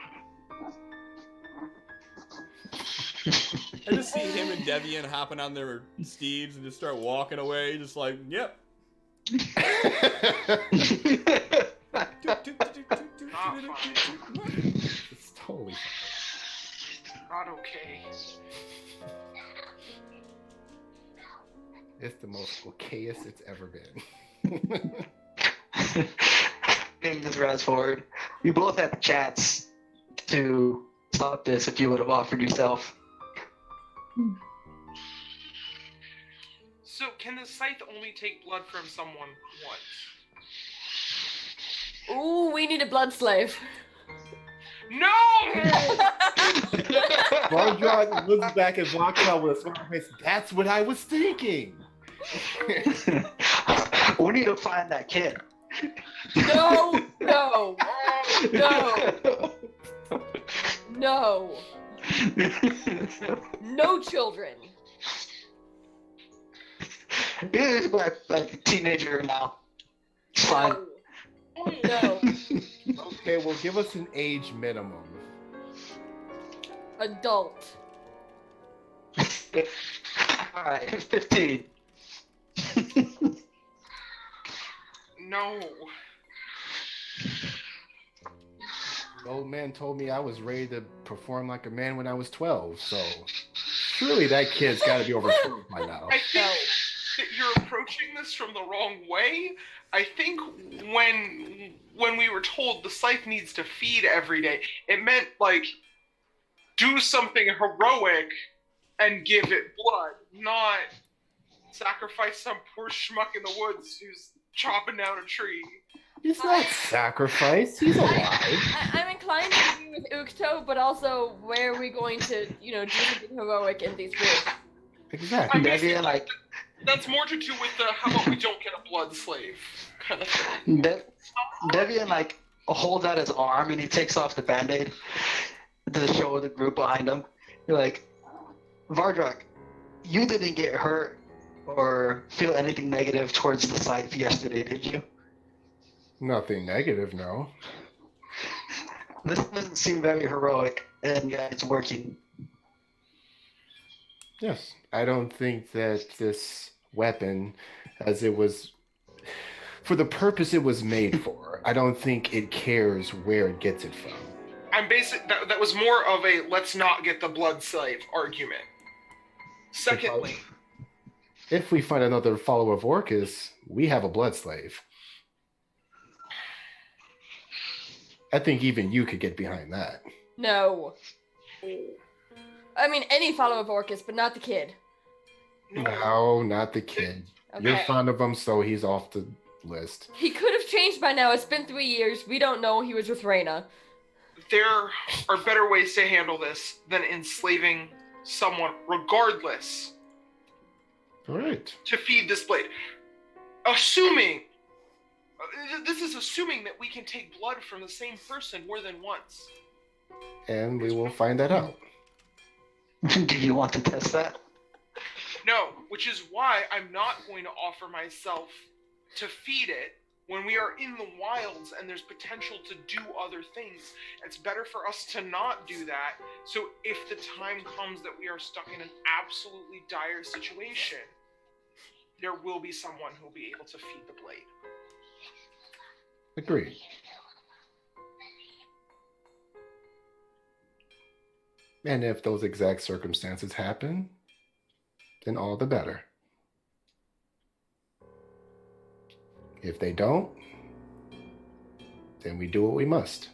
I just see him and Devian hopping on their steeds and just start walking away, just like, yep. It's totally fine. Not okay. It's the most okayest it's ever been. And just runs forward. You both had the chance to stop this if you would have offered yourself. So, can the scythe only take blood from someone once? Ooh, we need a blood slave. No! Bardrag looks back at Vakta with a smile face. That's what I was thinking. We need to find that kid. No, no, no, no. No children. He's like a teenager now. It's fine. No. Okay, well, give us an age minimum. Adult. Alright, 15. No. The old man told me I was ready to perform like a man when I was 12, so surely that kid's got to be over 20 by now. I think that you're approaching this from the wrong way. I think when we were told the scythe needs to feed every day, it meant, like, do something heroic and give it blood, not sacrifice some poor schmuck in the woods who's chopping down a tree. He's not sacrificed. He's alive. I'm inclined to agree with Ukto, but also where are we going to, do something heroic in these woods? Exactly. Devian, like, That's more to do with the how about we don't get a blood slave kind of thing. Devian, like, holds out his arm and he takes off the band-aid to show the group behind him. You're like, Vardrak, you didn't get hurt or feel anything negative towards the scythe yesterday, did you? Nothing negative, no. This doesn't seem very heroic, and yeah, it's working. Yes, I don't think that this weapon, as it was, for the purpose it was made for, I don't think it cares where it gets it from. I'm that was more of a let's not get the blood slave argument. Secondly, If we find another follower of Orcus, we have a blood slave. I think even you could get behind that. No. I mean, any follower of Orcus, but not the kid. No, not the kid. Okay. You're fond of him, so he's off the list. He could have changed by now. It's been 3 years. We don't know he was with Reyna. there are better ways to handle this than enslaving someone, regardless, All right. to feed this blade. Assuming, this is assuming that we can take blood from the same person more than once. And we will find that out. Do you want to test that? No, which is why I'm not going to offer myself to feed it when we are in the wilds and there's potential to do other things. It's better for us to not do that, so if the time comes that we are stuck in an absolutely dire situation, there will be someone who will be able to feed the blade. Agreed. And if those exact circumstances happen, then all the better. If they don't, then we do what we must.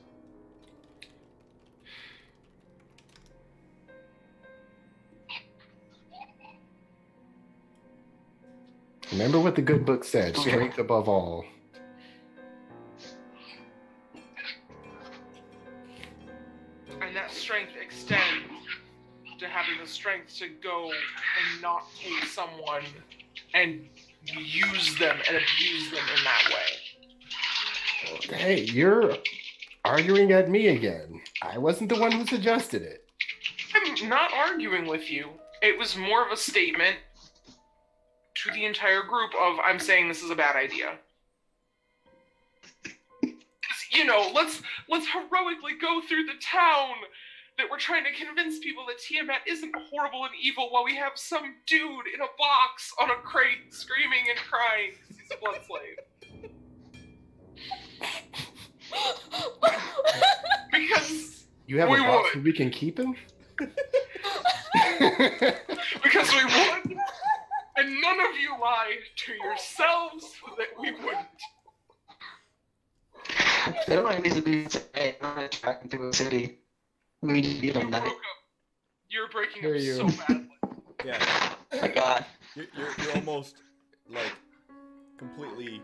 Remember what the good book said, strength above all. And that strength extends to having the strength to go and not take someone and use them and abuse them in that way. Hey, you're arguing at me again. I wasn't the one who suggested it. I'm not arguing with you. It was more of a statement to the entire group of, I'm saying this is a bad idea. You know, let's heroically go through the town that we're trying to convince people that Tiamat isn't horrible and evil while we have some dude in a box on a crate screaming and crying because he's a blood slave. Because you have we a box would. where we can keep him? Because we would. And none of you lied to yourselves that we wouldn't. They don't need to be hey, I'm gonna track into a city. We need to give them that. You're breaking Hear up you. so badly. Yeah. Oh my god. You're almost like completely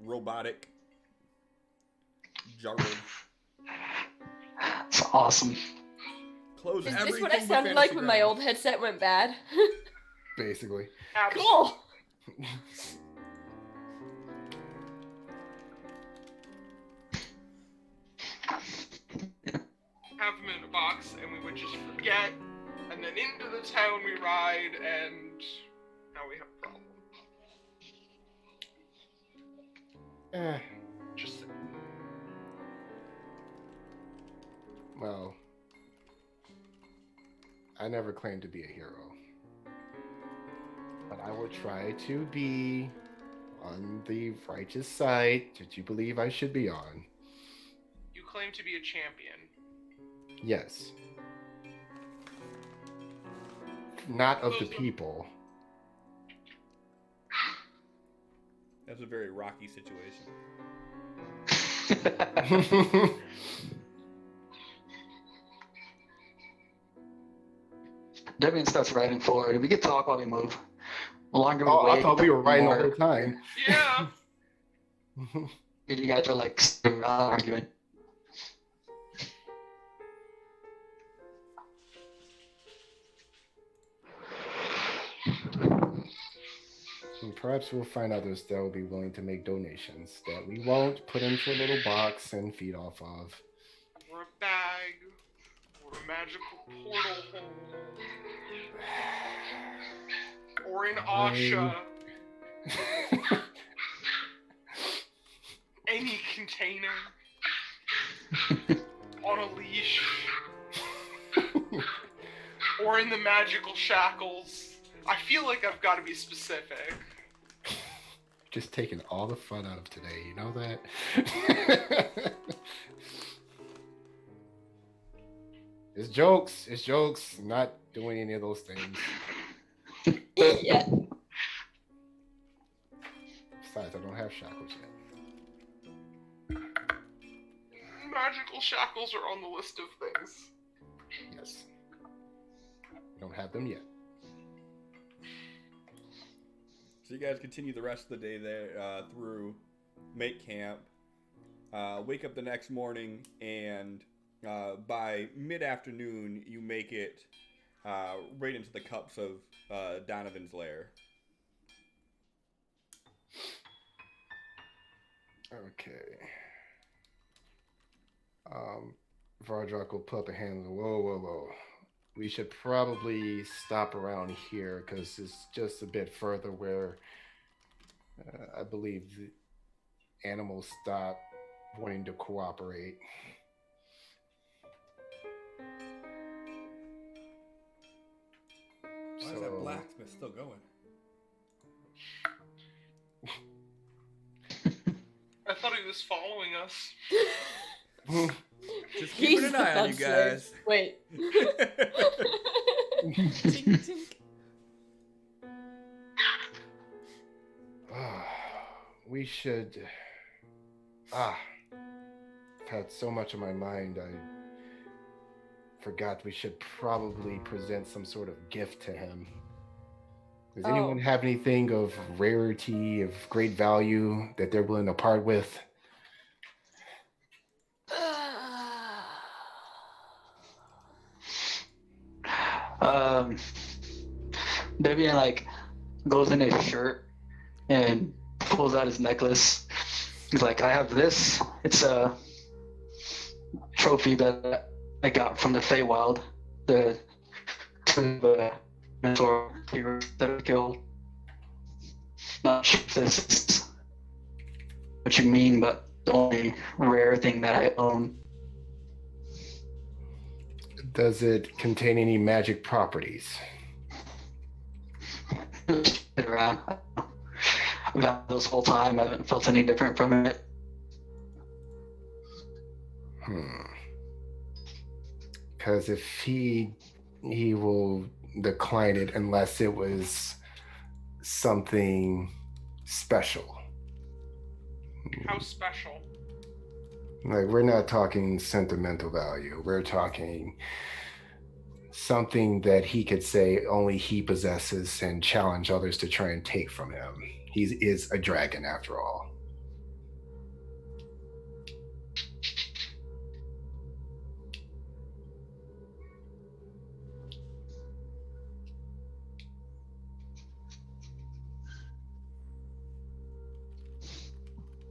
robotic, juggled. It's awesome. Close Is everything. this what I but sounded like Fantasy when my Grounds. old headset went bad? Basically. Cool. Have them in a box, and we would just forget, and then into the town we ride, and now we have a problem. Just saying. Well, I never claimed to be a hero. But I will try to be on the righteous side that you believe I should be on. You claim to be a champion. Yes. Not of the people. That's a very rocky situation. Debian starts riding forward. We could talk while we move. The longer we Oh, wait, I thought we were riding the more- whole time. Yeah. You guys are like arguing. And perhaps we'll find others that will be willing to make donations that we won't put into a little box and feed off of. Or a bag. Or a magical portal hole. Or an Asha. Any container. On a leash. Or in the magical shackles. I feel like I've got to be specific. Just taking all the fun out of today, you know that? It's jokes. It's jokes. I'm not doing any of those things. Yeah. Besides, I don't have shackles yet. Magical shackles are on the list of things. Yes. I don't have them yet. So you guys continue the rest of the day there through Make Camp. Wake up the next morning, and by mid-afternoon, you make it right into the cups of Donovan's lair. Okay. Vardrock will put up a hand. Whoa. We should probably stop around here because it's just a bit further where I believe the animals stop wanting to cooperate. Why is that blacksmith still going? I thought he was following us. Just keeping He's an eye on you the guys. Wait. Tink, tink. We we should... I've had so much on my mind, I forgot we should probably present some sort of gift to him. Does anyone have anything of rarity, of great value that they're willing to part with? Debian like goes in his shirt and pulls out his necklace. He's like, I have this. It's a trophy that I got from the Feywild. The two mentor heroes that I killed. Not sure if this is what you mean, but the only rare thing that I own. Does it contain any magic properties? Around. I've had this whole time. I haven't felt any different from it. Because if he will decline it unless it was something special. How special? Like, we're not talking sentimental value. We're talking something that he could say only he possesses and challenge others to try and take from him. He is a dragon after all.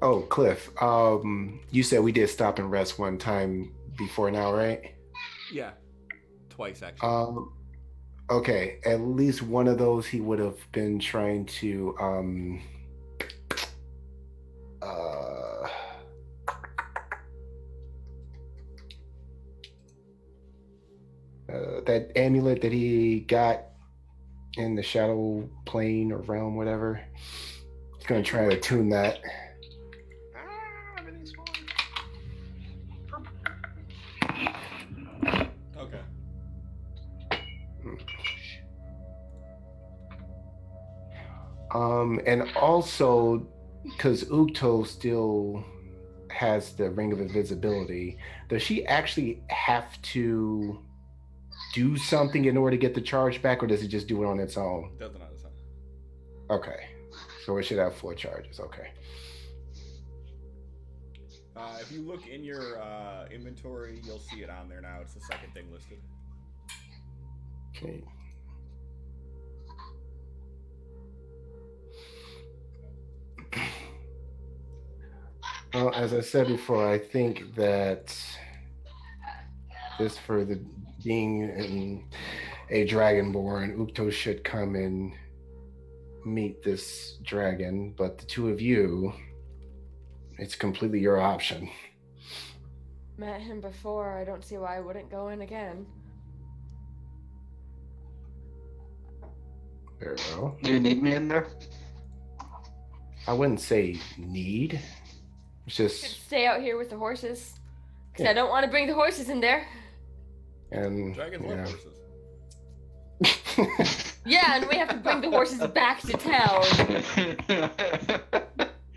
Oh, Cliff, you said we did stop and rest one time before now, right? Yeah, twice actually. Okay, at least one of those he would have been trying to that amulet that he got in the shadow plane or realm, whatever. He's gonna try to tune that. Everything's fine. Okay. And also, because Ukto still has the ring of invisibility, does she actually have to do something in order to get the charge back, or does it just do it on its own? Does it on its own. Okay, so it should have 4 charges. Okay. If you look in your inventory, you'll see it on there now. It's the second thing listed. Okay. Well, as I said before, I think that just for the being a dragonborn, Ukto should come and meet this dragon, but the two of you, it's completely your option. Met him before. I don't see why I wouldn't go in again. Very well. Do you need me in there? I wouldn't say need. It's Could just stay out here with the horses. Because I don't want to bring the horses in there. and Dragons love horses. Yeah, and we have to bring the horses back to town.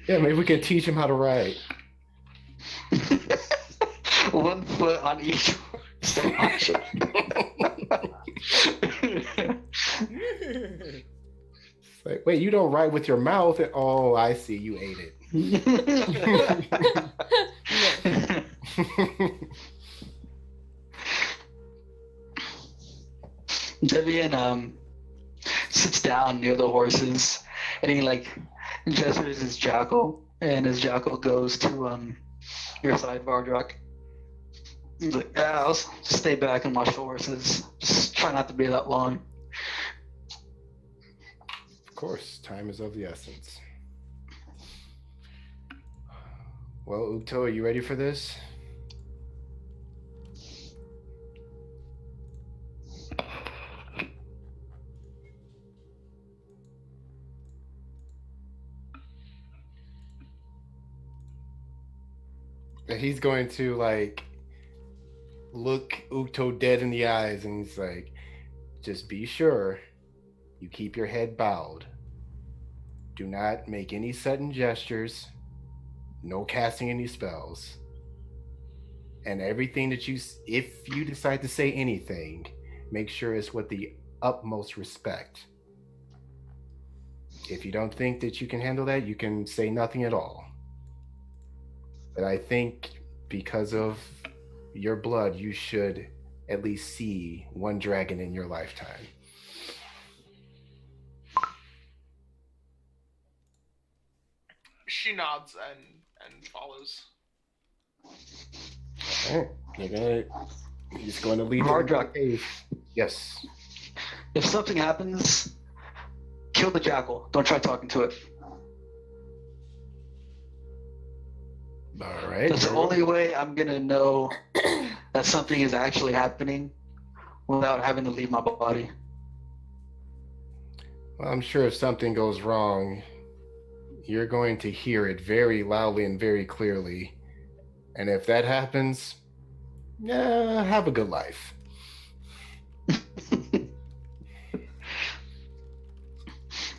Yeah, maybe we could teach him how to ride. 1 foot on each option. Like, wait, you don't ride with your mouth? Oh, I see. You ate it. Devian sits down near the horses and he like gestures his jackal, and his jackal goes to your side, Vardrock. He's like, yeah, I'll just stay back and watch the horses. Just try not to be that long. Of course, time is of the essence. Well, Ukto, are you ready for this? And he's going to like look Ukto dead in the eyes, and he's like, just be sure you keep your head bowed Do not make any sudden gestures. No casting any spells. And everything that if you decide to say anything, make sure it's with the utmost respect. If you don't think that you can handle that, you can say nothing at all. But I think because of your blood, you should at least see one dragon in your lifetime. She nods and follows. All right, he's going to lead Vardrak. the cave. Yes. If something happens, kill the jackal. Don't try talking to it. All right. That's the only way I'm gonna know that something is actually happening without having to leave my body. Well, I'm sure if something goes wrong, you're going to hear it very loudly and very clearly. And if that happens, yeah, have a good life.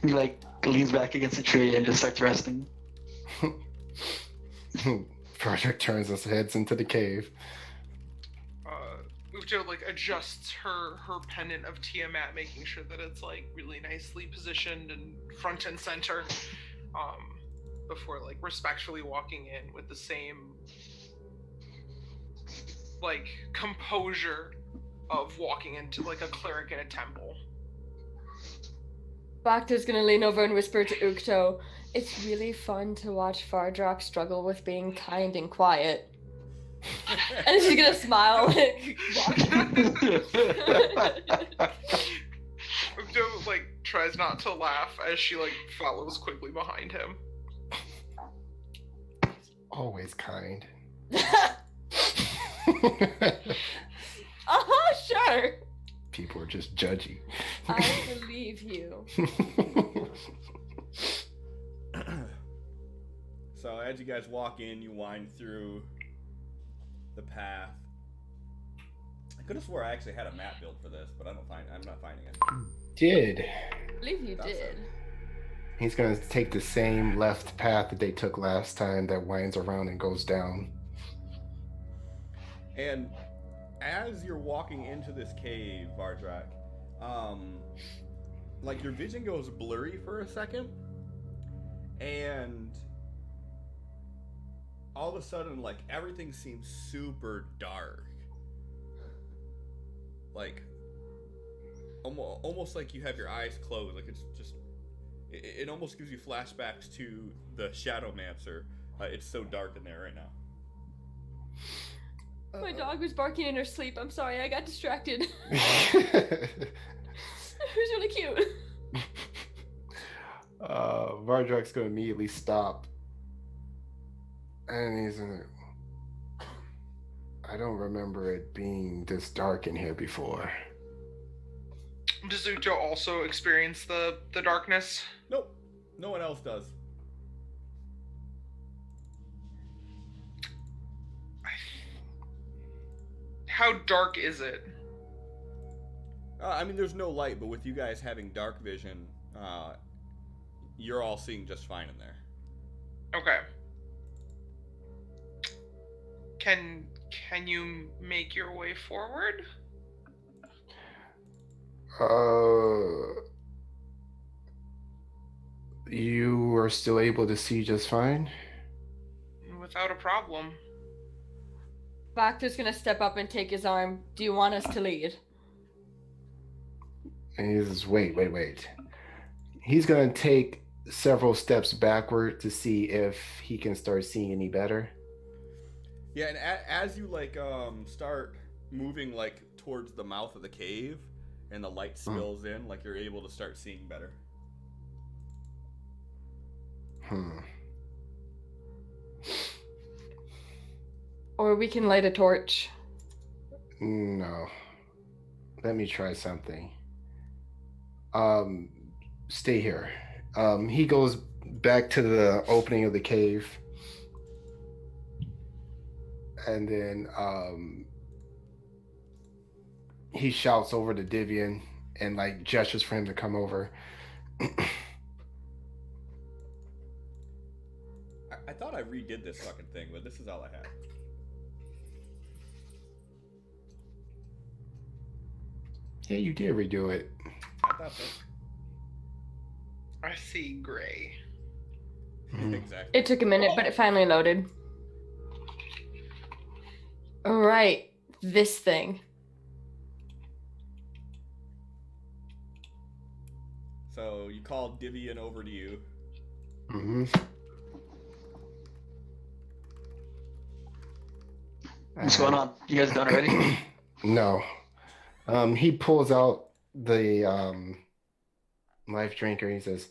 He like leans back against the tree and just starts resting. Project turns his heads into the cave. Ukjo like adjusts her pendant of Tiamat, making sure that it's like really nicely positioned and front and center, before like respectfully walking in with the same like composure of walking into like a cleric in a temple. Bacta's gonna lean over and whisper to Ukto, "It's really fun to watch Vardrak struggle with being kind and quiet." And she's gonna smile and walk. Ukjo like tries not to laugh as she like follows quickly behind him. Always kind. Sure. People are just judgy. I believe you. So as you guys walk in, you wind through the path. I could have swore I actually had a map built for this, but I'm not finding it. Did. I believe you did. He's gonna take the same left path that they took last time that winds around and goes down. And as you're walking into this cave, Vardrak, like your vision goes blurry for a second, and all of a sudden, like everything seems super dark, like almost like you have your eyes closed. Like it's just, it almost gives you flashbacks to the Shadowmancer. It's so dark in there right now. My dog was barking in her sleep. I'm sorry, I got distracted. It was really cute. Vardrak's gonna immediately stop. And he's in I don't remember it being this dark in here before. Does Ukjo also experience the darkness? Nope, no one else does. How dark is it? I mean, there's no light, but with you guys having dark vision, you're all seeing just fine in there. Okay. Can you make your way forward? You are still able to see just fine? Without a problem. Bacta's gonna step up and take his arm. Do you want us to lead? And he says, wait. He's gonna take several steps backward to see if he can start seeing any better. Yeah, and as you like start moving like towards the mouth of the cave, and the light spills in, like you're able to start seeing better. Or we can light a torch. No. Let me try something. Stay here. He goes back to the opening of the cave. And then he shouts over to Divian and like gestures for him to come over. redid this fucking thing, but this is all I had. Yeah, you did redo it. I thought so. I see gray. Exactly. It took a minute, but it finally loaded. All right, this thing. So you called Divian over to you. Mm-hmm. What's going on? You guys done already? No. He pulls out the life drinker. He says,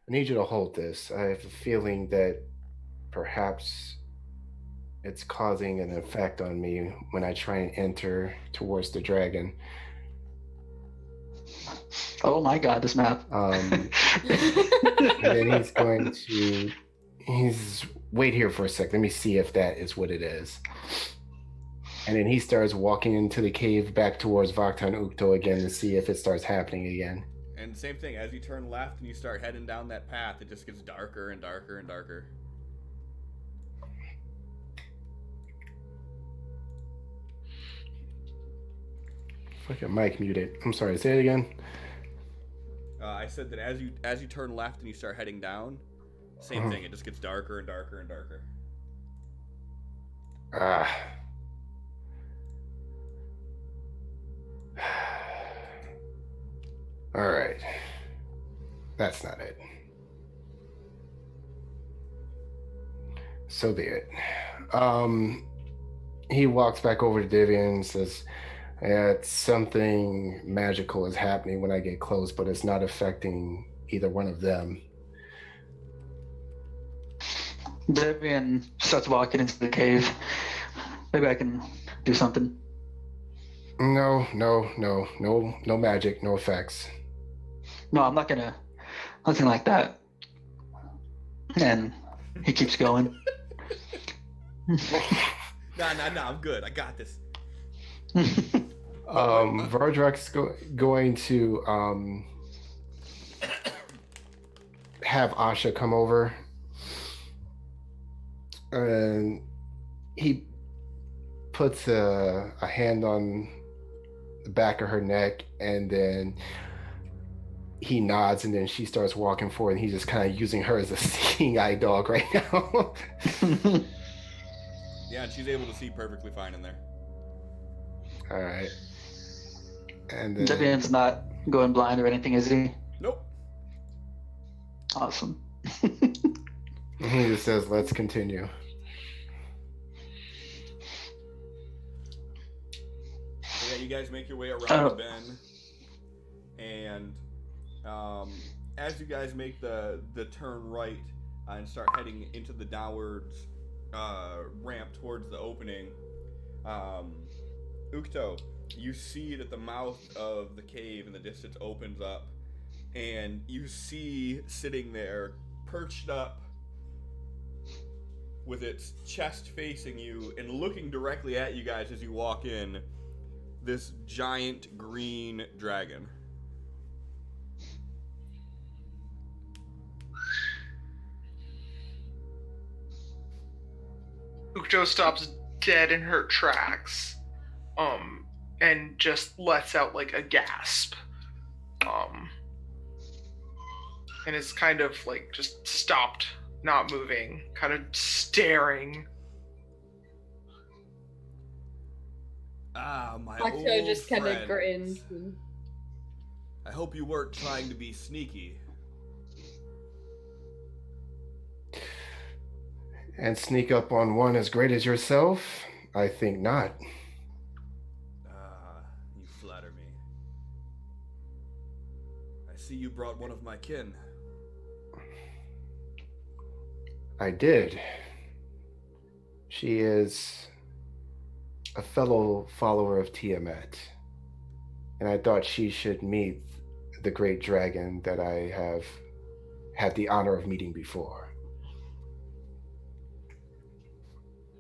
I need you to hold this. I have a feeling that perhaps it's causing an effect on me when I try and enter towards the dragon. Oh my god, this map. And then he's going to... Wait here for a sec. Let me see if that is what it is. And then he starts walking into the cave back towards Vaktan Ukto again to see if it starts happening again. And same thing, as you turn left and you start heading down that path, it just gets darker and darker and darker. Fucking mic muted. I'm sorry, say it again. I said that as you turn left and you start heading down, same thing, it just gets darker and darker and darker. All right. That's not it. So be it. He walks back over to Divian and says, something magical is happening when I get close, but it's not affecting either one of them. Debian starts walking into the cave. Maybe I can do something. No magic, no effects. No, I'm not gonna. Nothing like that. And he keeps going. Nah, I'm good. I got this. Vardrak's going to have Asha come over, and he puts a hand on the back of her neck, and then he nods, and then she starts walking forward, and he's just kind of using her as a seeing eye dog right now. Yeah, and she's able to see perfectly fine in there. All right. And then Debian's not going blind or anything, is he? Nope. Awesome. he just says, let's continue. So yeah, you guys make your way around the bend, and as you guys make the turn right and start heading into the downwards ramp towards the opening, Ukto, you see that the mouth of the cave in the distance opens up, and you see sitting there, perched up, with its chest facing you and looking directly at you guys as you walk in, this giant green dragon. Ukjo stops dead in her tracks, and just lets out like a gasp, and is kind of like just stopped, not moving, kind of staring. Ah, my Macho old just kind of friends. grins. I hope you weren't trying to be sneaky. And sneak up on one as great as yourself? I think not. Ah, you flatter me. I see you brought one of my kin. I did. She is a fellow follower of Tiamat, and I thought she should meet the great dragon that I have had the honor of meeting before.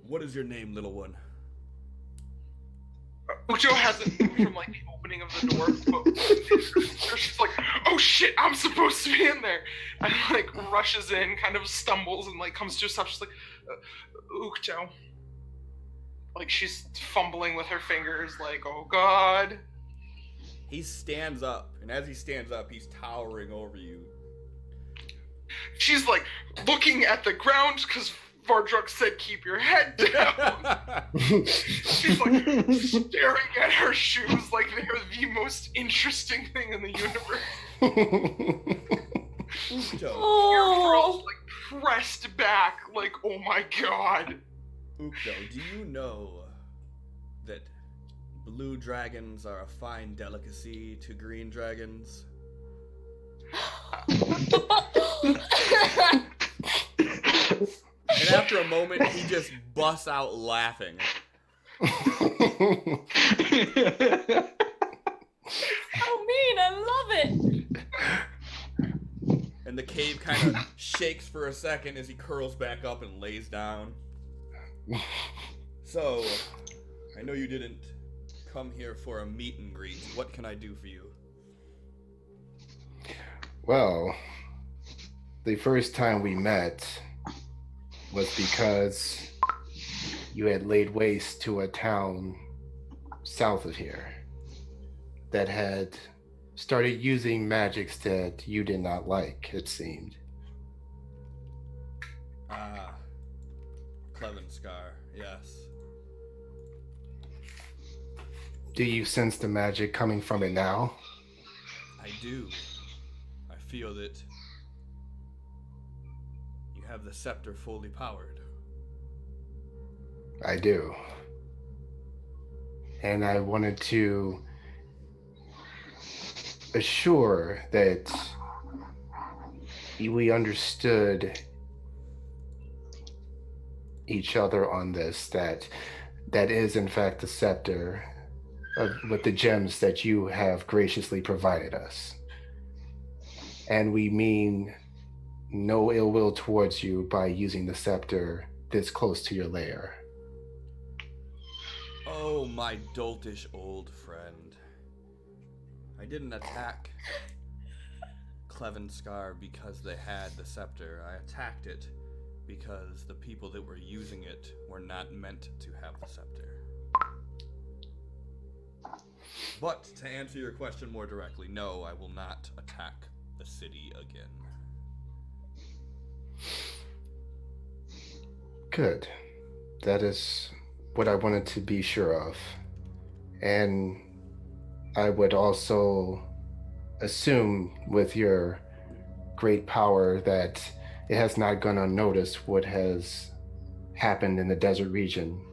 What is your name, little one? Ukjo hasn't moved from like the opening of the door, but she's like, "Oh shit, I'm supposed to be in there," and like rushes in, kind of stumbles, and like comes to herself. She's like, "Ukjo." Like she's fumbling with her fingers, like, "Oh god." He stands up, and as he stands up, he's towering over you. She's like looking at the ground because Vardruk said, "Keep your head down." She's like staring at her shoes like they're the most interesting thing in the universe. Your girl's like pressed back, like, "Oh my god." Ukdo, do you know that blue dragons are a fine delicacy to green dragons? And after a moment, he just busts out laughing. Oh, mean, I love it. And the cave kind of shakes for a second as he curls back up and lays down. So, I know you didn't come here for a meet and greet. What can I do for you? Well, the first time we met was because you had laid waste to a town south of here that had started using magics that you did not like, it seemed. Ah, Cliffhangers, yes. Do you sense the magic coming from it now? I do. I feel that you have the scepter fully powered. I do. And I wanted to assure that we understood each other on this, that is in fact the scepter with the gems that you have graciously provided us. And we mean no ill will towards you by using the scepter this close to your lair. Oh, my doltish old friend. I didn't attack Cliffhangers because they had the scepter. I attacked it because the people that were using it were not meant to have the scepter. But to answer your question more directly, no, I will not attack the city again. Good. That is what I wanted to be sure of. And I would also assume with your great power that it has not gone unnoticed what has happened in the desert region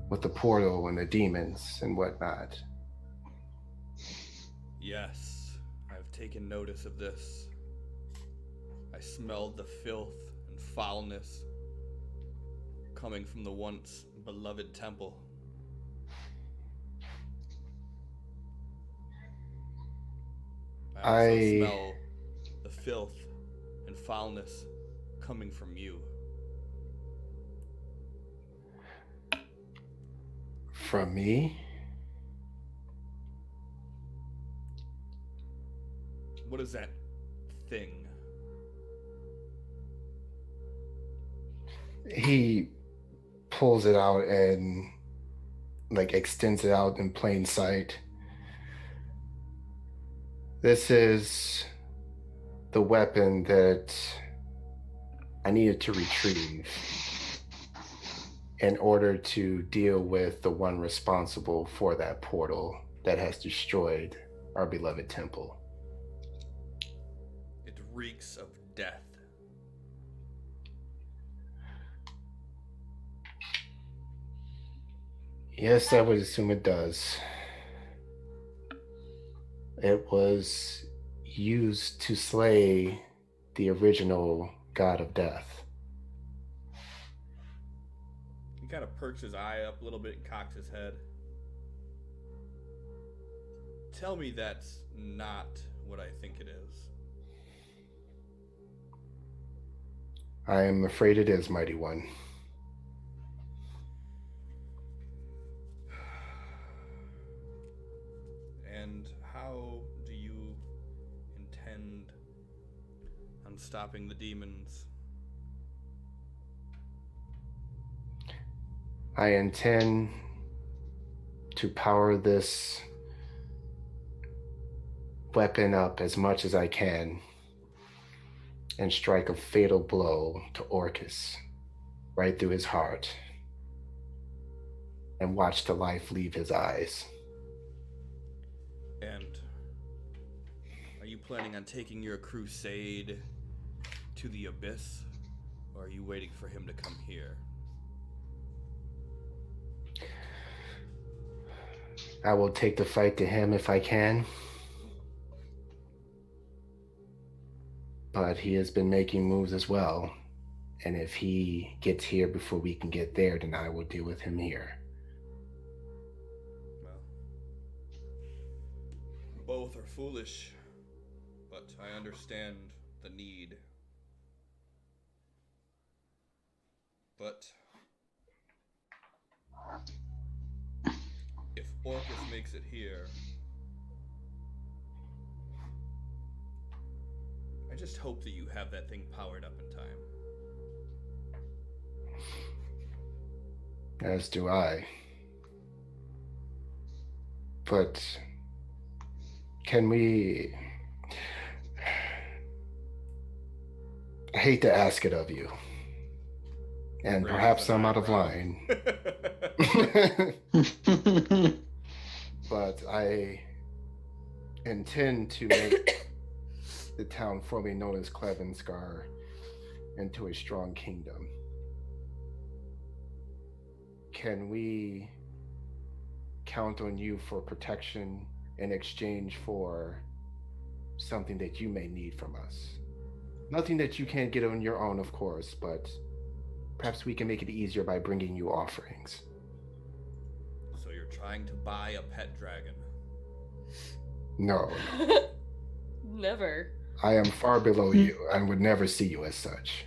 with the portal and the demons and whatnot. Yes, I've taken notice of this. I smelled the filth and foulness coming from the once beloved temple. I also smell the filth and foulness coming from you. From me? What is that thing? He pulls it out and like extends it out in plain sight. This is the weapon that I needed to retrieve in order to deal with the one responsible for that portal that has destroyed our beloved temple. It reeks of death. Yes, I would assume it does. It was used to slay the original god of death. He kind of perks his eye up a little bit and cocks his head. Tell me that's not what I think it is. I am afraid it is, Mighty One. on stopping the demons? I intend to power this weapon up as much as I can and strike a fatal blow to Orcus right through his heart and watch the life leave his eyes. And are you planning on taking your crusade to the abyss, or are you waiting for him to come here? I will take the fight to him if I can. But he has been making moves as well. And if he gets here before we can get there, then I will deal with him here. Well, both are foolish, but I understand the need. But if Orcus makes it here, I just hope that you have that thing powered up in time. As do I. But can we... I hate to ask it of you. And Raises perhaps an I'm out of eyebrow. line. But I intend to make the town formerly known as Cliffhangers into a strong kingdom. Can we count on you for protection in exchange for something that you may need from us? Nothing that you can't get on your own, of course, but perhaps we can make it easier by bringing you offerings. So you're trying to buy a pet dragon? No, Never. I am far below you and would never see you as such.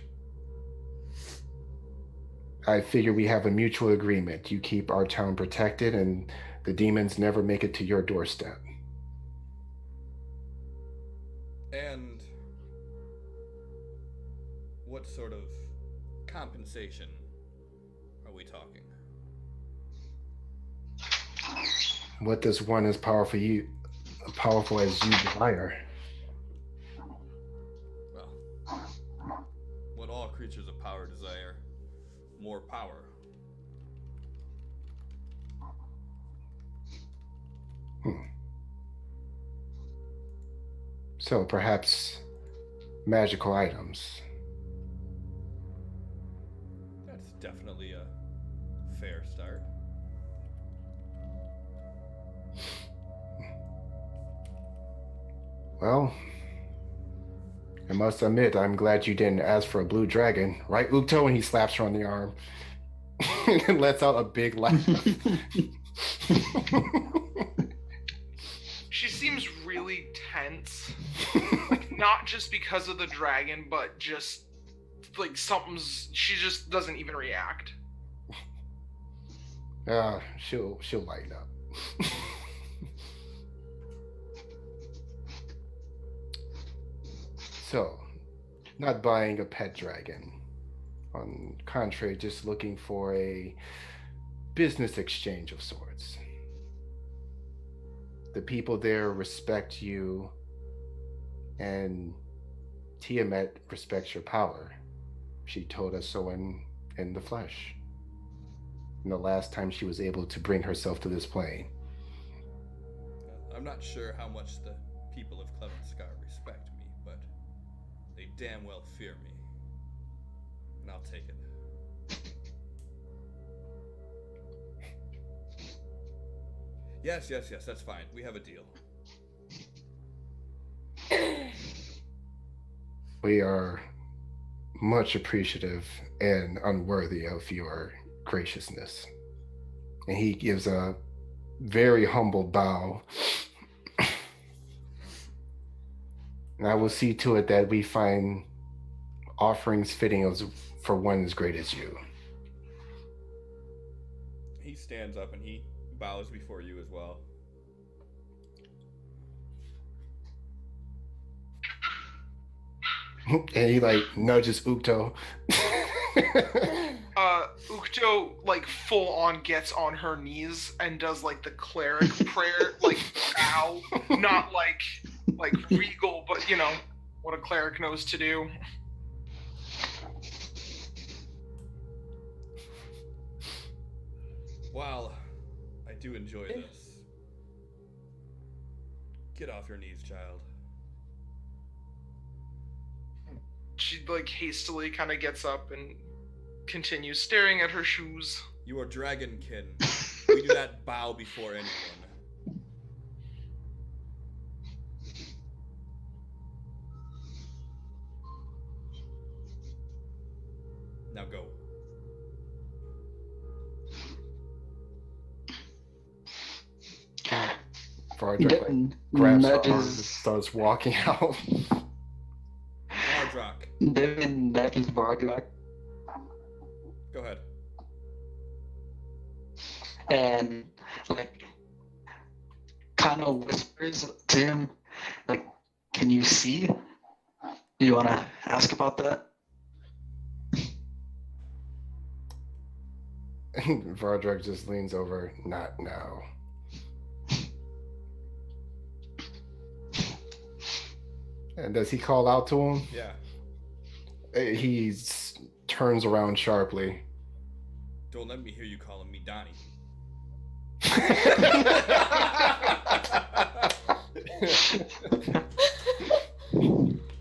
I figure we have a mutual agreement. You keep our town protected and the demons never make it to your doorstep. And what sort of compensation are we talking? What does one as powerful as you desire? Well, what all creatures of power desire: more power. So perhaps magical items. That's definitely a fair start. Well, I must admit, I'm glad you didn't ask for a blue dragon, right, Ukto? And he slaps her on the arm and lets out a big laugh. She seems really tense. Like, not just because of the dragon, but just like she just doesn't even react. She'll lighten up. So, not buying a pet dragon. On contrary, just looking for a business exchange of sorts. The people there respect you, and Tiamat respects your power. She told us so in the flesh. And the last time she was able to bring herself to this plane. I'm not sure how much the people of Clevenskar respect me, but they damn well fear me. And I'll take it. Yes, that's fine. We have a deal. We are much appreciative and unworthy of your graciousness. And he gives a very humble bow. And I will see to it that we find offerings fitting for one as great as you. He stands up and he bows before you as well. And he like nudges Ukto. Ukto like full on gets on her knees and does like the cleric prayer, like bow, not like regal, but you know what a cleric knows to do. Well, I do enjoy this. Get off your knees, child. She like hastily kind of gets up and continues staring at her shoes. You are dragonkin. We do not bow before anyone. Now go. Vardrak Devin grabs her arm and nudges. starts walking out. Vardrak, Devin nudges Vardrak go ahead. and like kind of whispers to him, like, "Can you see? You want to ask about that?" Vardrak just leans over. Not now. And does he call out to him? Yeah. He turns around sharply. Don't let me hear you calling me Donnie.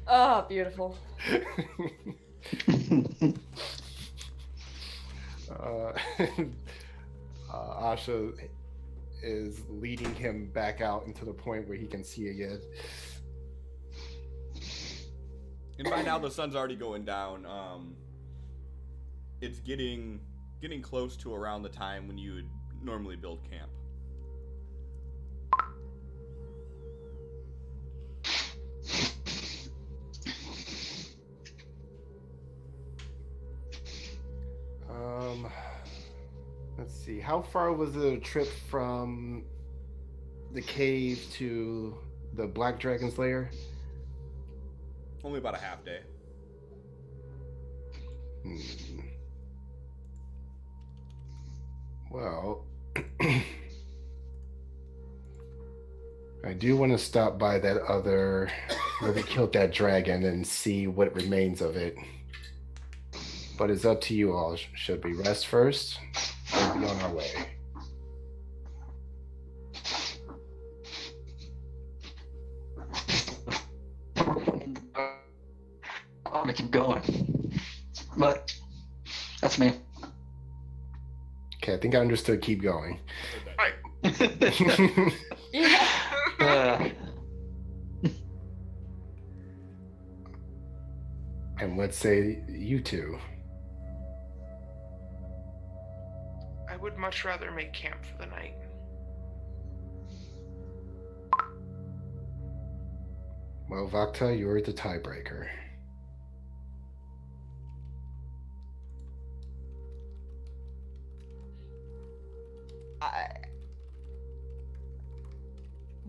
Ah, beautiful. Asha is leading him back out into the point where he can see again. And by now the sun's already going down. It's getting close to around the time when you would normally build camp. Let's see. How far was the trip from the cave to the Black Dragon's lair? Only about a half day. Well, I do want to stop by that other where they killed that dragon and see what remains of it. But it's up to you all. Should we rest first or be on our way? I want to keep going, but that's me. Okay, I think I understood. Keep going. Yeah. And let's say you two. I would much rather make camp for the night. Well, Vakta, you're the tiebreaker.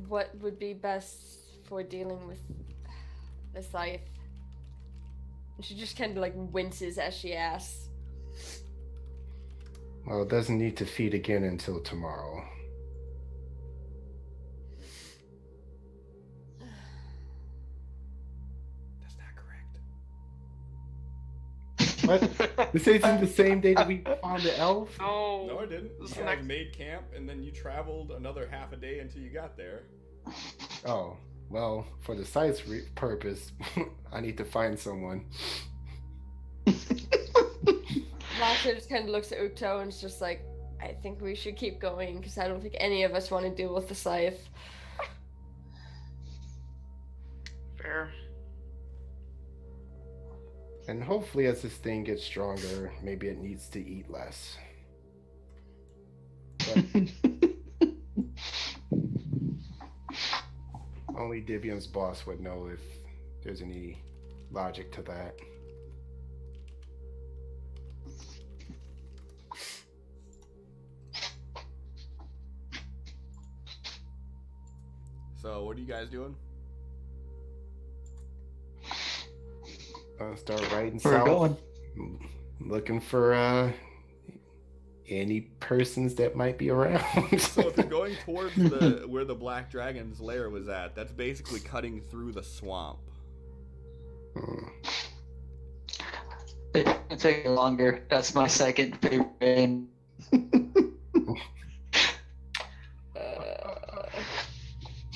What would be best for dealing with the scythe? She just kind of like winces as she asks. Well, it doesn't need to feed again until tomorrow. That's not correct. What? This isn't the same day that we found the elf? No. No, I didn't. This is You the guys next- made camp, and then you traveled another half a day until you got there. Oh, well, for the site's purpose, I need to find someone. Lasha just kind of looks at Ukto and is just like, I think we should keep going because I don't think any of us want to deal with the scythe. Fair. And hopefully as this thing gets stronger, maybe it needs to eat less. But only Divium's boss would know if there's any logic to that. So, what are you guys doing? Start riding We're south. going. Looking for any persons that might be around. So if you're going towards where the Black Dragon's lair was at, that's basically cutting through the swamp. It's taking longer. That's my second favorite game.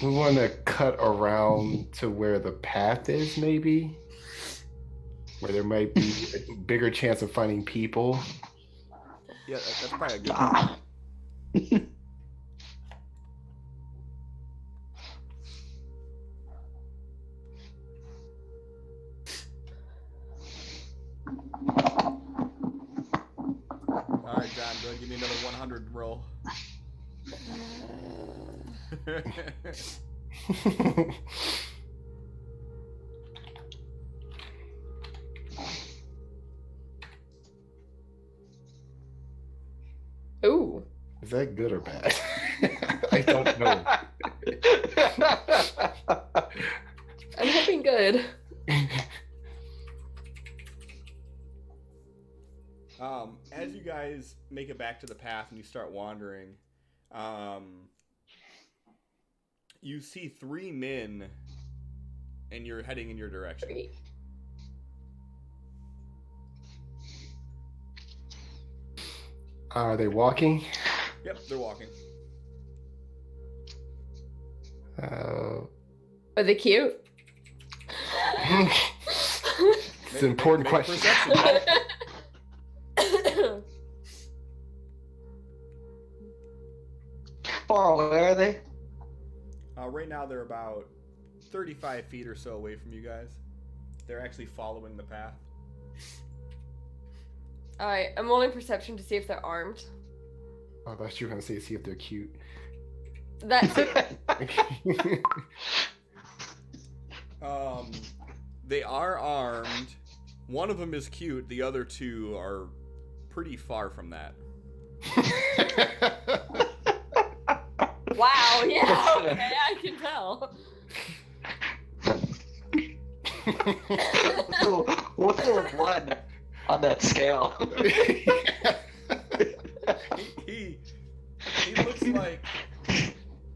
We want to cut around to where the path is, maybe? Where there might be a bigger chance of finding people. Yeah, that's probably a good one. Ah. Alright, John, go ahead and give me another 100 roll. Ooh. Is that good or bad? I don't know. I'm hoping good. As you guys make it back to the path and you start wandering, you see 3 men, and you're heading in your direction. Great. Are they walking? Yep, they're walking. Are they cute? It's an important Make a question. perception check. Far away are they? Right now they're about 35 feet or so away from you guys. They're actually following the path. Alright, I'm rolling perception to see if they're armed. I thought you were going to say see if they're cute. That's They are armed. One of them is cute. The other 2 are pretty far from that. wow, yeah, okay, I can tell. What's the one on that scale? he looks like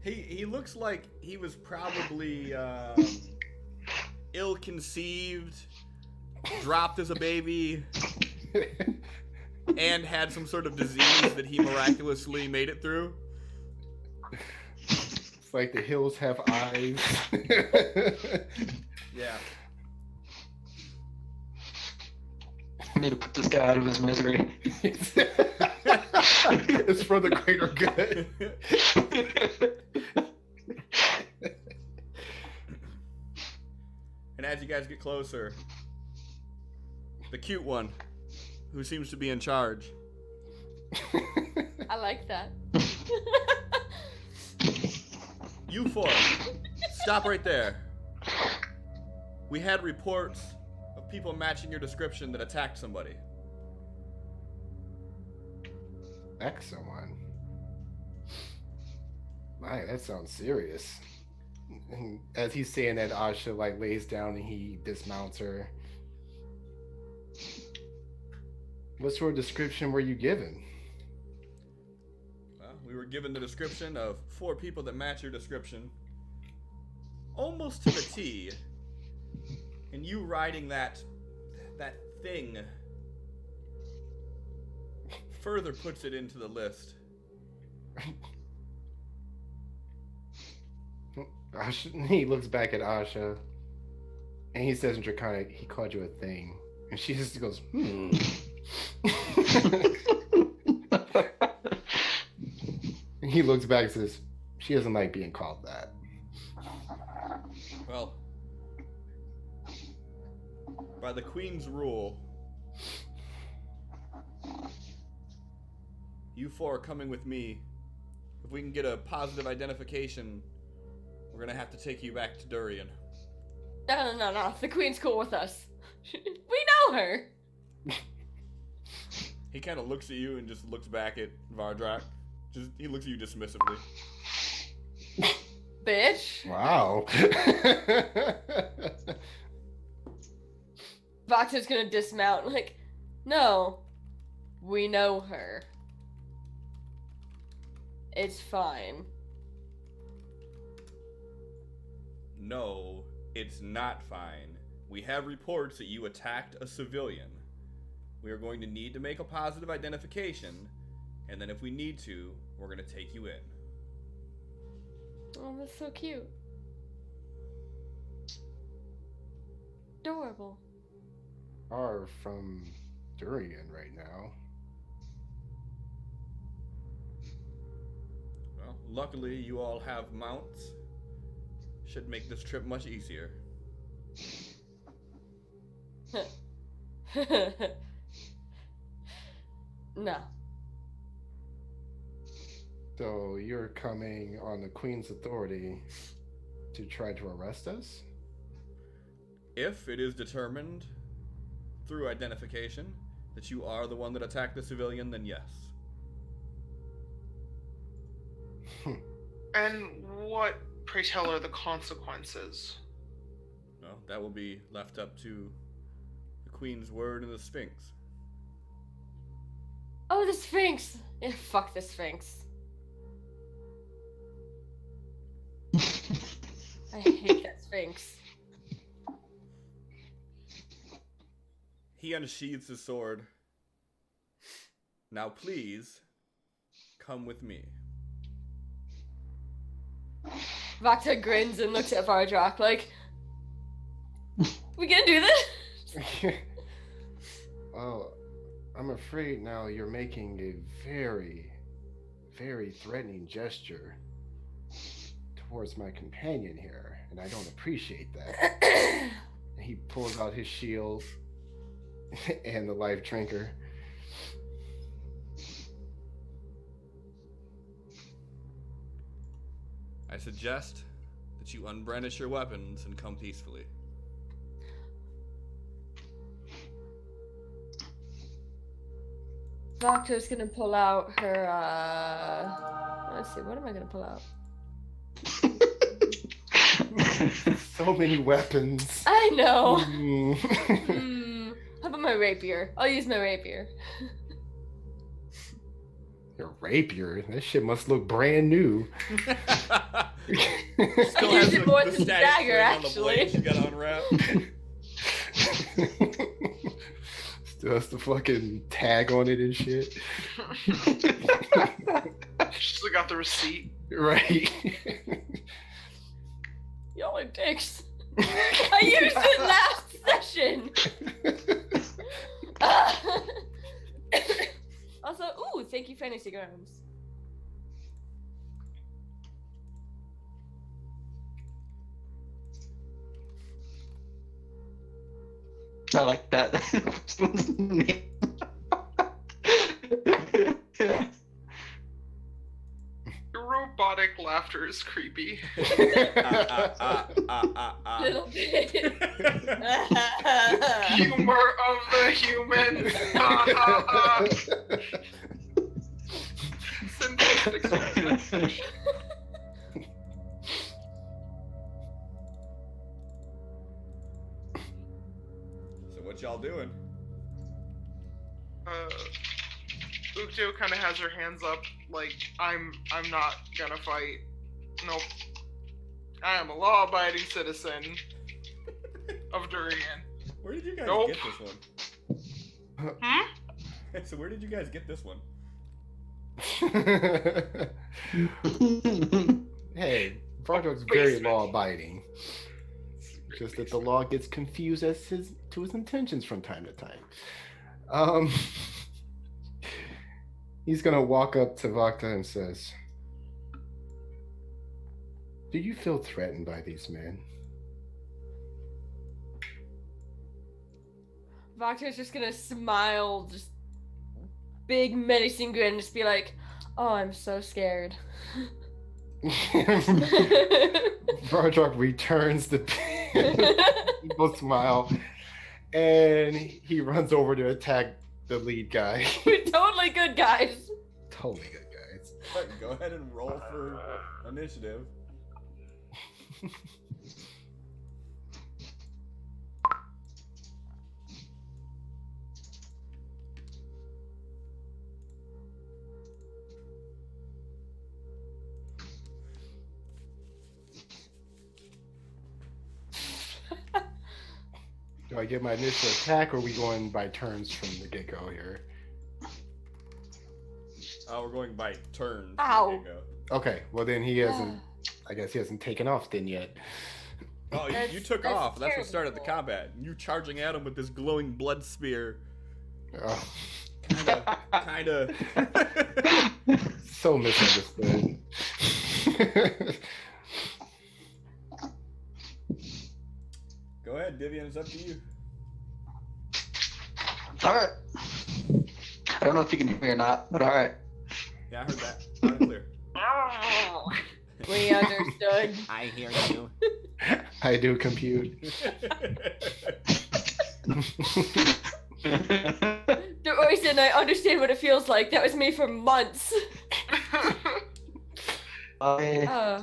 he looks like he was probably ill-conceived, dropped as a baby, and had some sort of disease that he miraculously made it through. It's like the hills have eyes. Yeah. I need to put this guy out of his misery. It's for the greater good. And as you guys get closer, the cute one, who seems to be in charge, I like that. you 4, stop right there. We had reports of people matching your description that attacked somebody. Attack someone? My, that sounds serious. And as he's saying that, Asha like lays down and he dismounts her. What sort of description were you given? Well, we were given the description of 4 people that match your description, almost to the T. And you riding that thing further puts it into the list. Asha, he looks back at Asha and he says in Draconic, he called you a thing. And she just goes, And he looks back and says, she doesn't like being called that. Well, by the Queen's rule, you 4 are coming with me. If we can get a positive identification, we're gonna have to take you back to Durian. No. The Queen's cool with us. We know her. He kind of looks at you and just looks back at Vardrak. He looks at you dismissively. Bitch. Wow. Vakta's gonna dismount, like, no, we know her. It's fine. No, it's not fine. We have reports that you attacked a civilian. We are going to need to make a positive identification, and then if we need to, we're going to take you in. Oh, that's so cute. Adorable. Are from Durian right now. Well, luckily you all have mounts. Should make this trip much easier. No. So you're coming on the Queen's authority to try to arrest us? If it is determined through identification that you are the one that attacked the civilian, then yes. And what, pray tell, are the consequences? Well, that will be left up to the Queen's word and the Sphinx. Oh, the Sphinx! Yeah, fuck the Sphinx. I hate that Sphinx. He unsheathes his sword. Now please, come with me. Vakta grins and looks at Vardrak like, we gonna do this? Well, I'm afraid now you're making a very, very threatening gesture towards my companion here, and I don't appreciate that. He pulls out his shield and the life drinker. I suggest that you unbrandish your weapons and come peacefully. Vakta's gonna pull out her, let's see, what am I gonna pull out? So many weapons. I know! Mm. How about my rapier? I'll use my rapier. Your rapier? That shit must look brand new. Still I has used it more the than static dagger, thing on the actually. blade. She gotta unwrap. Still has the fucking tag on it and shit. She still got the receipt. Right. Y'all are dicks. I used it last session! Also, ooh, thank you, Fantasy Grounds. I like that. Your robotic laughter is creepy. Little bit. Humor of the human. Simplistic. So what y'all doing? Ukjo kind of has her hands up, like, I'm not gonna fight. Nope. I am a law-abiding citizen of Durian. Where did you guys Nope. get this one? Hmm? So where did you guys get this one? Hey, Vardrak's very law-abiding. Just that the law gets confused as to his intentions from time to time. He's gonna walk up to Vakta and says, "Do you feel threatened by these men?" Vakta's just gonna smile, just big menacing grin, just be like, oh, I'm so scared. Vardrak returns the evil smile, and he runs over to attack the lead guy. We're totally good guys. Totally good, guys. Go ahead and roll for initiative. Do I get my initial attack, or are we going by turns from the get-go here? We're going by turns. Ow. Okay, well then he hasn't. I guess he hasn't taken off then yet. Oh, you took That's off. That's what started the terrible. combat. You charging at him with this glowing blood spear. Oh, Kinda. so misunderstood. Go ahead, Divian. It's up to you. All right. I don't know if you can hear me or not, but all right. Yeah, I heard that. Loud and clear. We understood. I hear you. I do compute. The reason I understand what it feels like. That was me for months. I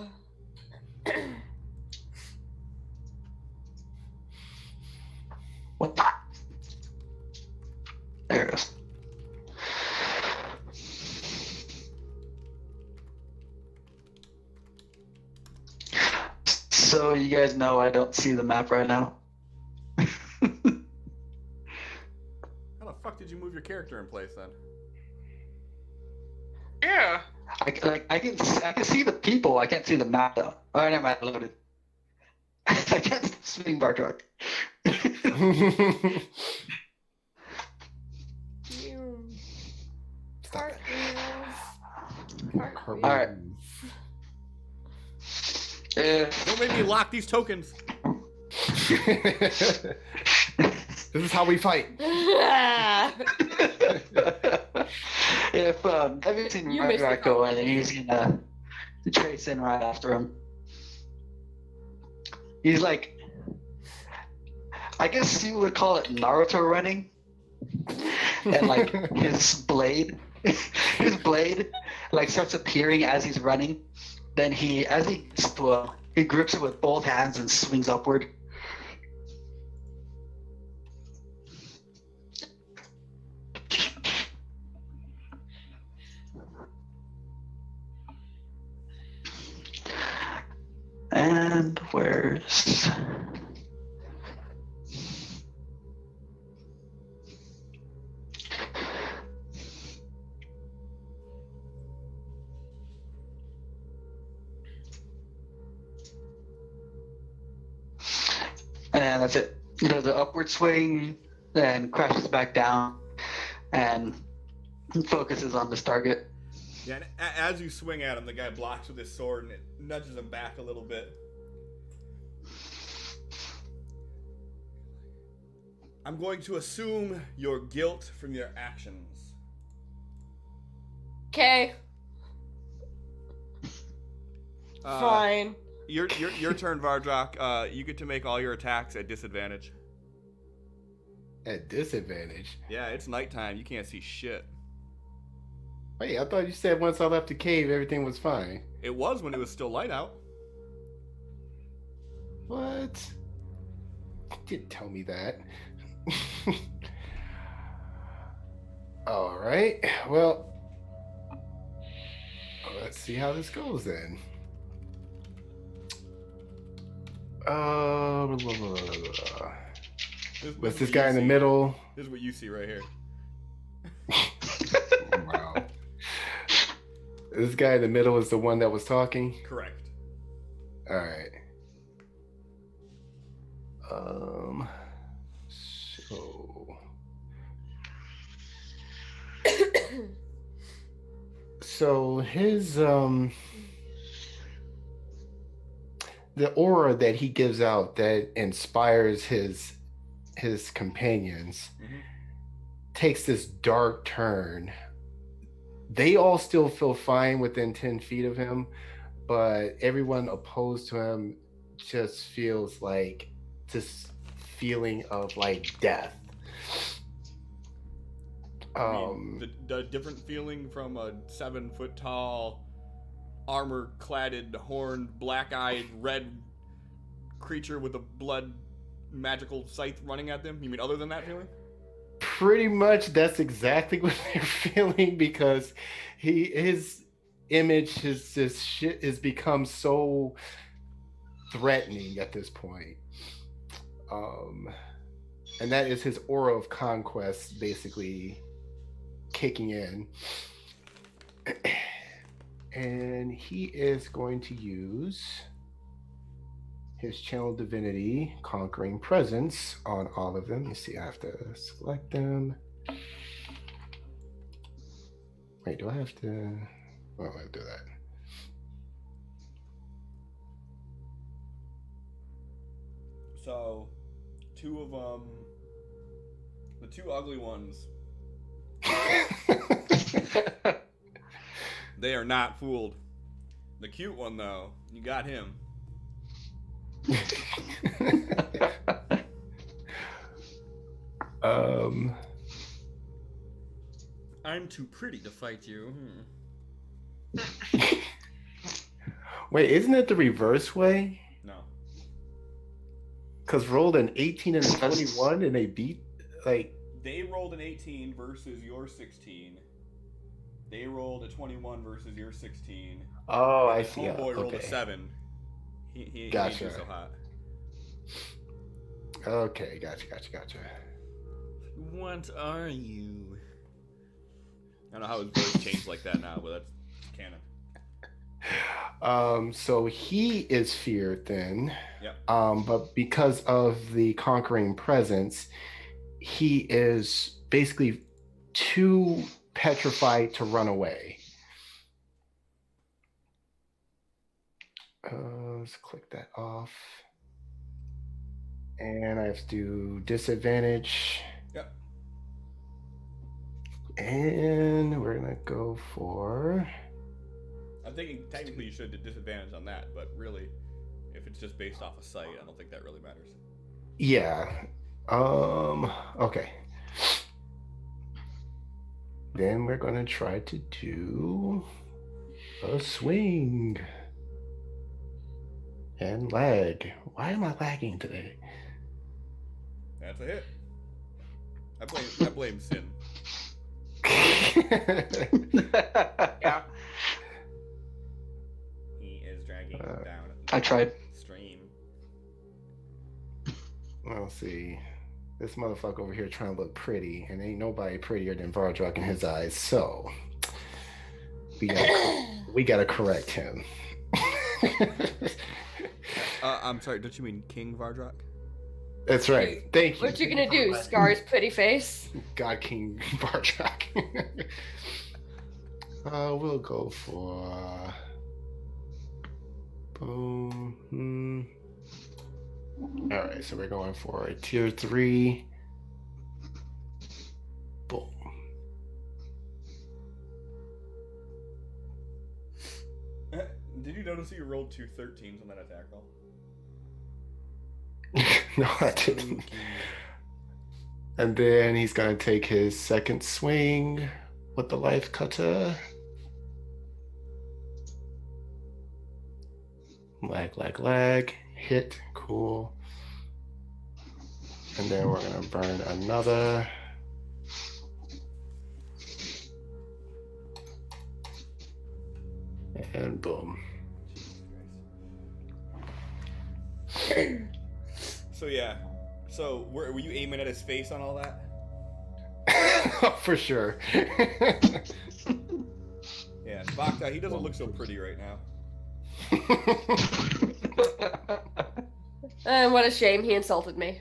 What the? There it is. So you guys know I don't see the map right now. How the fuck did you move your character in place then? Yeah. I can see the people. I can't see the map though. Oh, never mind. Loaded. I can't swing bar truck. Cartwheels. All right. Don't make me lock these tokens. This is how we fight. If have you seen You missed the Rocco and he's gonna trace in right after him. He's like, I guess you would call it Naruto running. And like his blade like starts appearing as he's running. Then he grips it with both hands and swings upward. And where's... And that's it. He does the upward swing, then crashes back down, and focuses on this target. Yeah, and as you swing at him, the guy blocks with his sword and it nudges him back a little bit. I'm going to assume your guilt from your actions. Okay. Fine. Your turn, Vardrak. You get to make all your attacks at disadvantage. At disadvantage? Yeah, it's nighttime. You can't see shit. Wait, I thought you said once I left the cave, everything was fine. It was when it was still light out. What? You didn't tell me that. All right. Well, let's see how this goes then. What's this guy in the middle? This is what you see right here. Wow. This guy in the middle is the one that was talking? Correct. All right. So his the aura that he gives out that inspires his companions takes this dark turn. They all still feel fine within 10 feet of him, but everyone opposed to him just feels like this feeling of like death. The different feeling from a 7-foot tall, armor-cladded, horned, black-eyed, red creature with a blood magical scythe running at them? You mean other than that feeling? Pretty much that's exactly what they're feeling, because his image, his shit has become so threatening at this point. And that is his aura of conquest basically kicking in. And he is going to use his channel divinity conquering presence on all of them. You see, I have to select them. Wait, do I have to? Well, I'll do that. So, two of them, the two ugly ones, they are not fooled. The cute one, though, you got him. I'm too pretty to fight you. Wait, isn't it the reverse way? No. Because rolled an 18 and a 21 and they beat, like... They rolled an 18 versus your 16. They rolled a 21 versus your 16. Oh, I The see. homeboy rolled a Okay. 7. He Gotcha. didn't do so hot. Okay, gotcha. What are you? I don't know how his voice changed like that now, but that's canon. So he is feared then. Yep. But because of the conquering presence, he is basically too petrified to run away. Let's click that off. And I have to do disadvantage. Yep. And we're gonna go for... I'm thinking technically you should have disadvantage on that, but really, if it's just based off of sight, I don't think that really matters. Yeah. Okay. Then we're gonna try to do a swing. And lag. Why am I lagging today? That's a hit. I blame Sin. Yeah. He is dragging down. I tried. Stream. Let's see. This motherfucker over here trying to look pretty, and ain't nobody prettier than Vardrock in his eyes, so we gotta correct him. I'm sorry, don't you mean King Vardrock? That's right. Thank you. What you gonna do? Scar's pretty face? God King Vardrock. We'll go for boom. All right, so we're going for a tier 3. Boom. Did you notice you rolled 2 13s on that attack roll? No, I didn't. And then he's gonna take his second swing with the life cutter. Lag. Hit. Cool. And then we're gonna burn another. And boom. So yeah. So were you aiming at his face on all that? For sure. Yeah, Bacta, he doesn't look so pretty right now. What a shame, he insulted me.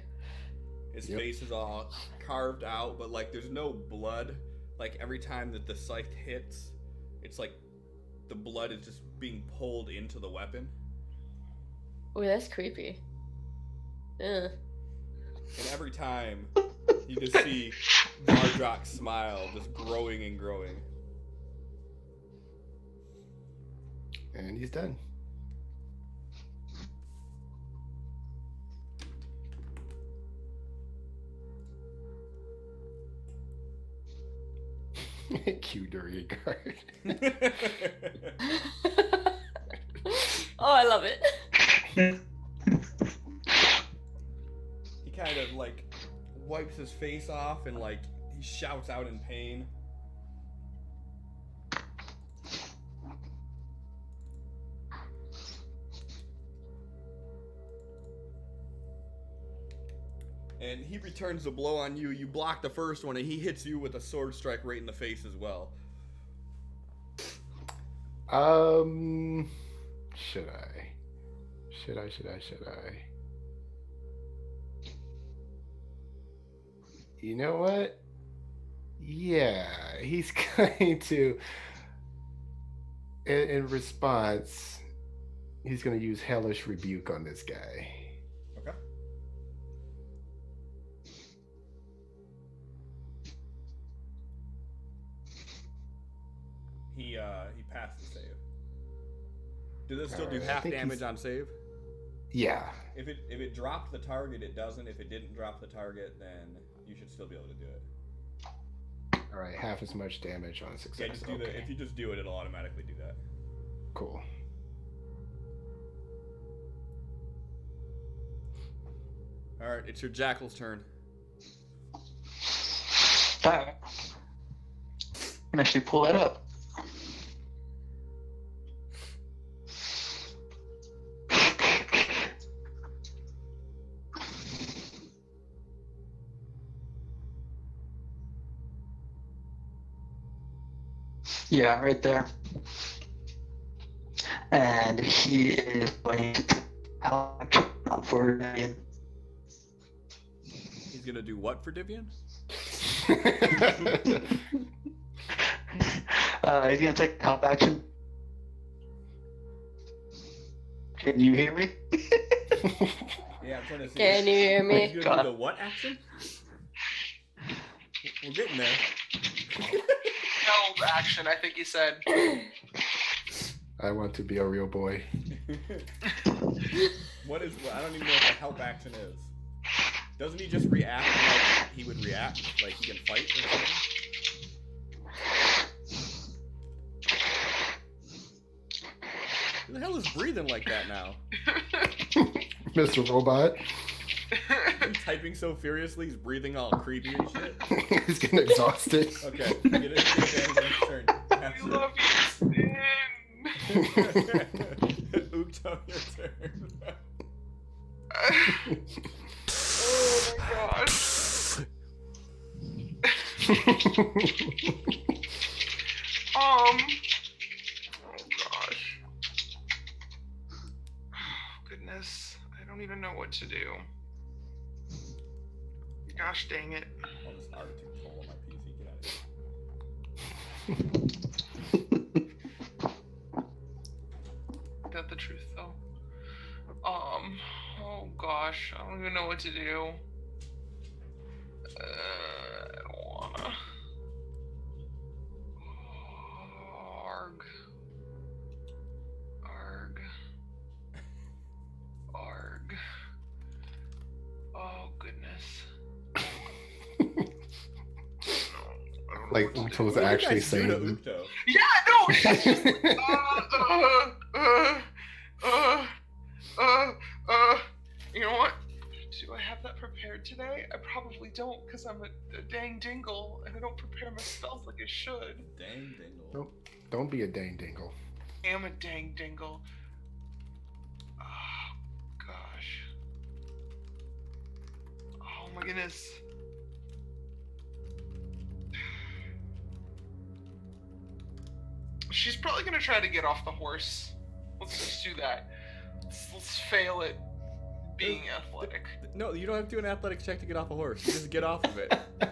His face is all carved out, but like there's no blood. Like every time that the scythe hits, it's like the blood is just being pulled into the weapon. Oh, that's creepy. And every time you just see Vardrock's smile just growing and growing. And he's done. Cute Durian guard. Oh, I love it. He kind of like wipes his face off and like he shouts out in pain. And he returns the blow on you. You block the first one, and he hits you with a sword strike right in the face as well. Should I? Should I? You know what? Yeah, he's going to. In response, he's going to use Hellish Rebuke on this guy. Okay. He passed the save. Does it still do Alright, I half think damage he's- on save? Yeah. If it dropped the target, it doesn't. If it didn't drop the target, then you should still be able to do it. All right, half as much damage on success. Yeah, just do okay. that. If you just do it, it'll automatically do that. Cool. All right, it's your Jackal's turn. Alright. I can actually pull that up. Yeah, right there. And he is going to action for Vivian. He's gonna do what for Divian? He's gonna take help action. Can you hear me? Yeah, I'm trying to see. Can you hear me? He's gonna do the what action? We're getting there. Held action, I think he said. I want to be a real boy. What is? I don't even know what the help action is. Doesn't he just react like he would react? Like he can fight or something? Who the hell is breathing like that now? Mr. Robot. He's typing so furiously, he's breathing all creepy and shit. He's getting exhausted. Okay, get it advantage on his turn. That's We love you, Spin. Ukto, your turn. Oh my gosh. Oh gosh. Goodness, I don't even know what to do. Gosh dang it. I'll just Arctic pull on my PC. Get out of here. Is that the truth though? Oh gosh, I don't even know what to do. I don't wanna. Arg. Oh goodness. Like Ukto's actually What do you guys do saying. to Ukto? Yeah, no, she's just you know what? Do I have that prepared today? I probably don't, because I'm a dang dingle and I don't prepare my spells like I should. Dang dingle. Nope. Don't be a dang dingle. I am a dang dingle. Oh gosh. Oh my goodness. She's probably gonna try to get off the horse. Let's just do that. Let's fail at being athletic. No, you don't have to do an athletics check to get off a horse. You just get off of it. I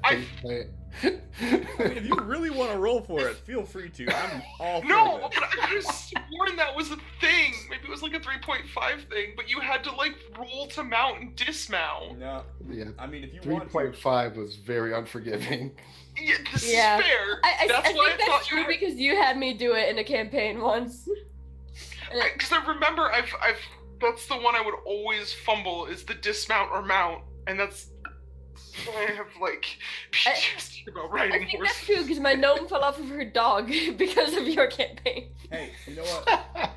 I mean, if you really want to roll for it, feel free to. I'm all for no, this. but I could have sworn that was a thing. Maybe it was like a 3.5 thing, but you had to like roll to mount and dismount. No, Yeah. I mean, if you want to. 3.5 was very unforgiving. Yeah, this Yeah. is fair. I That's think why I that's thought true you had. because you had me do it in a campaign once. And it- Because I remember I've that's the one I would always fumble is the dismount or mount, and that's why I have like PTSD about I riding think that's horses. true because my gnome fell off of her dog because of your campaign. Hey, you know what?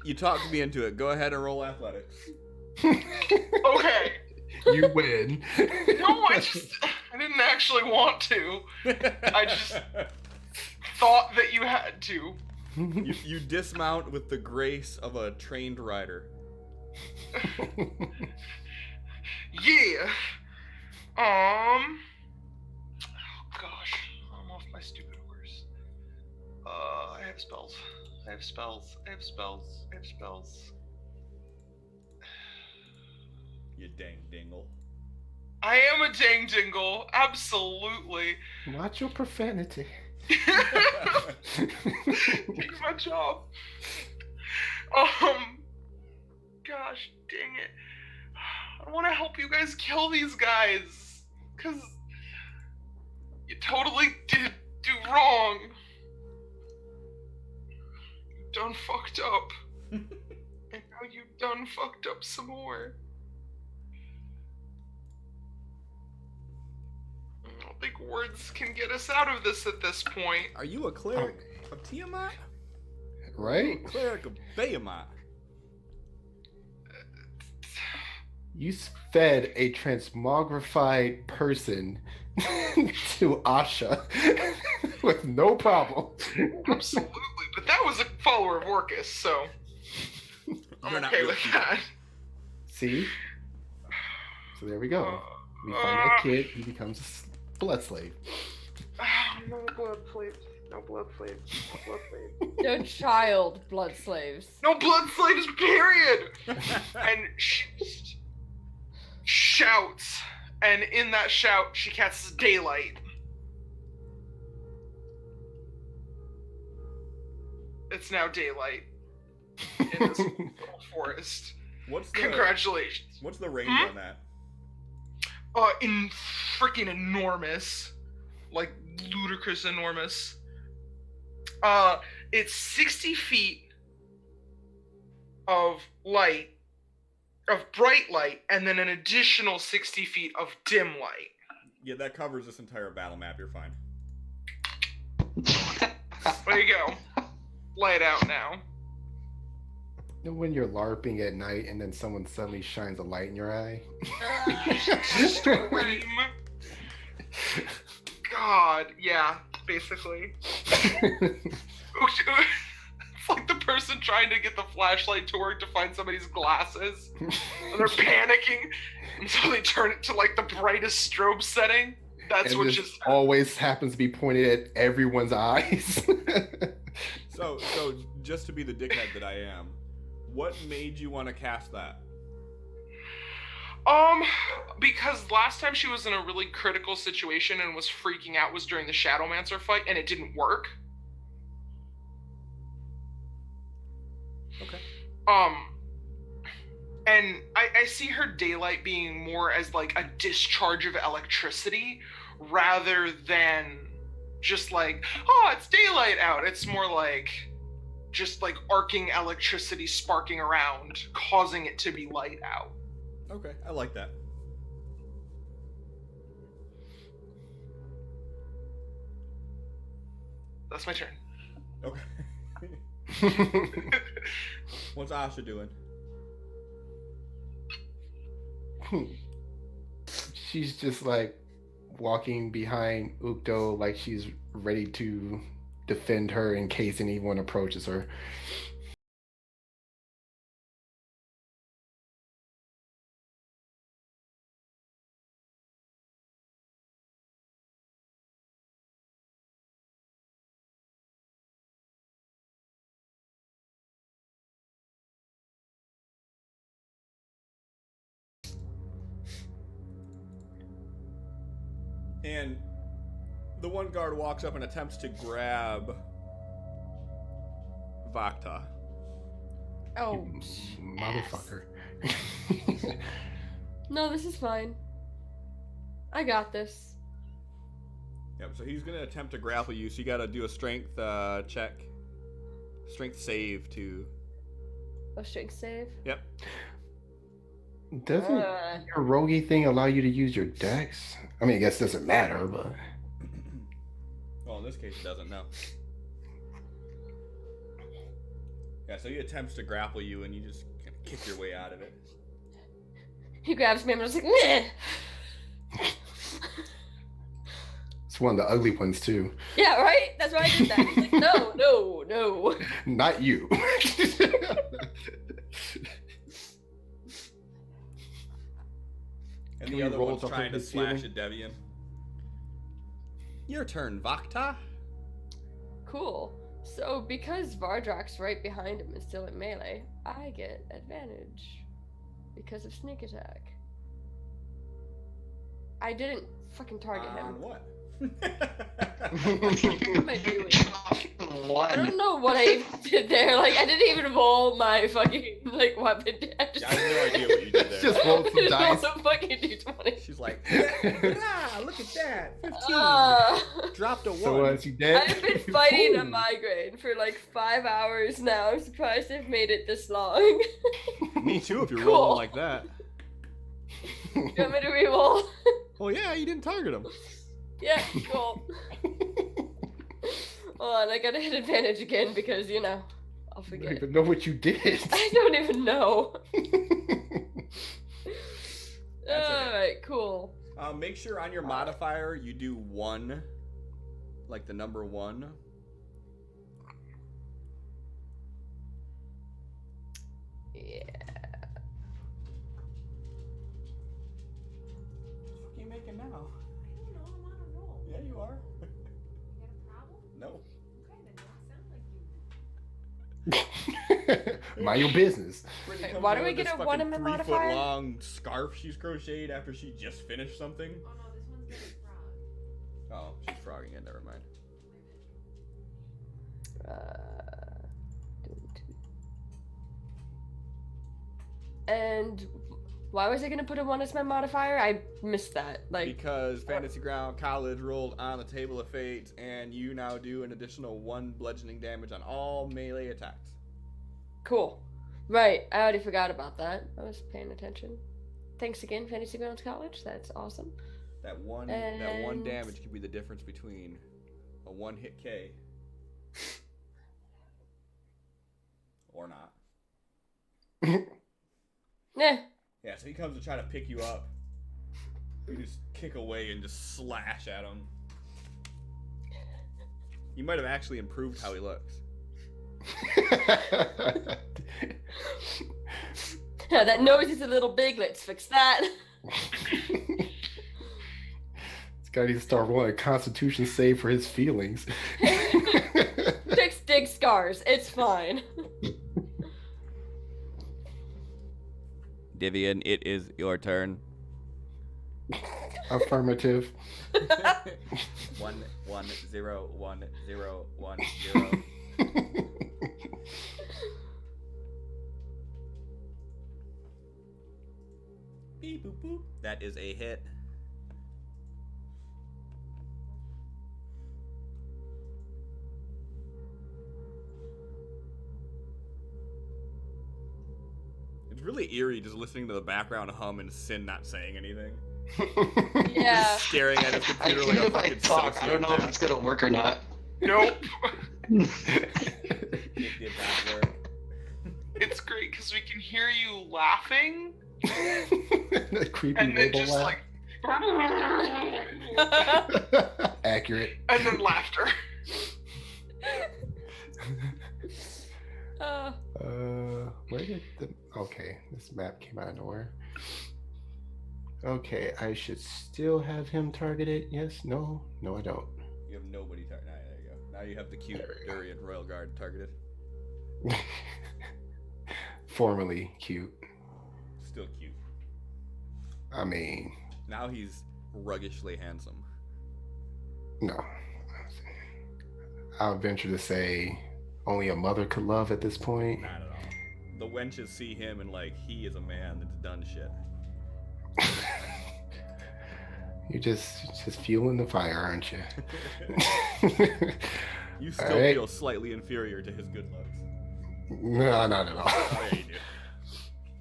You talked me into it. Go ahead and roll athletics. Okay. You win. No, I didn't actually want to. I just thought that you had to. You dismount with the grace of a trained rider. Yeah. Oh gosh, I'm off my stupid horse. I have spells. I have spells. You dang dingle. I am a dang dingle, absolutely. Watch your profanity. Takes my job. Gosh dang it. I want to help you guys kill these guys. Because you totally did do wrong. You done fucked up. And now you done fucked up some more. I don't think words can get us out of this at this point. Are you a cleric of Tiamat? Right? Cleric of Behemoth. You fed a transmogrified person to Asha with no problem. Absolutely, but that was a follower of Orcus, so I'm They're not okay real with people. that. See? So there we go. We find that kid, he becomes a blood slave. No blood slaves. No blood slaves. No blood slaves. No child blood slaves. No blood slaves, period! And she just shouts, and in that shout, she casts daylight. It's now daylight in this little forest. What's the Congratulations. What's the range on that? In freaking enormous. Like, ludicrous enormous. It's 60 feet of light, of bright light, and then an additional 60 feet of dim light. Yeah, that covers this entire battle map. You're fine. There you go. Light out now. You know when you're LARPing at night and then someone suddenly shines a light in your eye? Scream. God, yeah, basically. It's like the person trying to get the flashlight to work to find somebody's glasses. And they're panicking. And so they turn it to like the brightest strobe setting. That's and what this just always happens to be pointed at everyone's eyes. So just to be the dickhead that I am, what made you want to cast that? Because last time she was in a really critical situation and was freaking out was during the Shadowmancer fight, and it didn't work. Okay. And I see her daylight being more as like a discharge of electricity rather than just like, oh, it's daylight out. It's more like just like arcing electricity sparking around, causing it to be light out. Okay, I like that. That's my turn. Okay. What's Asha doing? She's just like walking behind Ukto like she's ready to defend her in case anyone approaches her. And the one guard walks up and attempts to grab Vakta. Oh, Motherfucker. no, this is fine. I got this. Yep, so he's going to attempt to grapple you, so you got to do a strength check. Strength save to... A strength save? Yep. Doesn't your roguey thing allow you to use your dex? I mean, I guess it doesn't matter, but... Well, in this case, it doesn't, no. Yeah, so he attempts to grapple you, and you just kind of kick your way out of it. He grabs me and I'm just like, meh! It's one of the ugly ones, too. Yeah, right? That's why I did that. He's like, no. Not you. And Can the we other roll one's to hurt trying to his slash feeling? at Devian. Your turn, Vakta. Cool. So because Vardrak's right behind him and still in melee, I get advantage because of sneak attack. I didn't fucking target On him. what? What am I doing? I One. don't know what I did there. Like, I didn't even roll my fucking, like, weapon. I Yeah, I have no idea what you did there. Just roll some dice. Roll a fucking d20. She's like, ah, look at that, 15. Dropped a 1. So as you dead? I've been fighting a Boom. migraine for like 5 hours now. I'm surprised I've made it this long. Me too, if you're Cool. rolling like that. You want me to reroll? Well, yeah, you didn't target him. Yeah, cool. Hold on, I gotta hit advantage again because, you know, I'll I don't forget. even know what you did. I don't even know. That's okay. Alright, cool. Make sure on your modifier you do 1, like the number 1. Yeah. What are you making now? I don't know, I'm on a roll. Yeah, you are. You got a problem? No. Okay, then don't sound like you. Mind your business. Brittany Okay, comes why in do we with get this a 1 fucking in my 3 foot modifier? long scarf she's crocheted after she just finished something. Oh no, this one's got a frog. Oh, she's frogging it. Never mind. And why was I gonna put a 1 as my modifier? I missed that. Like, Because Fantasy Ground College rolled on the Table of Fate, and you now do an additional 1 bludgeoning damage on all melee attacks. cool. Right, I already forgot about that. I was paying attention. Thanks again, Fantasy Grounds College. That's awesome. That one And- damage could be the difference between a 1-hit K or not. Nah. Yeah, so he comes to try to pick you up. You just kick away and just slash at him. You might have actually improved how he looks. Yeah, that nose is a little big. Let's fix that. This guy needs to start rolling a constitution save for his feelings. 6 dig scars. It's fine. Divian, it is your turn. Affirmative. 1 1 0 1 0 1 0. Beep boop boop. That is a hit. It's really eerie just listening to the background hum and Sin not saying anything. Yeah. Just staring at his I computer think like a if I fucking talk, I don't know if sociopath. it's gonna work or not. Nope. It did not work. It's great because we can hear you laughing That creepy and then label just laugh. like Accurate. and then laughter. Uh, Where did the... Okay, this map came out of nowhere. Okay, I should still have him targeted. Yes? No? No, I don't. You have nobody targeted. There you go. Now you have the cute There we go. Durian Royal Guard targeted. Formerly cute. Still cute. I mean, Now he's ruggishly handsome. no. I'll venture to say only a mother could love at this point. Not at all. The wenches see him and like he is a man that's done shit. You're just fueling the fire, aren't you? You still Alright. feel slightly inferior to his good looks. No, not at all. Oh yeah, you do.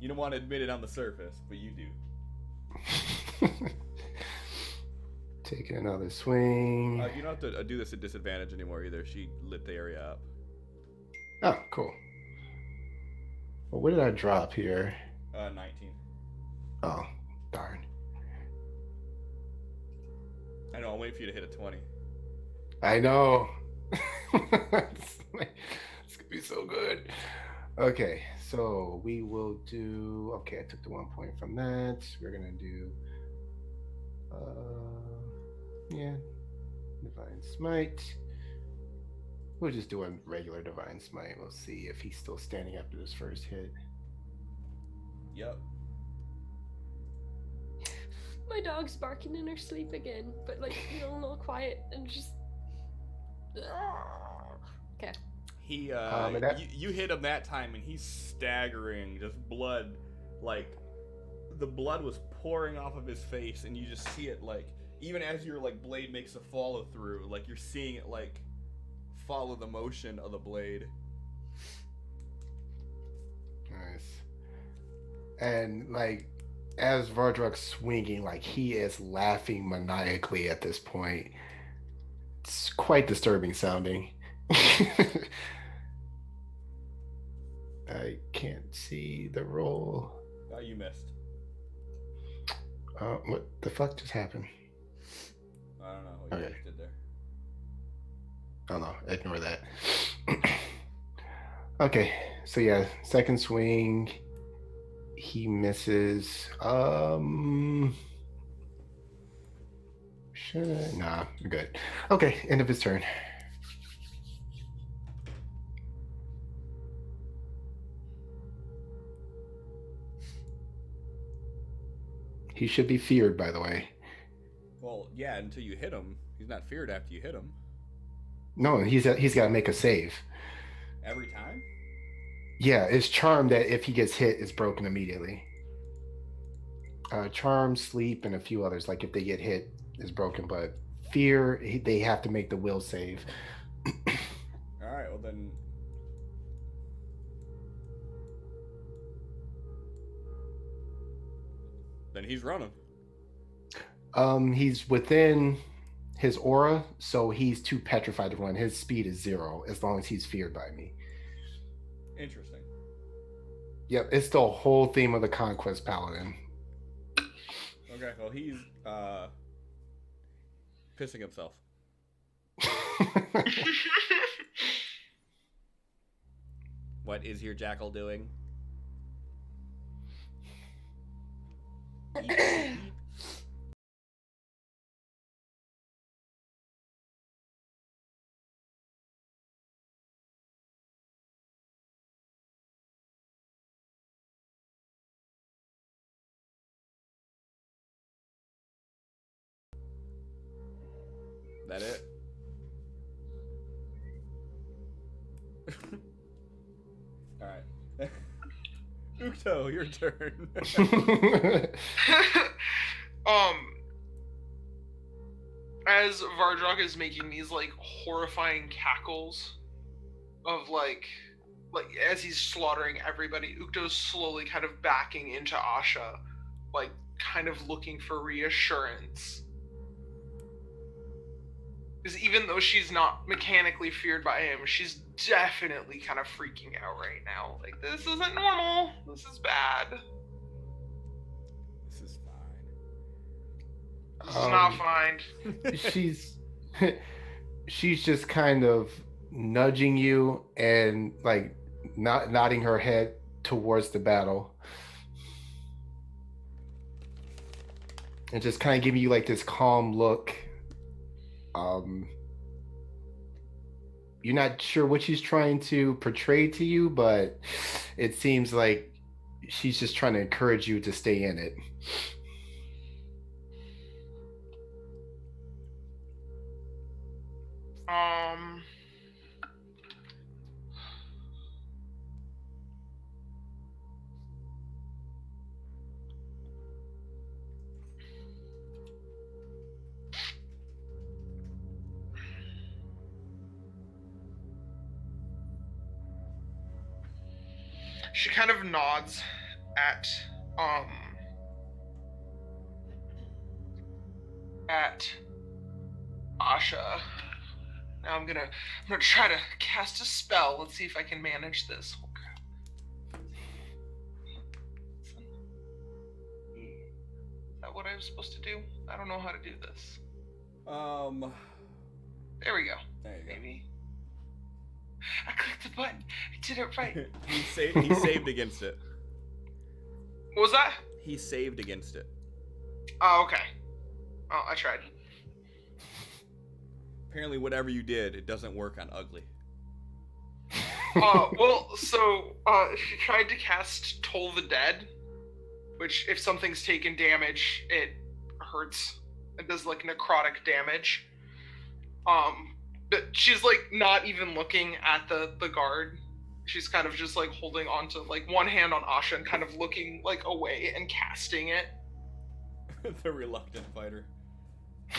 You don't want to admit it on the surface, but you do. Taking another swing. You don't have to do this at disadvantage anymore either. She lit the area up. Oh, cool. Well, what did I drop here? 19. Oh, darn. I know. I'll wait for you to hit a 20. I know. It's gonna be so good. Okay, so we will do. Okay, I took the 1 point from that. We're gonna do Yeah. Divine Smite. We'll just do a regular Divine Smite. We'll see if he's still standing after this first hit. Yep. My dog's barking in her sleep again, but like, you know, a little quiet and just. Okay. He and that- you hit him that time and he's staggering, just blood, like the blood was pouring off of his face, and you just see it, like, even as your like blade makes a follow through, like you're seeing it like follow the motion of the blade. Nice. And like as Vardruk's swinging, like he is laughing maniacally at this point. It's quite disturbing sounding. I can't see the roll. Oh, you missed. What the fuck just happened? I don't know what you Okay. just did there. Oh no, ignore that. Okay, so yeah, second swing. He misses. Should I? Nah, I'm good. Okay, end of his turn. He should be feared, by the way. Well, yeah, until you hit him. He's not feared after you hit him. No, he's got to make a save. Every time? Yeah, it's charm that if he gets hit, is broken immediately. Charm, sleep, and a few others, like if they get hit, is broken. But fear, they have to make the will save. Alright, well then. Then he's running. He's within his aura, so he's too petrified to run. His speed is 0 as long as he's feared by me. Interesting. Yep, it's the whole theme of the Conquest Paladin. Okay, well he's pissing himself. What is your jackal doing? That it? Alright. Ukto, your turn. As Vardruk is making these like horrifying cackles of like as he's slaughtering everybody, Ukto's slowly kind of backing into Asha, like kind of looking for reassurance. Because even though she's not mechanically feared by him, she's definitely kind of freaking out right now. Like, this isn't normal. This is bad. This is fine. This is not fine. she's just kind of nudging you and like nodding her head towards the battle, and just kind of giving you like this calm look. You're not sure what she's trying to portray to you, but it seems like she's just trying to encourage you to stay in it. She kind of nods at Asha. Now I'm gonna try to cast a spell. Let's see if I can manage this. Oh crap. Is that what I was supposed to do? I don't know how to do this. There we go. There you go. Maybe. I clicked the button. I did it right. He saved against it. What was that? He saved against it. Oh, okay. Oh, I tried. Apparently, whatever you did, it doesn't work on ugly. She tried to cast Toll the Dead, which, if something's taken damage, it hurts. It does, like, necrotic damage. But she's, like, not even looking at the guard. She's kind of just, like, holding on to, like, one hand on Asha and kind of looking, like, away and casting it. The reluctant fighter.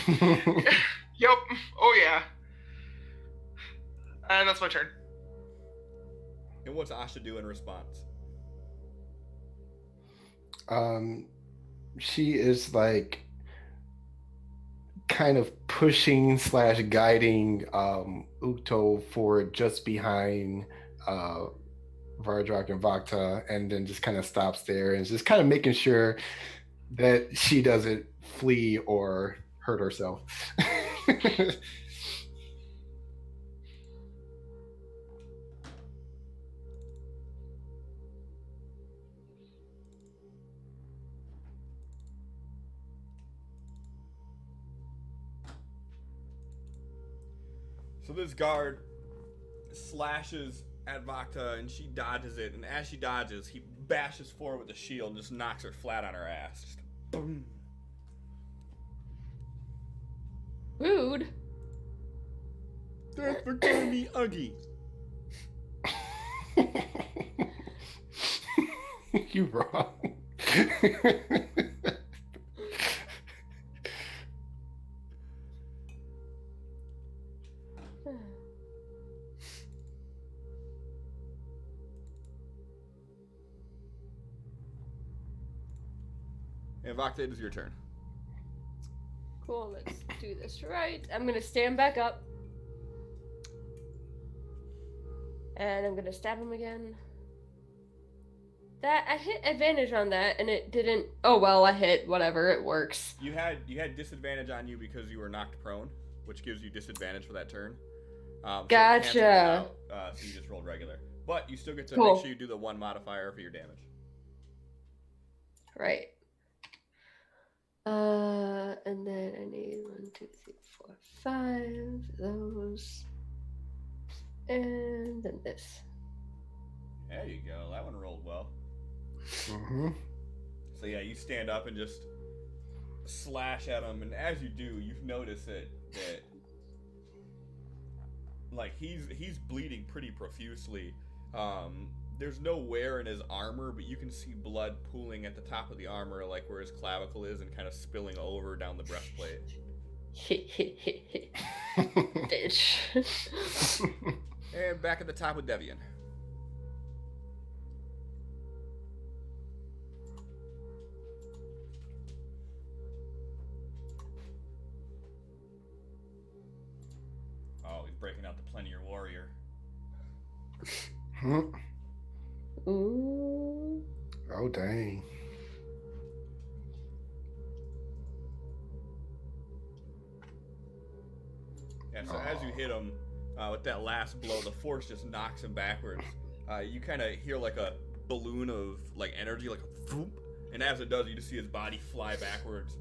Yep. Oh, yeah. And that's my turn. And what's Asha do in response? She is like kind of pushing / guiding Ukto forward just behind Vardrak and Vakta, and then just kind of stops there and just kind of making sure that she doesn't flee or hurt herself. So this guard slashes at Vakta and she dodges it, and as she dodges, he bashes forward with the shield and just knocks her flat on her ass. Just boom. Rude. That's for calling me Uggy. You wrong. And Vakta, it is your turn. Cool, let's do this right. I'm gonna stand back up. And I'm gonna stab him again. That I hit advantage on that and it didn't. Oh well, I hit, whatever, it works. You had disadvantage on you because you were knocked prone, which gives you disadvantage for that turn. So it canceled it Gotcha. out, so you just rolled regular. But you still get to Cool. make sure you do the 1 modifier for your damage. Right. And then I need 1, 2, 3, 4, 5 those. And then this. There you go. That one rolled well. Mm-hmm. So yeah, you stand up and just slash at him, and as you do, you notice that like he's bleeding pretty profusely. There's no wear in his armor, but you can see blood pooling at the top of the armor, like where his clavicle is, and kind of spilling over down the breastplate. Bitch. And back at the top with Devian. Oh, he's breaking out the Plenty Your Warrior. Ooh. Oh, dang. Yeah, so as you hit him with that last blow, the force just knocks him backwards. You kind of hear like a balloon of like energy, like a thump, and as it does, you just see his body fly backwards,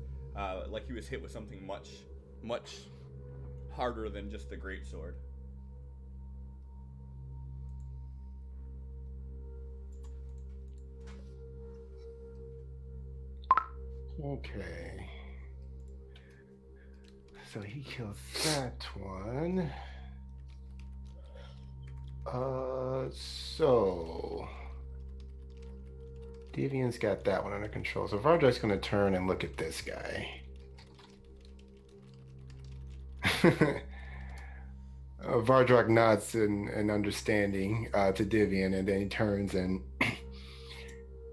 like he was hit with something much, much harder than just the greatsword. Okay. So he kills that one. So Deviant's got that one under control. So Vardrak's gonna turn and look at this guy. Vardrak nods in understanding to Deviant, and then he turns and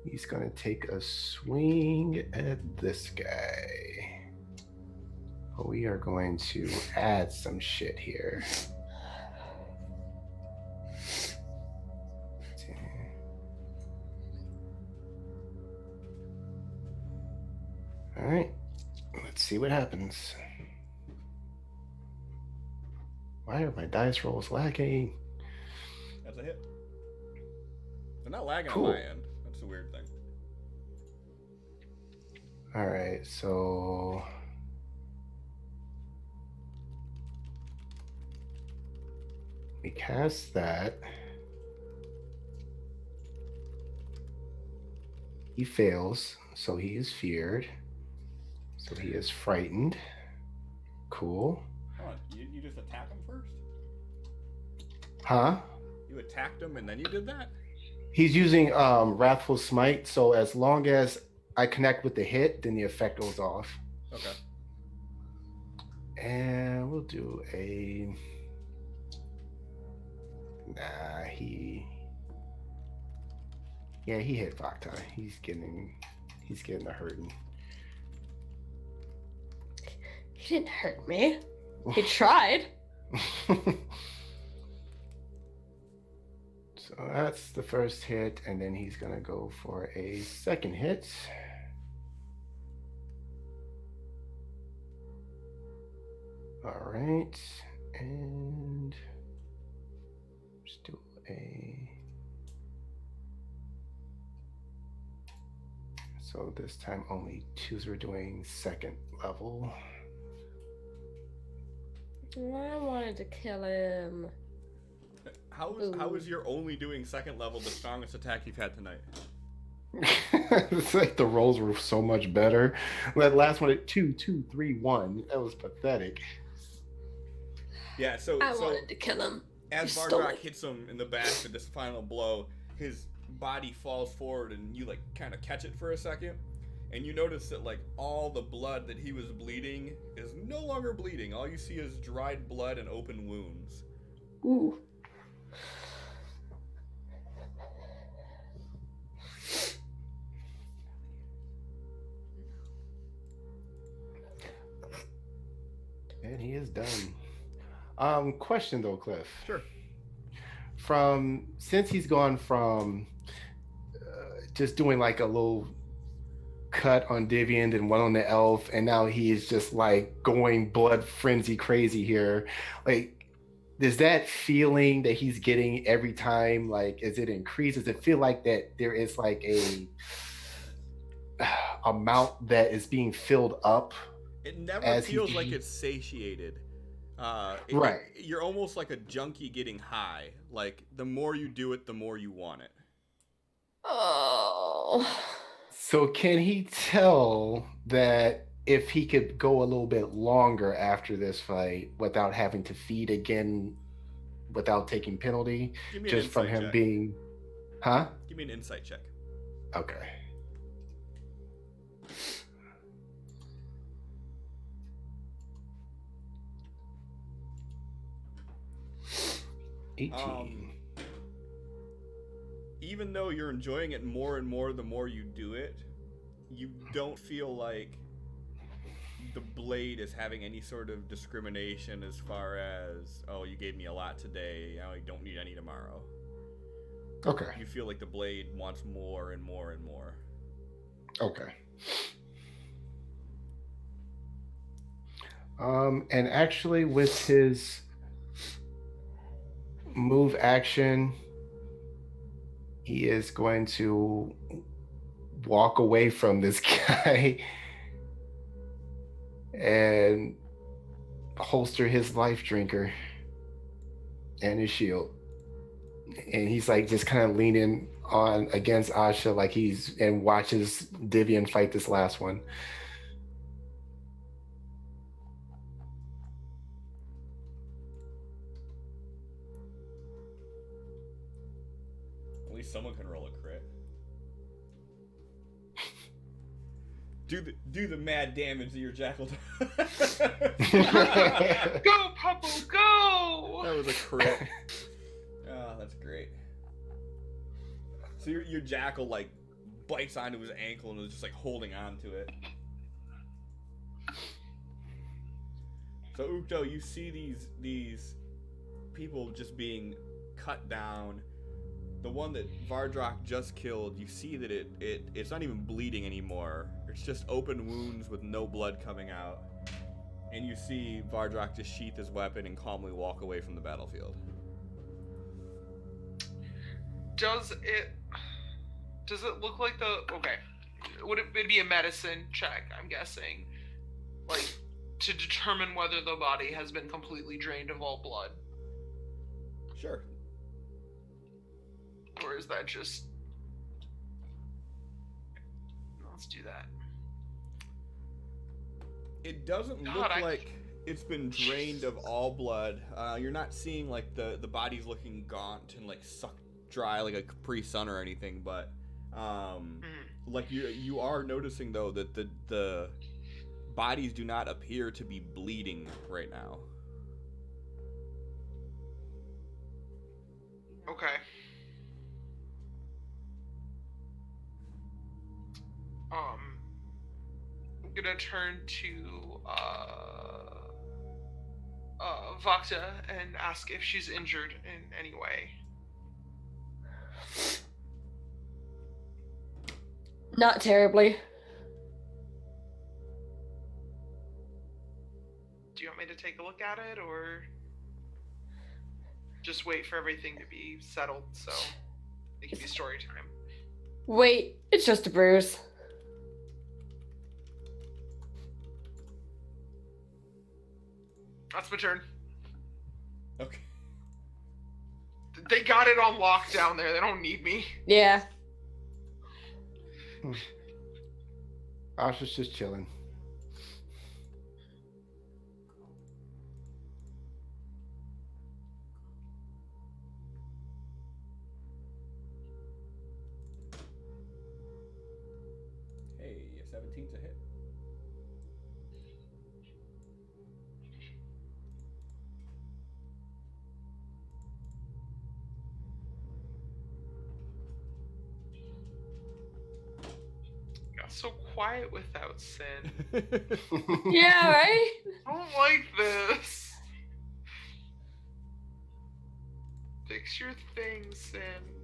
he's gonna take a swing at this guy. But we are going to add some shit here. All right, let's see what happens. Why are my dice rolls lagging? That's a hit. They're not lagging Cool. on my end. That's a weird thing. All right, so We cast that. He fails, so he is feared. So he is frightened. Cool. Hold on, you just attack him first? Huh? You attacked him and then you did that? He's using Wrathful Smite, so as long as I connect with the hit, then the effect goes off. Okay. And we'll do a... Nah, he hit Vakta. He's getting the hurting. He didn't hurt me. He tried. So that's the first hit, and then he's gonna go for a second hit. All right, and let's do a... So this time only twos are doing second level. I wanted to kill him. How is your only doing second level the strongest attack you've had tonight? It's like the rolls were so much better. That last one at 2, 2, 3, 1. That was pathetic. Yeah, so I wanted to kill him. as You stole Vardrak it. hits him in the back with this final blow, his body falls forward and you like kind of catch it for a second. And you notice that like all the blood that he was bleeding is no longer bleeding. All you see is dried blood and open wounds. Ooh. And he is done. Question though, Cliff. Sure. Since he's gone from just doing like a little cut on Divian and one on the elf, and now he is just like going blood frenzy crazy here. Like, does that feeling that he's getting every time, like, as it increases, does it feel like that there is like a amount that is being filled up? It never As feels he- like it's satiated. Right. You're almost like a junkie getting high. Like, the more you do it, the more you want it. Oh. So can he tell that if he could go a little bit longer after this fight without having to feed again, without taking penalty, Give me an just from insight him check. being, huh? Give me an insight check. Okay. Even though you're enjoying it more and more the more you do it, you don't feel like the blade is having any sort of discrimination as far as, oh, you gave me a lot today, I don't need any tomorrow. Okay. You feel like the blade wants more and more and more. Okay. And actually with his move action, he is going to walk away from this guy and holster his life drinker and his shield. And he's like just kind of leaning on against Asha like and watches Divian fight this last one. At least someone can roll a crit. Do the mad damage that your jackal does. Go, Puppo, go! That was a crit. Oh, that's great. So your jackal like bites onto his ankle and is just like holding on to it. So Ukto, you see these people just being cut down. The one that Vardrak just killed, you see that it's not even bleeding anymore. It's just open wounds with no blood coming out. And you see Vardrak just sheath his weapon and calmly walk away from the battlefield. Does it look like okay? Would it be a medicine check? I'm guessing, like to determine whether the body has been completely drained of all blood. Sure. Or is that just... Let's do that. It doesn't God, look I- like it's been drained of all blood. You're not seeing like the body's looking gaunt and like sucked dry like a Capri Sun or anything, but like you are noticing though that the bodies do not appear to be bleeding right now. Okay. I'm gonna turn to Vakta and ask if she's injured in any way. Not terribly. Do you want me to take a look at it, or just wait for everything to be settled so it can be story time? Wait, it's just a bruise. That's my turn. Okay. They got it on lockdown there. They don't need me. Yeah. Asha's just chilling. Hey, 17's a hit. Got so quiet without Sin. Yeah, right? I don't like this. Fix your thing, Sin.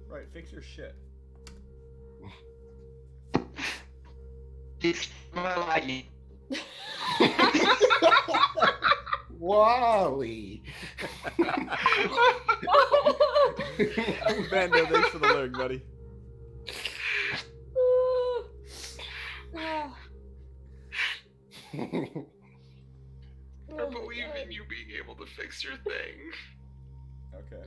Right, fix your shit. It's my lightning. Wally. Bando, thanks for the lurk, buddy. I believe in you being able to fix your thing. Okay.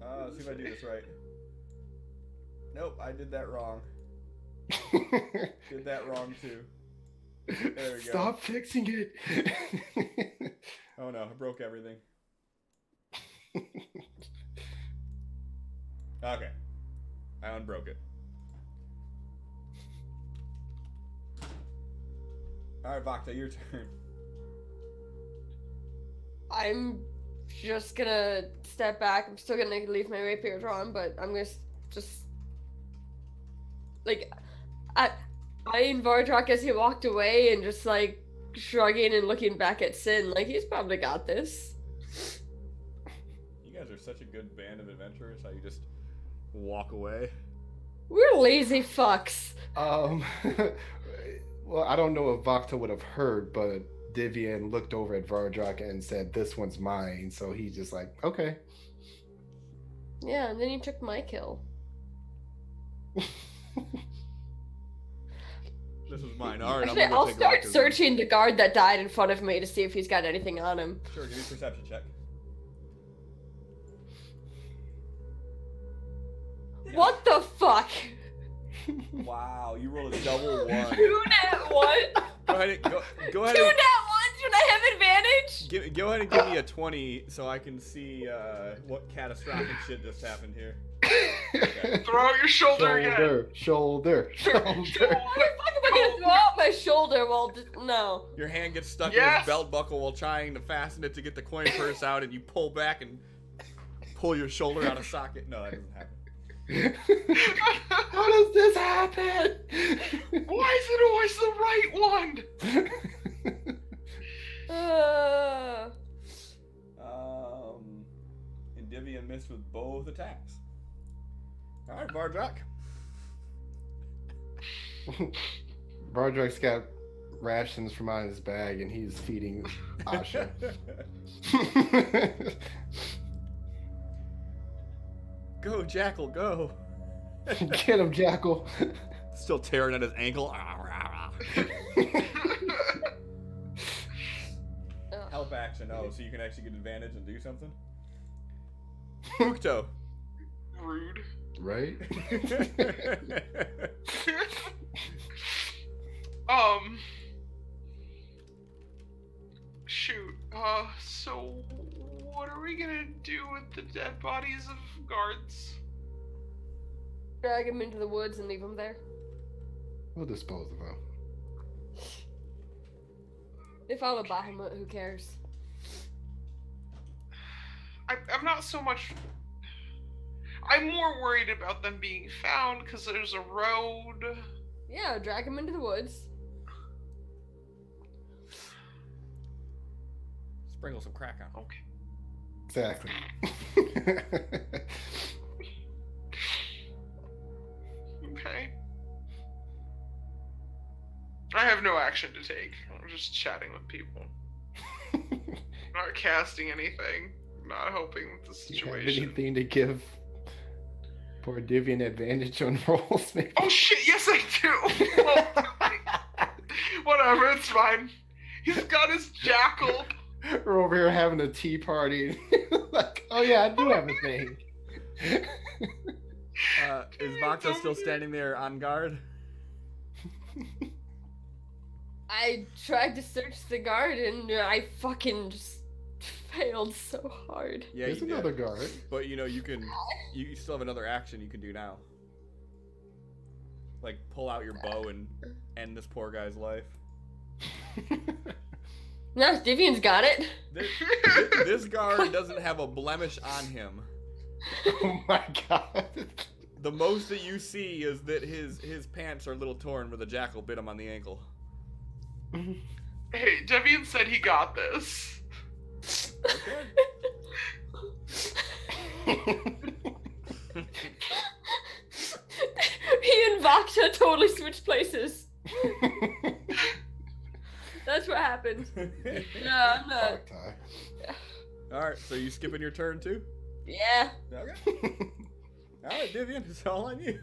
Let's see if I do this right. Nope, I did that wrong. Did that wrong too. There we go. Stop fixing it. Oh no, I broke everything. Okay. I unbroke it. Alright, Vakta, your turn. I'm just gonna step back. I'm still gonna leave my rapier drawn, but I'm gonna just like I in Vardrak as he walked away and just like shrugging and looking back at Sin, like he's probably got this. You guys are such a good band of adventurers, how you just walk away. We're lazy fucks. Well, I don't know if Vakta would have heard, but Divian looked over at Vardrak and said, "This one's mine." So he's just like, "Okay." Yeah, and then you took my kill. This was mine. Alright, Actually, I'll start searching the guard that died in front of me to see if he's got anything on him. Sure, give me a perception check. What the fuck? Wow, you rolled a double one. Two nat one? Go ahead and go ahead Two and nat ones when I have advantage? go ahead and give me a 20 so I can see what catastrophic shit just happened here. Okay. Throw out your shoulder again. Shoulder. What the fuck am I gonna throw out my shoulder while no. Your hand gets stuck in Yes! his belt buckle while trying to fasten it to get the coin purse out, and you pull back and pull your shoulder out of socket. No, that doesn't happen. How does this happen? Why is it always the right one? And Divian missed with both attacks. Alright, Vardrak. Vardrak's got rations from out of his bag, and he's feeding Asha. Go, Jackal, go. Get him, Jackal. Still tearing at his ankle. Help action. Oh, so you can actually get advantage and do something? Ukto. Rude. Right? Shoot. So what are we gonna do with the dead bodies of guards? Drag him into the woods and leave him there. We'll dispose of him. They found a Bahamut, who cares? I'm not so much. I'm more worried about them being found because there's a road. Yeah, drag him into the woods. Sprinkle some crack on. Okay. Exactly. Okay. I have no action to take. I'm just chatting with people. Not casting anything. Not helping with the Do you have situation. anything to give poor Divian advantage on rolls, maybe? Oh shit, yes I do! Whatever, it's fine. He's got his jackal. We're over here having a tea party. Like, oh yeah, I do have a thing. Is Vakta still standing there on guard? I tried to search the garden, I fucking just failed so hard. Yeah, There's you another did. guard. But you know, you still have another action you can do now. Like pull out your bow and end this poor guy's life. No, Divian's got it. This guard doesn't have a blemish on him. Oh my god. The most that you see is that his pants are a little torn where the jackal bit him on the ankle. Hey, Devian said he got this. Okay. He and Vakta totally switched places. That's what happened. No, I'm not. Alright, so you skipping your turn too? Yeah. Okay. Alright, Divian, it's all on you.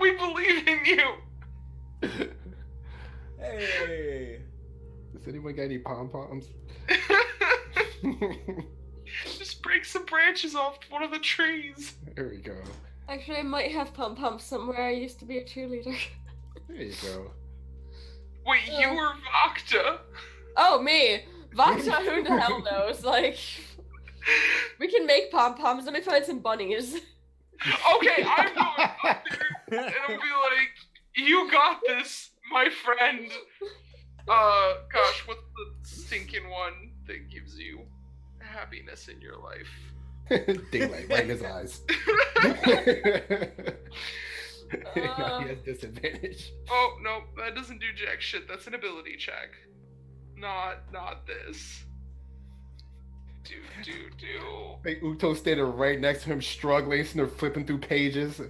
We believe in you. Hey. Does anyone got any pom poms? Just break some branches off one of the trees. There we go. Actually, I might have pom poms somewhere. I used to be a cheerleader. There you go. Wait, you were Vakta? Oh, me. Vakta, who the hell knows? Like, we can make pom poms. Let me find some bunnies. Okay, I'm going up there and I'll be like, you got this, my friend. Gosh, what's the stinking one that gives you happiness in your life? Daylight right in his eyes. Now he has disadvantage. Oh, no, that doesn't do jack shit. That's an ability check. Not this. Do. Like Uto's standing right next to him, struggling, and they're flipping through pages.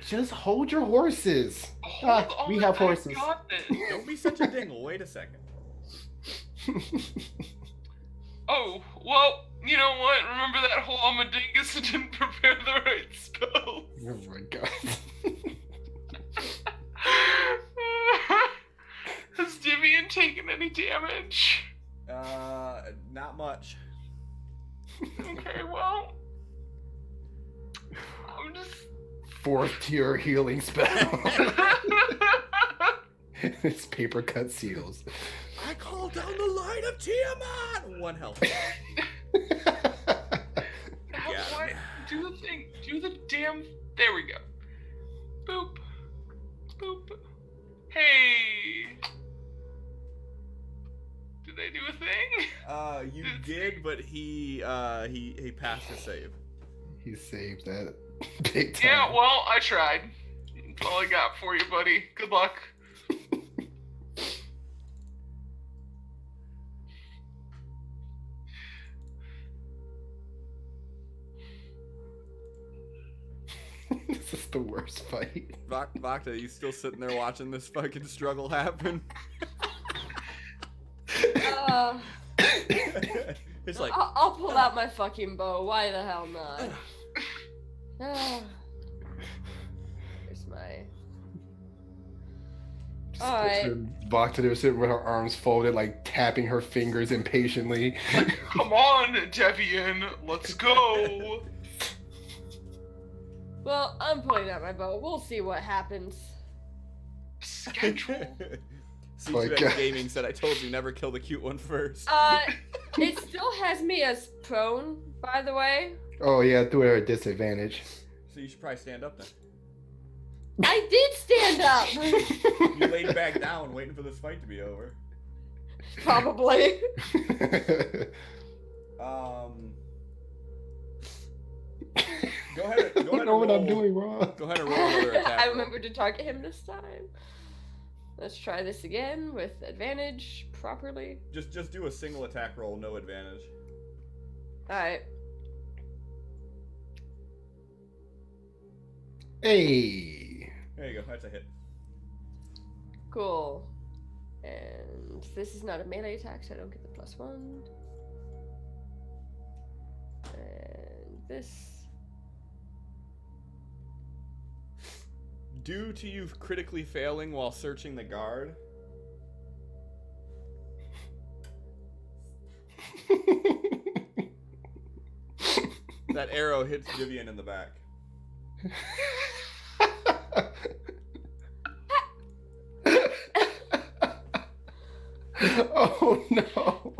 Just hold your horses. Hold on, we have I horses. got this. Don't be such a dingle. Wait a second. Oh, well, you know what? Remember that whole Amadingus that didn't prepare the right spell? Oh my god. Has Divian taken any damage? Not much. Okay, well, I'm just... 4th tier healing spell. It's paper cut seals. I call down the light of Tiamat! 1 health. What? Do the thing. Do the damn... There we go. Boop. Boop. Hey! Did they do a thing? You did, but he passed his save. He saved that big time. Yeah, well, I tried. That's all I got for you, buddy. Good luck. This is the worst fight. Vakta, you still sitting there watching this fucking struggle happen? It's like, I'll pull out my fucking bow. Why the hell not? Here's my... Alright. Bacta was sitting with her arms folded, like tapping her fingers impatiently. Come on, Devian, let's go. Well, I'm pulling out my bow. We'll see what happens. Schedule. CQX Gaming said, I told you never kill the cute one first. It still has me as prone, by the way. Oh yeah, threw her at disadvantage. So you should probably stand up then. I did stand up! You laid back down waiting for this fight to be over. Probably. Go ahead. I don't know what I'm doing wrong. Go ahead and roll another attack. I roll. remember to target him this time. Let's try this again with advantage properly. Just do a single attack roll, no advantage. Alright. Hey. There you go. That's a hit. Cool. And this is not a melee attack, so I don't get the +1. And this. Due to you critically failing while searching the guard, that arrow hits Vivian in the back. Oh no.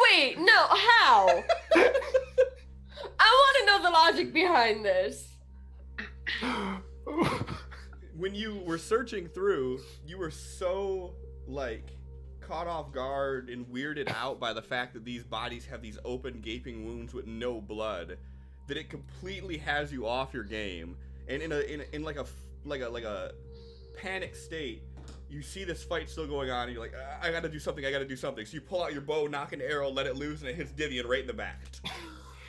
Wait, no, how? I want to know the logic behind this. When you were searching through, you were so, like, caught off guard and weirded out by the fact that these bodies have these open, gaping wounds with no blood, that it completely has you off your game. And in like a panic state, you see this fight still going on, and you're like, I gotta do something. So you pull out your bow, knock an arrow, let it loose, and it hits Divian right in the back.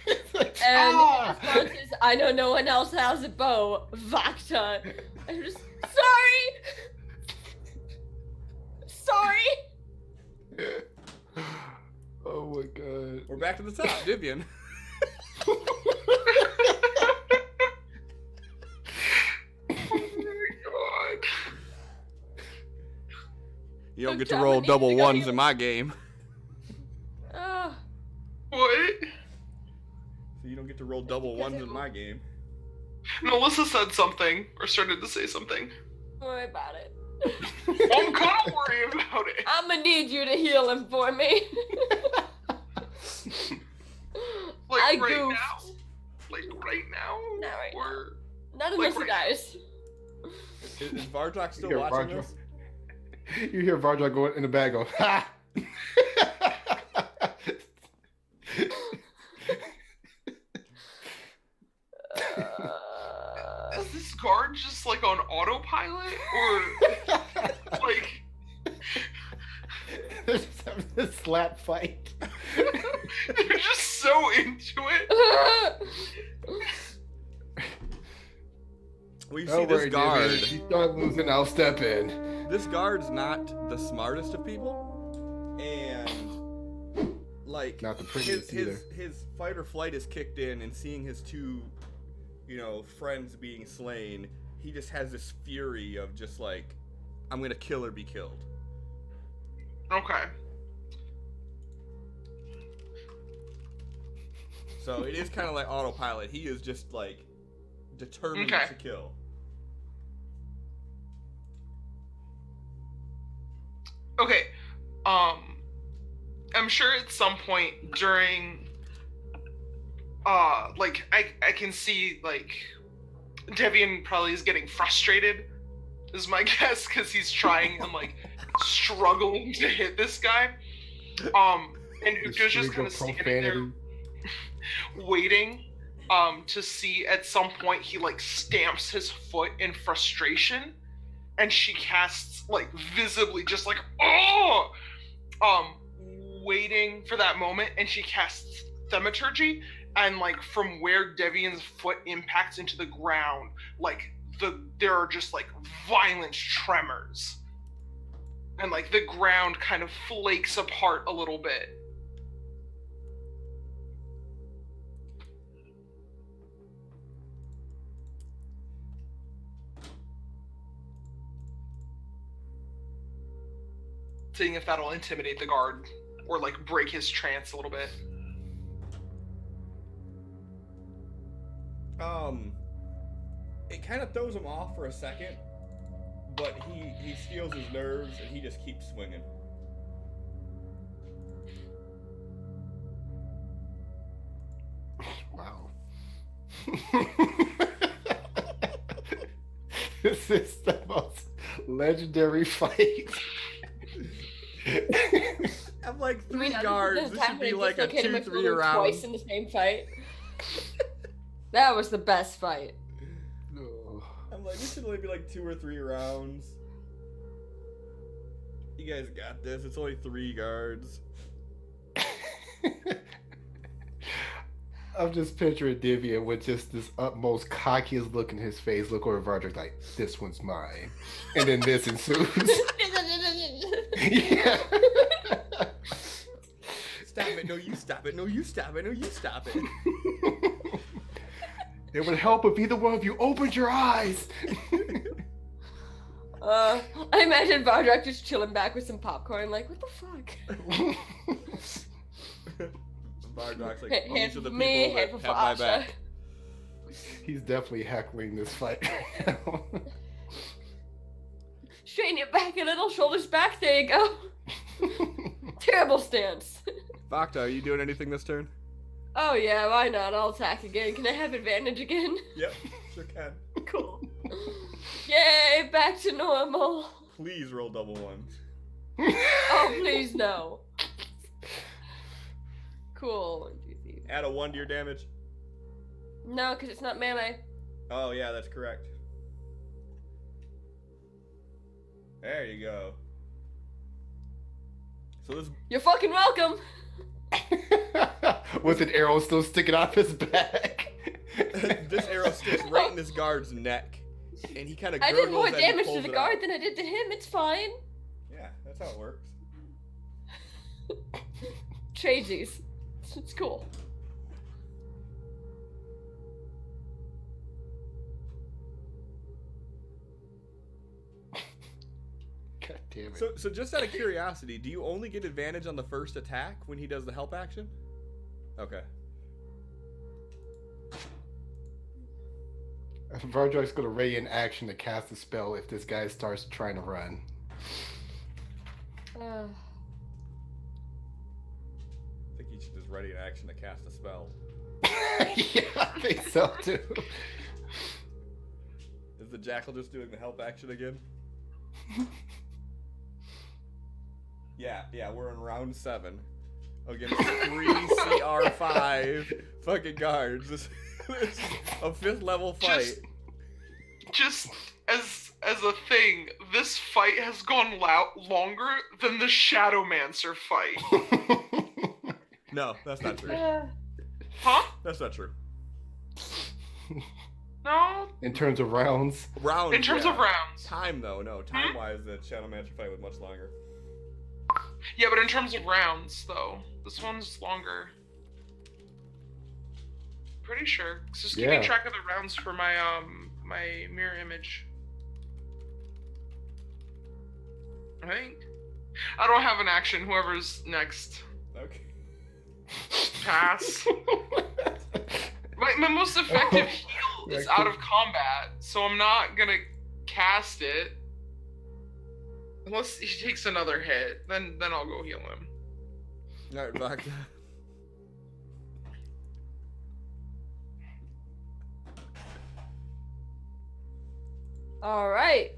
And his response is, I know no one else has a bow, Vakta. I'm just, sorry! Oh my god. We're back to the top, Divian. You don't get to roll double ones in my game. What? So you don't get to roll double ones in my game. Melissa said something, or started to say something. Don't worry about it. I'm gonna worry about it. I'm gonna need you to heal him for me. Like I right goofed. now? Like right now? Not right now. Or... Not Like unless he right dies. Is Varjok still You hear watching Varjok. this? You hear Varjok go in the bag go, ha! Is this guard just like on autopilot? Or like They're just having a slap fight. they're just so into it? We see Don't this worry, guard. David. If you start losing, I'll step in. This guard's not the smartest of people, and like Not the prettiest either. his fight or flight is kicked in, and seeing his two, friends being slain, he just has this fury of just like, I'm gonna kill or be killed. Okay. So it is kind of like autopilot. He is just like determined Okay. to kill. Okay. I'm sure at some point during like I can see like Devian probably is getting frustrated is my guess, because he's trying and like struggling to hit this guy. And Uka's just kind of standing there waiting to see at some point he like stamps his foot in frustration, and she casts like visibly just like waiting for that moment, and she casts thaumaturgy, and like from where Devian's foot impacts into the ground, like there are just like violent tremors, and like the ground kind of flakes apart a little bit. seeing if that'll intimidate the guard or like break his trance a little bit. It kind of throws him off for a second, but he steals his nerves and he just keeps swinging. Wow. This is the most legendary fight. I'm like I mean, three guards. this This should be like a dislocated my 2-3 shoulder round. twice in the same fight. That was the best fight. No. I'm like, this should only be like 2 or 3 rounds. You guys got this. It's only 3 guards. I'm just picturing Divian with just this utmost cockiest look in his face. Look over Vardrick like, this one's mine. And then this ensues. Yeah. Stop it. No, you stop it. No, you stop it. No, you stop it. It would help if either one of you opened your eyes. I imagine Vardrak just chilling back with some popcorn, like, what the fuck? Bardrock's like, Head these are the for me, people head that for have my Asha. back. He's definitely heckling this fight right now. Straighten your back a little, shoulders back, there you go. Terrible stance. Vakta, are you doing anything this turn? Oh yeah, why not? I'll attack again. Can I have advantage again? Yep, sure can. Cool. Yay, back to normal. Please roll double ones. Oh, please no. Cool. 1, 2, 3. Add a 1 to your damage. No, because it's not melee. Oh, yeah, that's correct. There you go. So this You're fucking welcome. With an arrow still sticking out his back. this arrow sticks right in this guard's neck, and he kind of I gurgles did more as he damage to pulls the it guard out. than I did to him. It's fine. Yeah, that's how it works. Tradesies. It's cool. God damn it. So just out of curiosity, do you only get advantage on the first attack when he does the help action? Okay. Vardrak's gonna ray in action to cast a spell if this guy starts trying to run. I think he should just ready in action to cast a spell. Yeah, I think so too. Is the jackal just doing the help action again? Yeah, we're in round 7. Against 3 CR5 fucking guards. This is a 5th level fight. Just as a thing, this fight has gone longer than the Shadowmancer fight. No, that's not true. Huh? That's not true. No? In terms of rounds. Rounds. In terms yeah. of rounds. Time though, no. Time wise, the Shadowmancer fight was much longer. Yeah, but in terms of rounds, though, this one's longer. Pretty sure. Just keeping Yeah. track of the rounds for my my mirror image. I think. I don't have an action. Whoever's next. Okay. Pass. My most effective heal is out of combat, so I'm not gonna cast it. Unless he takes another hit, then I'll go heal him. Alright, back. All right.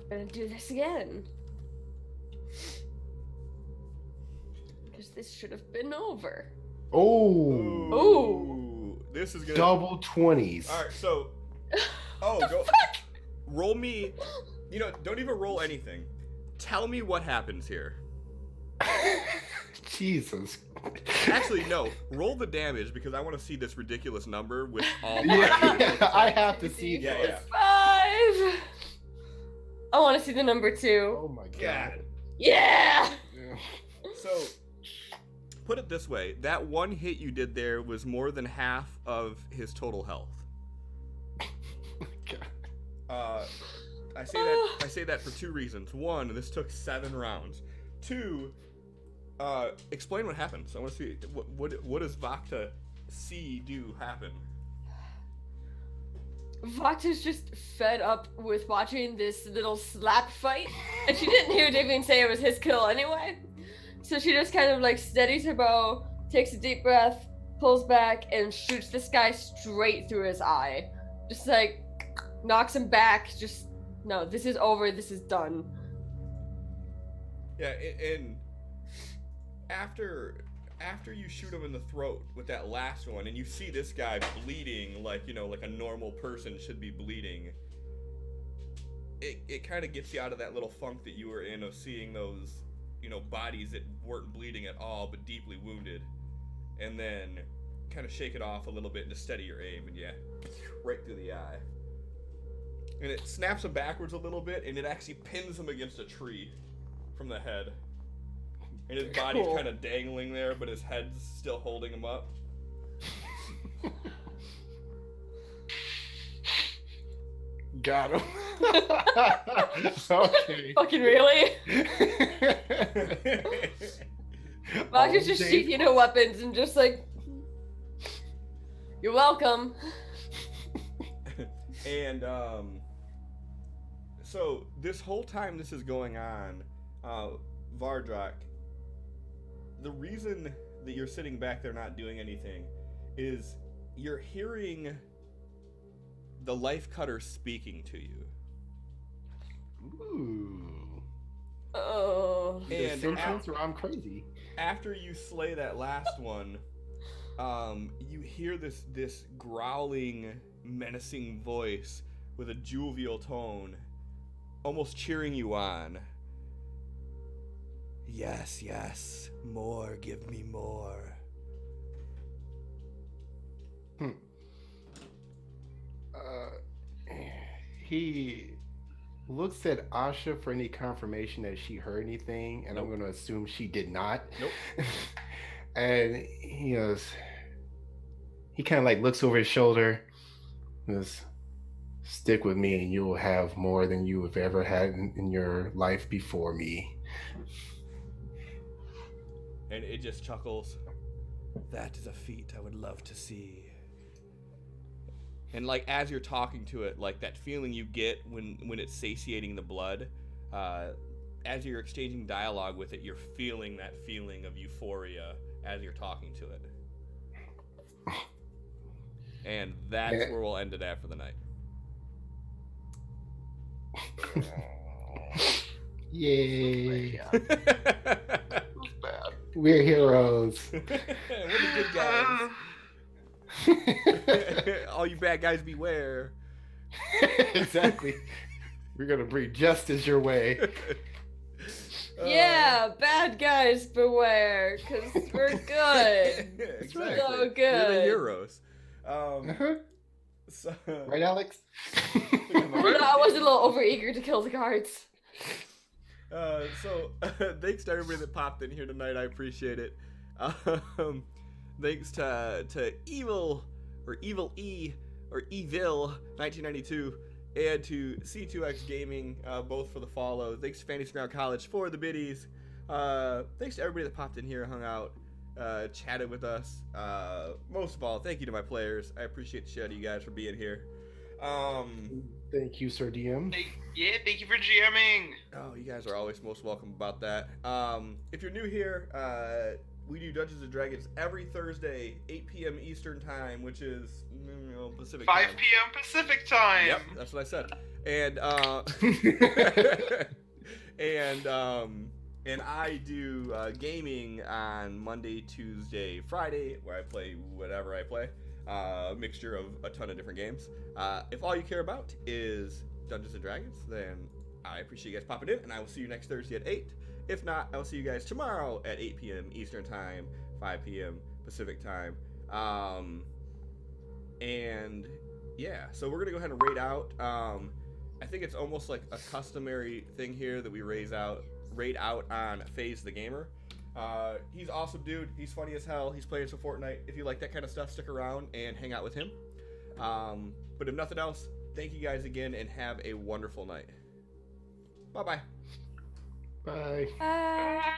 Gonna do this again. Because this should have been over. Oh, Ooh. This is gonna. double 20s. Alright, so. Oh, go. Roll me. You know, don't even roll anything. Tell me what happens here. Jesus. Actually, no. Roll the damage because I want to see this ridiculous number with all. Yeah, I have to see Yeah, this. yeah. 5. I want to see the number 2. Oh my god. God. Yeah. Yeah. So, put it this way: that one hit you did there was more than half of his total health. God. I say that for two reasons. One, this took 7 rounds. Two, explain what happened. So I want to see what does Vakta do happen? Vakta's just fed up with watching this little slap fight, and she didn't hear Davian say it was his kill anyway. So she just kind of like steadies her bow, takes a deep breath, pulls back, and shoots this guy straight through his eye. Just like knocks him back. Just no, this is over. This is done. Yeah, and after you shoot him in the throat with that last one, and you see this guy bleeding like a normal person should be bleeding, it kind of gets you out of that little funk that you were in of seeing those bodies that weren't bleeding at all but deeply wounded, and then kind of shake it off a little bit and to steady your aim, and right through the eye. And it snaps him backwards a little bit, and it actually pins him against a tree from the head. And his body's kind of dangling there, but his head's still holding him up. Got him. Okay. Fucking really? Vakta's just sheathing her weapons and just like, you're welcome. And so this whole time this is going on, Vardrak, the reason that you're sitting back there not doing anything is you're hearing the Life Cutter speaking to you. Ooh. Oh. And sentence or I'm crazy. After you slay that last one, you hear this growling, menacing voice with a jovial tone, almost cheering you on. Yes, yes, more, give me more. He looks at Asha for any confirmation that she heard anything, and I'm going to assume she did not. Nope. And he goes, he kind of like looks over his shoulder, goes, stick with me and you'll have more than you have ever had in your life before me. And it just chuckles. That is a feat I would love to see. And like as you're talking to it, like that feeling you get when it's satiating the blood, as you're exchanging dialogue with it, you're feeling that feeling of euphoria as you're talking to it. And that's where we'll end it at for the night. Yay. We're heroes. We're the good guys. All you bad guys beware. Exactly. We're gonna bring justice your way. Yeah, bad guys beware, because we're good. Exactly. So good. We're the heroes. So, Right, Alex? I was a little overeager to kill the guards. So thanks to everybody that popped in here tonight. I appreciate it. Thanks to Evil or Evil E or Evil 1992 and to C2X Gaming, both for the follow. Thanks to Fantasy Ground College for the biddies. Thanks to everybody that popped in here, hung out, chatted with us. Most of all, thank you to my players. I appreciate the shit out of you guys for being here. Thank you, Sir DM. Thank you for GMing. Oh, you guys are always most welcome about that. If you're new here, we do Dungeons & Dragons every Thursday, 8 p.m. Eastern Time, which is Pacific 5 time. p.m. Pacific time. Yep, that's what I said. And and I do gaming on Monday, Tuesday, Friday, where I play whatever I play. Mixture of a ton of different games. If all you care about is Dungeons & Dragons, then I appreciate you guys popping in, and I will see you next Thursday at 8. If not, I will see you guys tomorrow at 8 p.m. Eastern Time, 5 p.m. Pacific Time. And yeah, so we're gonna go ahead and rate out. I think it's almost like a customary thing here that we rate out on FaZe the Gamer. He's awesome, dude. He's funny as hell. He's playing some Fortnite. If you like that kind of stuff, stick around and hang out with him. But if nothing else, Thank you guys again, and have a wonderful night. Bye-bye. Bye. Bye.